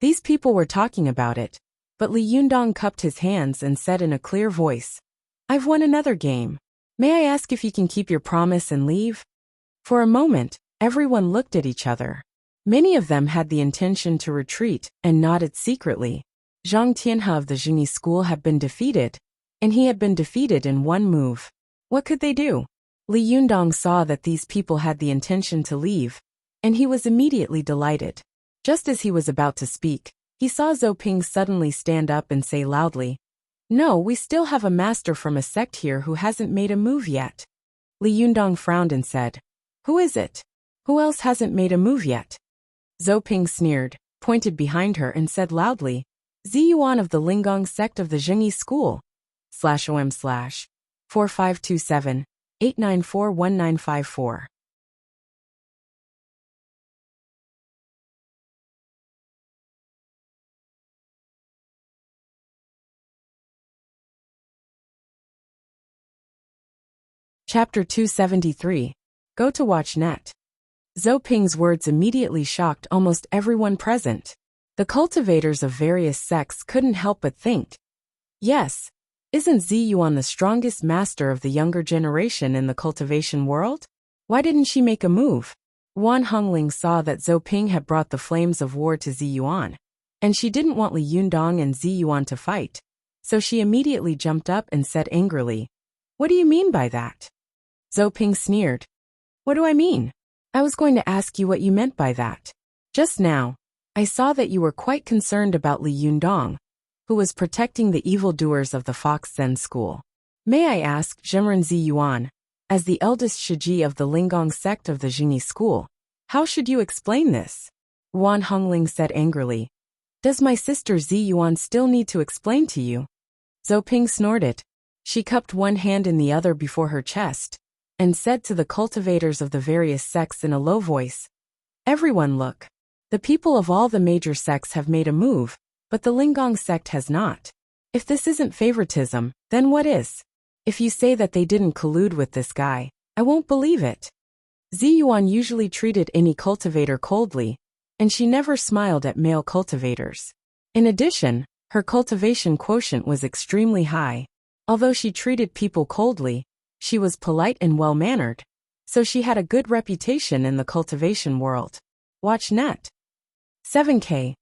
These people were talking about it, but Li Yundong cupped his hands and said in a clear voice, "I've won another game. May I ask if you can keep your promise and leave?" For a moment, everyone looked at each other. Many of them had the intention to retreat and nodded secretly. Zhang Tianhe of the Jingyi school had been defeated, and he had been defeated in one move. What could they do? Li Yundong saw that these people had the intention to leave, and he was immediately delighted. Just as he was about to speak, he saw Zhou Ping suddenly stand up and say loudly, "No, we still have a master from a sect here who hasn't made a move yet." Li Yundong frowned and said, "Who is it? Who else hasn't made a move yet?" Zhou Ping sneered, pointed behind her and said loudly, "Ziyuan of the Linggong sect of the Jingyi school, /OM/ 4527-894-1954. Chapter 273. Go to watch net. Zhou Ping's words immediately shocked almost everyone present. The cultivators of various sects couldn't help but think, yes, isn't Ziyuan the strongest master of the younger generation in the cultivation world? Why didn't she make a move? Wan Hongling saw that Zhou Ping had brought the flames of war to Ziyuan, and she didn't want Li Yundong and Ziyuan to fight, so she immediately jumped up and said angrily, "What do you mean by that?" Zhou Ping sneered. "What do I mean? I was going to ask you what you meant by that. Just now, I saw that you were quite concerned about Li Yundong, who was protecting the evildoers of the Fox Zen school. May I ask, Zhenren Ziyuan, as the eldest Shiji of the Linggong sect of the Jingyi school, how should you explain this?" Wan Hongling said angrily. "Does my sister Ziyuan still need to explain to you?" Zhou Ping snorted. She cupped one hand in the other before her chest, and said to the cultivators of the various sects in a low voice, "Everyone look. The people of all the major sects have made a move, but the Linggong sect has not. If this isn't favoritism, then what is? If you say that they didn't collude with this guy, I won't believe it. Ziyuan usually treated any cultivator coldly, and she never smiled at male cultivators. In addition, her cultivation quotient was extremely high. Although she treated people coldly, she was polite and well-mannered, so she had a good reputation in the cultivation world. Watch net. 7K.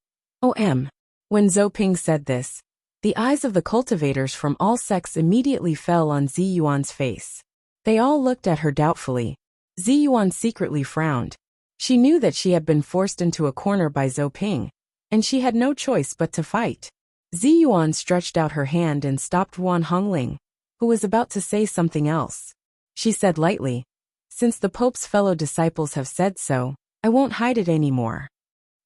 OM. When Zhou Ping said this, the eyes of the cultivators from all sects immediately fell on Ziyuan's face. They all looked at her doubtfully. Ziyuan secretly frowned. She knew that she had been forced into a corner by Zhou Ping, and she had no choice but to fight. Ziyuan stretched out her hand and stopped Wan Hongling, who was about to say something else. She said lightly, "Since the Pope's fellow disciples have said so, I won't hide it anymore."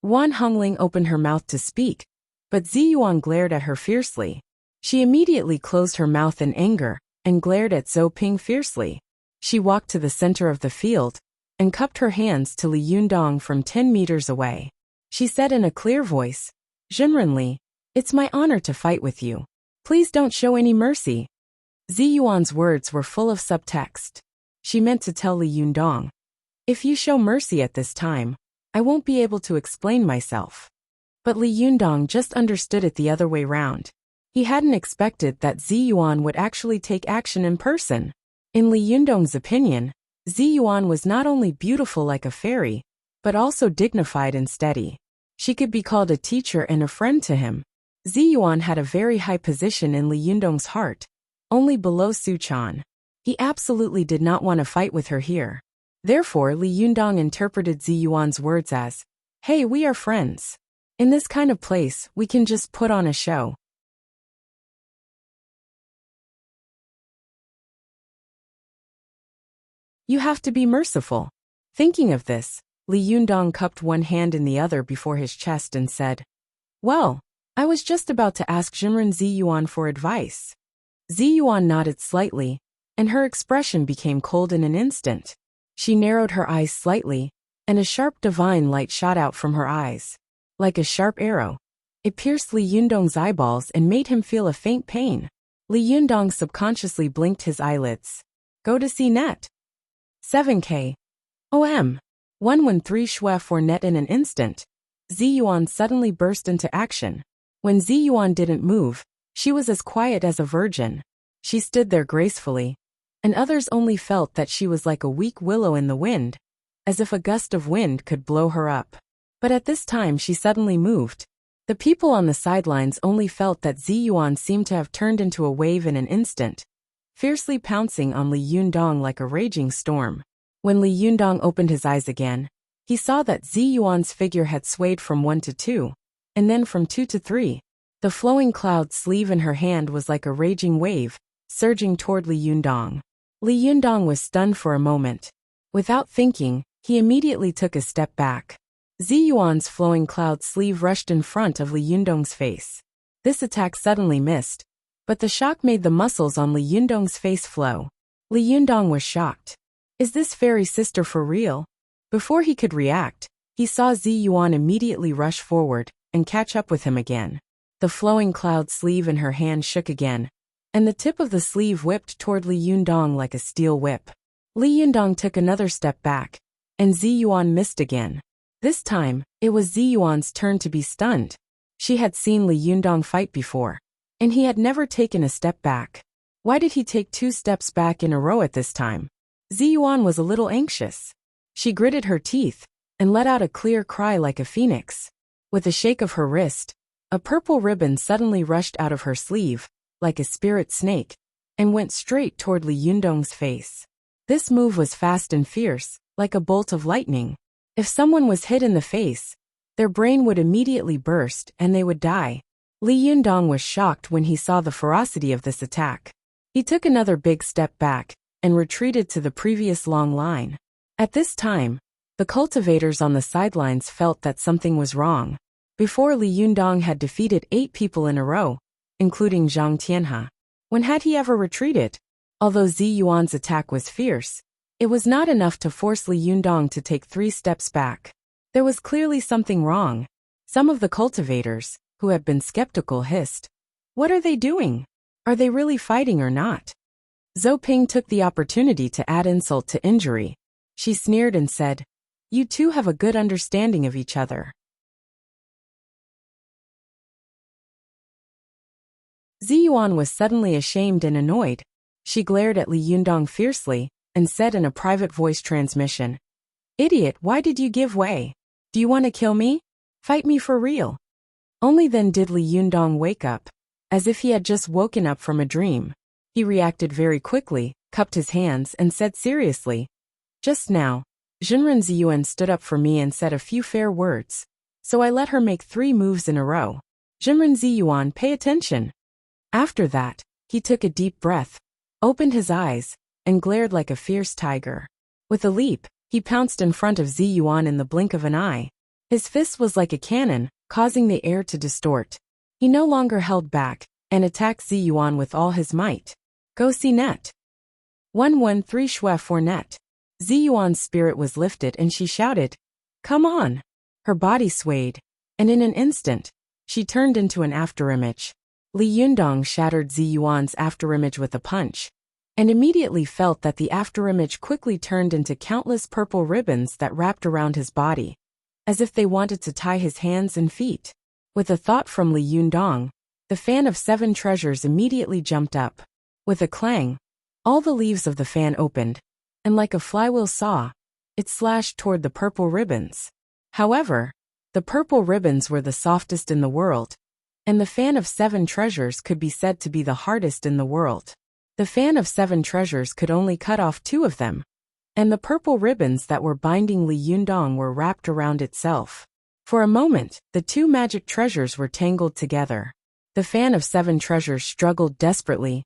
Wan Hongling opened her mouth to speak, but Ziyuan glared at her fiercely. She immediately closed her mouth in anger and glared at Zhou Ping fiercely. She walked to the center of the field and cupped her hands to Li Yundong from 10 meters away. She said in a clear voice, "Zhenrenli, it's my honor to fight with you. Please don't show any mercy." Ziyuan's words were full of subtext. She meant to tell Li Yundong, "If you show mercy at this time, I won't be able to explain myself." But Li Yundong just understood it the other way round. He hadn't expected that Ziyuan would actually take action in person. In Li Yundong's opinion, Ziyuan was not only beautiful like a fairy, but also dignified and steady. She could be called a teacher and a friend to him. Ziyuan had a very high position in Li Yundong's heart, only below Su Chan. He absolutely did not want to fight with her here. Therefore, Li Yundong interpreted Ziyuan's words as, "Hey, we are friends. In this kind of place, we can just put on a show." You have to be merciful. Thinking of this, Li Yundong cupped one hand in the other before his chest and said, "Well, I was just about to ask Zhenren Ziyuan for advice." Ziyuan nodded slightly, and her expression became cold in an instant. She narrowed her eyes slightly, and a sharp divine light shot out from her eyes. Like a sharp arrow, it pierced Li Yundong's eyeballs and made him feel a faint pain. Li Yundong subconsciously blinked his eyelids. Go to see net. 7K. OM. 113 Shui for net in an instant. Ziyuan suddenly burst into action. When Ziyuan didn't move, she was as quiet as a virgin. She stood there gracefully, and others only felt that she was like a weak willow in the wind, as if a gust of wind could blow her up. But at this time she suddenly moved. The people on the sidelines only felt that Ziyuan seemed to have turned into a wave in an instant, fiercely pouncing on Li Yundong like a raging storm. When Li Yundong opened his eyes again, he saw that Ziyuan's figure had swayed from 1 to 2, and then from 2 to 3. The flowing cloud sleeve in her hand was like a raging wave, surging toward Li Yundong. Li Yundong was stunned for a moment. Without thinking, he immediately took a step back. Ziyuan's flowing cloud sleeve rushed in front of Li Yundong's face. This attack suddenly missed, but the shock made the muscles on Li Yundong's face flow. Li Yundong was shocked. Is this fairy sister for real? Before he could react, he saw Ziyuan immediately rush forward and catch up with him again. The flowing cloud sleeve in her hand shook again, and the tip of the sleeve whipped toward Li Yundong like a steel whip. Li Yundong took another step back, and Ziyuan missed again. This time, it was Ziyuan's turn to be stunned. She had seen Li Yundong fight before, and he had never taken a step back. Why did he take 2 steps back in a row at this time? Ziyuan was a little anxious. She gritted her teeth and let out a clear cry like a phoenix. With a shake of her wrist, a purple ribbon suddenly rushed out of her sleeve, like a spirit snake, and went straight toward Li Yundong's face. This move was fast and fierce, like a bolt of lightning. If someone was hit in the face, their brain would immediately burst and they would die. Li Yundong was shocked when he saw the ferocity of this attack. He took another big step back and retreated to the previous long line. At this time, the cultivators on the sidelines felt that something was wrong. Before, Li Yundong had defeated 8 people in a row, including Zhang Tianhe. When had he ever retreated? Although Ziyuan's attack was fierce, it was not enough to force Li Yundong to take 3 steps back. There was clearly something wrong. Some of the cultivators, who had been skeptical, hissed, What are they doing? Are they really fighting or not? Zhou Ping took the opportunity to add insult to injury. She sneered and said, "You two have a good understanding of each other." Ziyuan was suddenly ashamed and annoyed. She glared at Li Yundong fiercely and said in a private voice transmission, "Idiot, why did you give way? Do you want to kill me? Fight me for real." Only then did Li Yundong wake up, as if he had just woken up from a dream. He reacted very quickly, cupped his hands, and said seriously, "Just now, Jinren Ziyuan stood up for me and said a few fair words, so I let her make 3 moves in a row. Jinren Ziyuan, pay attention." After that, he took a deep breath, opened his eyes, and glared like a fierce tiger. With a leap, he pounced in front of Ziyuan in the blink of an eye. His fist was like a cannon, causing the air to distort. He no longer held back, and attacked Ziyuan with all his might. Go see net. 113 Shui for net. Ziyuan's spirit was lifted and she shouted, "Come on!" Her body swayed, and in an instant, she turned into an afterimage. Li Yundong shattered Ziyuan's afterimage with a punch, and immediately felt that the afterimage quickly turned into countless purple ribbons that wrapped around his body, as if they wanted to tie his hands and feet. With a thought from Li Yundong, the fan of 7 treasures immediately jumped up. With a clang, all the leaves of the fan opened, and like a flywheel saw, it slashed toward the purple ribbons. However, the purple ribbons were the softest in the world, and the fan of 7 treasures could be said to be the hardest in the world. The fan of 7 treasures could only cut off 2 of them, and the purple ribbons that were binding Li Yundong were wrapped around itself. For a moment, the 2 magic treasures were tangled together. The fan of 7 treasures struggled desperately,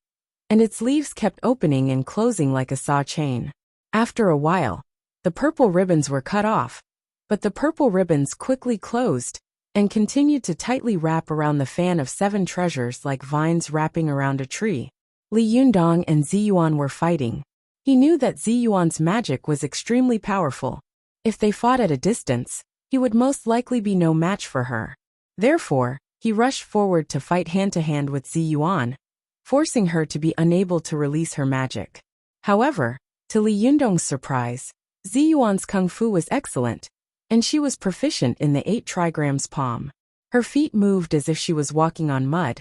and its leaves kept opening and closing like a saw chain. After a while, the purple ribbons were cut off, but the purple ribbons quickly closed and continued to tightly wrap around the fan of 7 treasures like vines wrapping around a tree. Li Yundong and Ziyuan were fighting. He knew that Ziyuan's magic was extremely powerful. If they fought at a distance, he would most likely be no match for her. Therefore, he rushed forward to fight hand-to-hand with Ziyuan, forcing her to be unable to release her magic. However, to Li Yundong's surprise, Ziyuan's kung fu was excellent, and she was proficient in the 8 trigrams palm. Her feet moved as if she was walking on mud,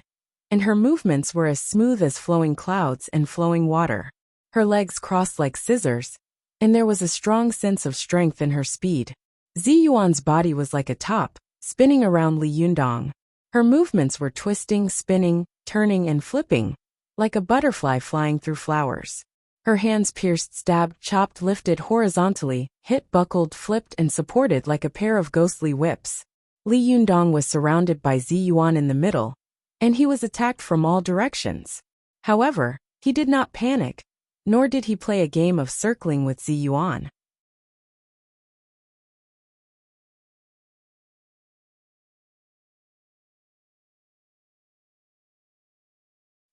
and her movements were as smooth as flowing clouds and flowing water. Her legs crossed like scissors, and there was a strong sense of strength in her speed. Ziyuan's body was like a top, spinning around Li Yundong. Her movements were twisting, spinning, turning, and flipping, like a butterfly flying through flowers. Her hands pierced, stabbed, chopped, lifted horizontally, hit, buckled, flipped, and supported like a pair of ghostly whips. Li Yundong was surrounded by Ziyuan in the middle, and he was attacked from all directions. However, he did not panic, nor did he play a game of circling with Ziyuan.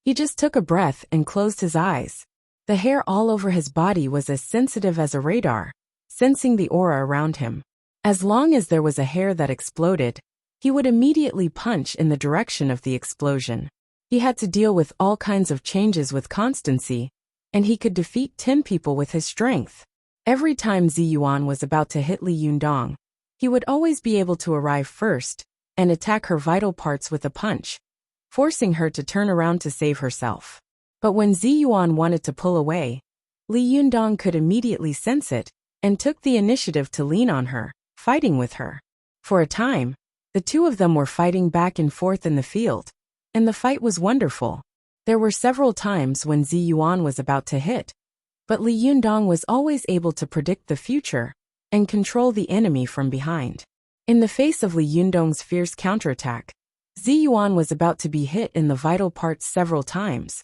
He just took a breath and closed his eyes. The hair all over his body was as sensitive as a radar, sensing the aura around him. As long as there was a hair that exploded, he would immediately punch in the direction of the explosion. He had to deal with all kinds of changes with constancy, and he could defeat 10 people with his strength. Every time Ziyuan was about to hit Li Yundong, he would always be able to arrive first and attack her vital parts with a punch, forcing her to turn around to save herself. But when Ziyuan wanted to pull away, Li Yundong could immediately sense it and took the initiative to lean on her, fighting with her. For a time, the 2 of them were fighting back and forth in the field, and the fight was wonderful. There were several times when Ziyuan was about to hit, but Li Yundong was always able to predict the future and control the enemy from behind. In the face of Li Yundong's fierce counterattack, Ziyuan was about to be hit in the vital parts several times,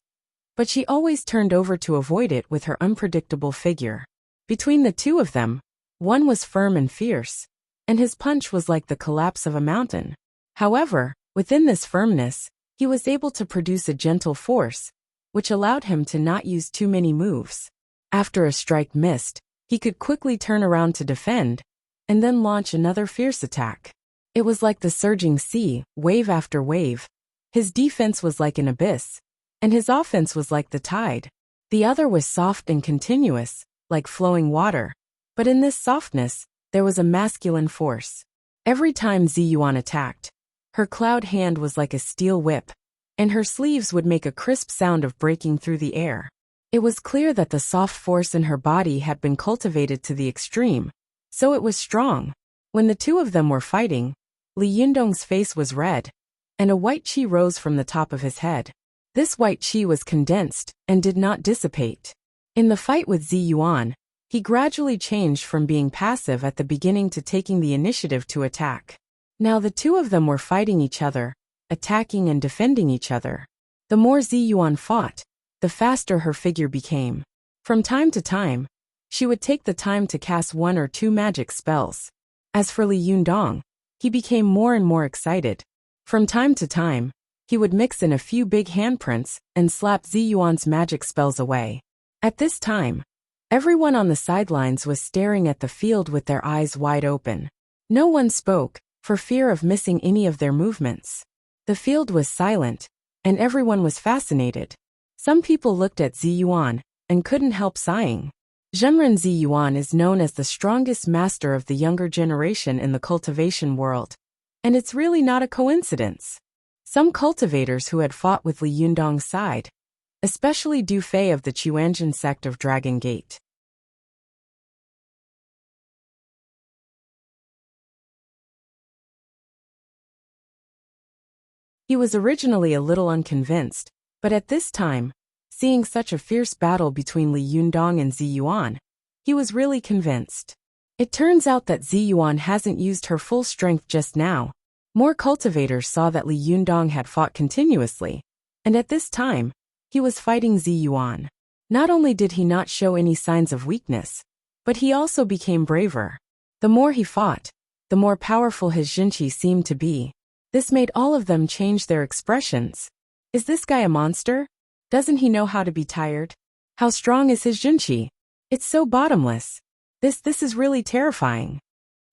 but she always turned over to avoid it with her unpredictable figure. Between the 2 of them, one was firm and fierce, and his punch was like the collapse of a mountain. However, within this firmness, he was able to produce a gentle force, which allowed him to not use too many moves. After a strike missed, he could quickly turn around to defend, and then launch another fierce attack. It was like the surging sea, wave after wave. His defense was like an abyss, and his offense was like the tide. The other was soft and continuous, like flowing water. But in this softness, there was a masculine force. Every time Ziyuan attacked, her cloud hand was like a steel whip, and her sleeves would make a crisp sound of breaking through the air. It was clear that the soft force in her body had been cultivated to the extreme, so it was strong. When the two of them were fighting, Li Yundong's face was red, and a white qi rose from the top of his head. This white qi was condensed and did not dissipate. In the fight with Ziyuan, he gradually changed from being passive at the beginning to taking the initiative to attack. Now the two of them were fighting each other, attacking and defending each other. The more Ziyuan fought, the faster her figure became. From time to time, she would take the time to cast one or two magic spells. As for Li Yundong, he became more and more excited. From time to time, he would mix in a few big handprints and slap Ziyuan's magic spells away. At this time, everyone on the sidelines was staring at the field with their eyes wide open. No one spoke, for fear of missing any of their movements. The field was silent, and everyone was fascinated. Some people looked at Ziyuan and couldn't help sighing. Zhenren Ziyuan is known as the strongest master of the younger generation in the cultivation world. And it's really not a coincidence. Some cultivators who had fought with Li Yundong's side, especially Du Fei of the Chuanjin sect of Dragon Gate. He was originally a little unconvinced, but at this time, seeing such a fierce battle between Li Yundong and Ziyuan, he was really convinced. It turns out that Ziyuan hasn't used her full strength just now. More cultivators saw that Li Yundong had fought continuously, and at this time, he was fighting Ziyuan. Not only did he not show any signs of weakness, but he also became braver. The more he fought, the more powerful his jinqi seemed to be. This made all of them change their expressions. Is this guy a monster? Doesn't he know how to be tired? How strong is his jinqi? It's so bottomless. This is really terrifying.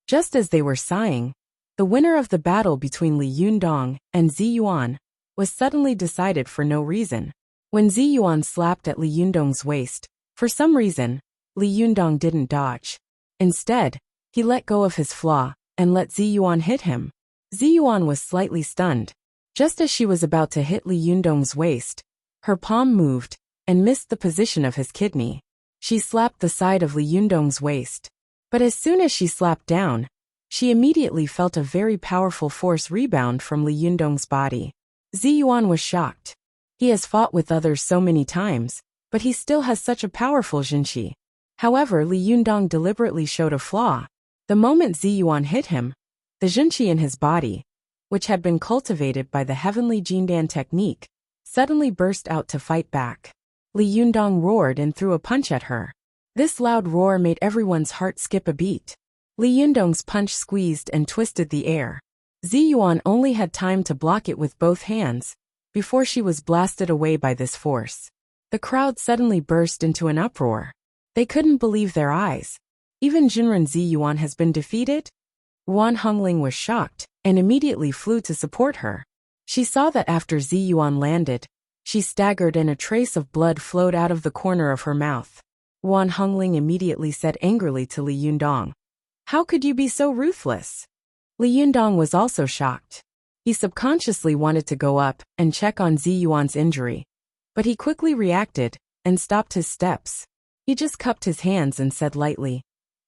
Just as they were sighing, the winner of the battle between Li Yundong and Ziyuan was suddenly decided for no reason. When Ziyuan slapped at Li Yundong's waist, for some reason, Li Yundong didn't dodge. Instead, he let go of his flaw and let Ziyuan hit him. Ziyuan was slightly stunned. Just as she was about to hit Li Yundong's waist, her palm moved and missed the position of his kidney. She slapped the side of Li Yundong's waist. But as soon as she slapped down, she immediately felt a very powerful force rebound from Li Yundong's body. Ziyuan was shocked. He has fought with others so many times, but he still has such a powerful jinqi. However, Li Yundong deliberately showed a flaw. The moment Ziyuan hit him, the jinqi in his body, which had been cultivated by the heavenly Jindan technique, suddenly burst out to fight back. Li Yundong roared and threw a punch at her. This loud roar made everyone's heart skip a beat. Li Yundong's punch squeezed and twisted the air. Ziyuan only had time to block it with both hands, before she was blasted away by this force. The crowd suddenly burst into an uproar. They couldn't believe their eyes. Even Zhenren Ziyuan has been defeated? Wan Hongling was shocked, and immediately flew to support her. She saw that after Ziyuan landed, she staggered and a trace of blood flowed out of the corner of her mouth. Wan Hongling immediately said angrily to Li Yundong, "How could you be so ruthless?" Li Yundong was also shocked. He subconsciously wanted to go up and check on Ziyuan's injury, but he quickly reacted and stopped his steps. He just cupped his hands and said lightly,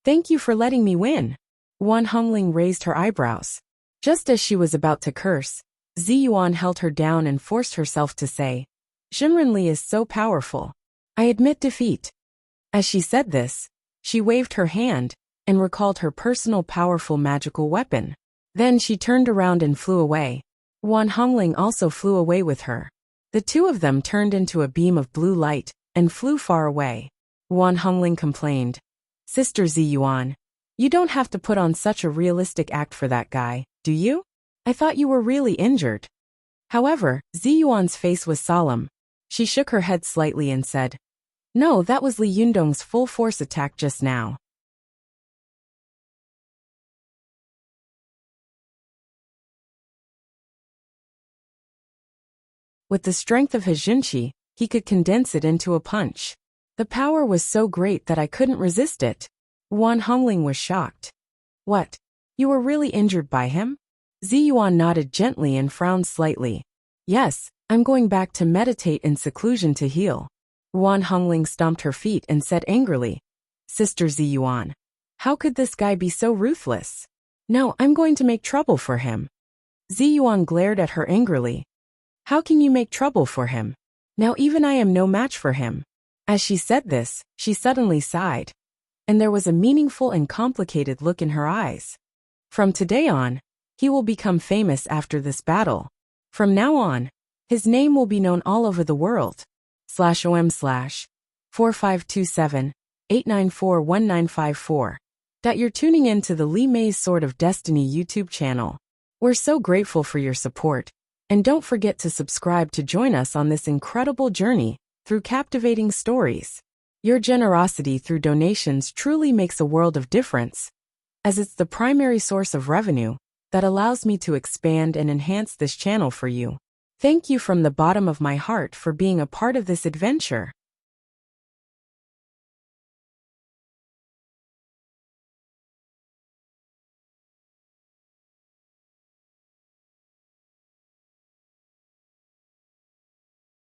"Thank you for letting me win." Wan Hongling raised her eyebrows. Just as she was about to curse, Ziyuan held her down and forced herself to say, "Zhenren Li is so powerful. I admit defeat." As she said this, she waved her hand and recalled her personal powerful magical weapon. Then she turned around and flew away. Wan Hongling also flew away with her. The two of them turned into a beam of blue light and flew far away. Wan Hongling complained, "Sister Ziyuan, you don't have to put on such a realistic act for that guy, do you? I thought you were really injured." However, Ziyuan's face was solemn. She shook her head slightly and said, "No, that was Li Yundong's full force attack just now." With the strength of his jinchi, he could condense it into a punch. The power was so great that I couldn't resist it. Yuan Hongling was shocked. What? You were really injured by him? Ziyuan nodded gently and frowned slightly. Yes, I'm going back to meditate in seclusion to heal. Yuan Hongling stomped her feet and said angrily, Sister Ziyuan, how could this guy be so ruthless? No, I'm going to make trouble for him. Ziyuan glared at her angrily. How can you make trouble for him? Now even I am no match for him. As she said this, she suddenly sighed. And there was a meaningful and complicated look in her eyes. From today on, he will become famous after this battle. From now on, his name will be known all over the world. /OM/4527-894-1954. You're tuning in to the Li Mei's Sword of Destiny YouTube channel. We're so grateful for your support. And don't forget to subscribe to join us on this incredible journey through captivating stories. Your generosity through donations truly makes a world of difference, as it's the primary source of revenue that allows me to expand and enhance this channel for you. Thank you from the bottom of my heart for being a part of this adventure.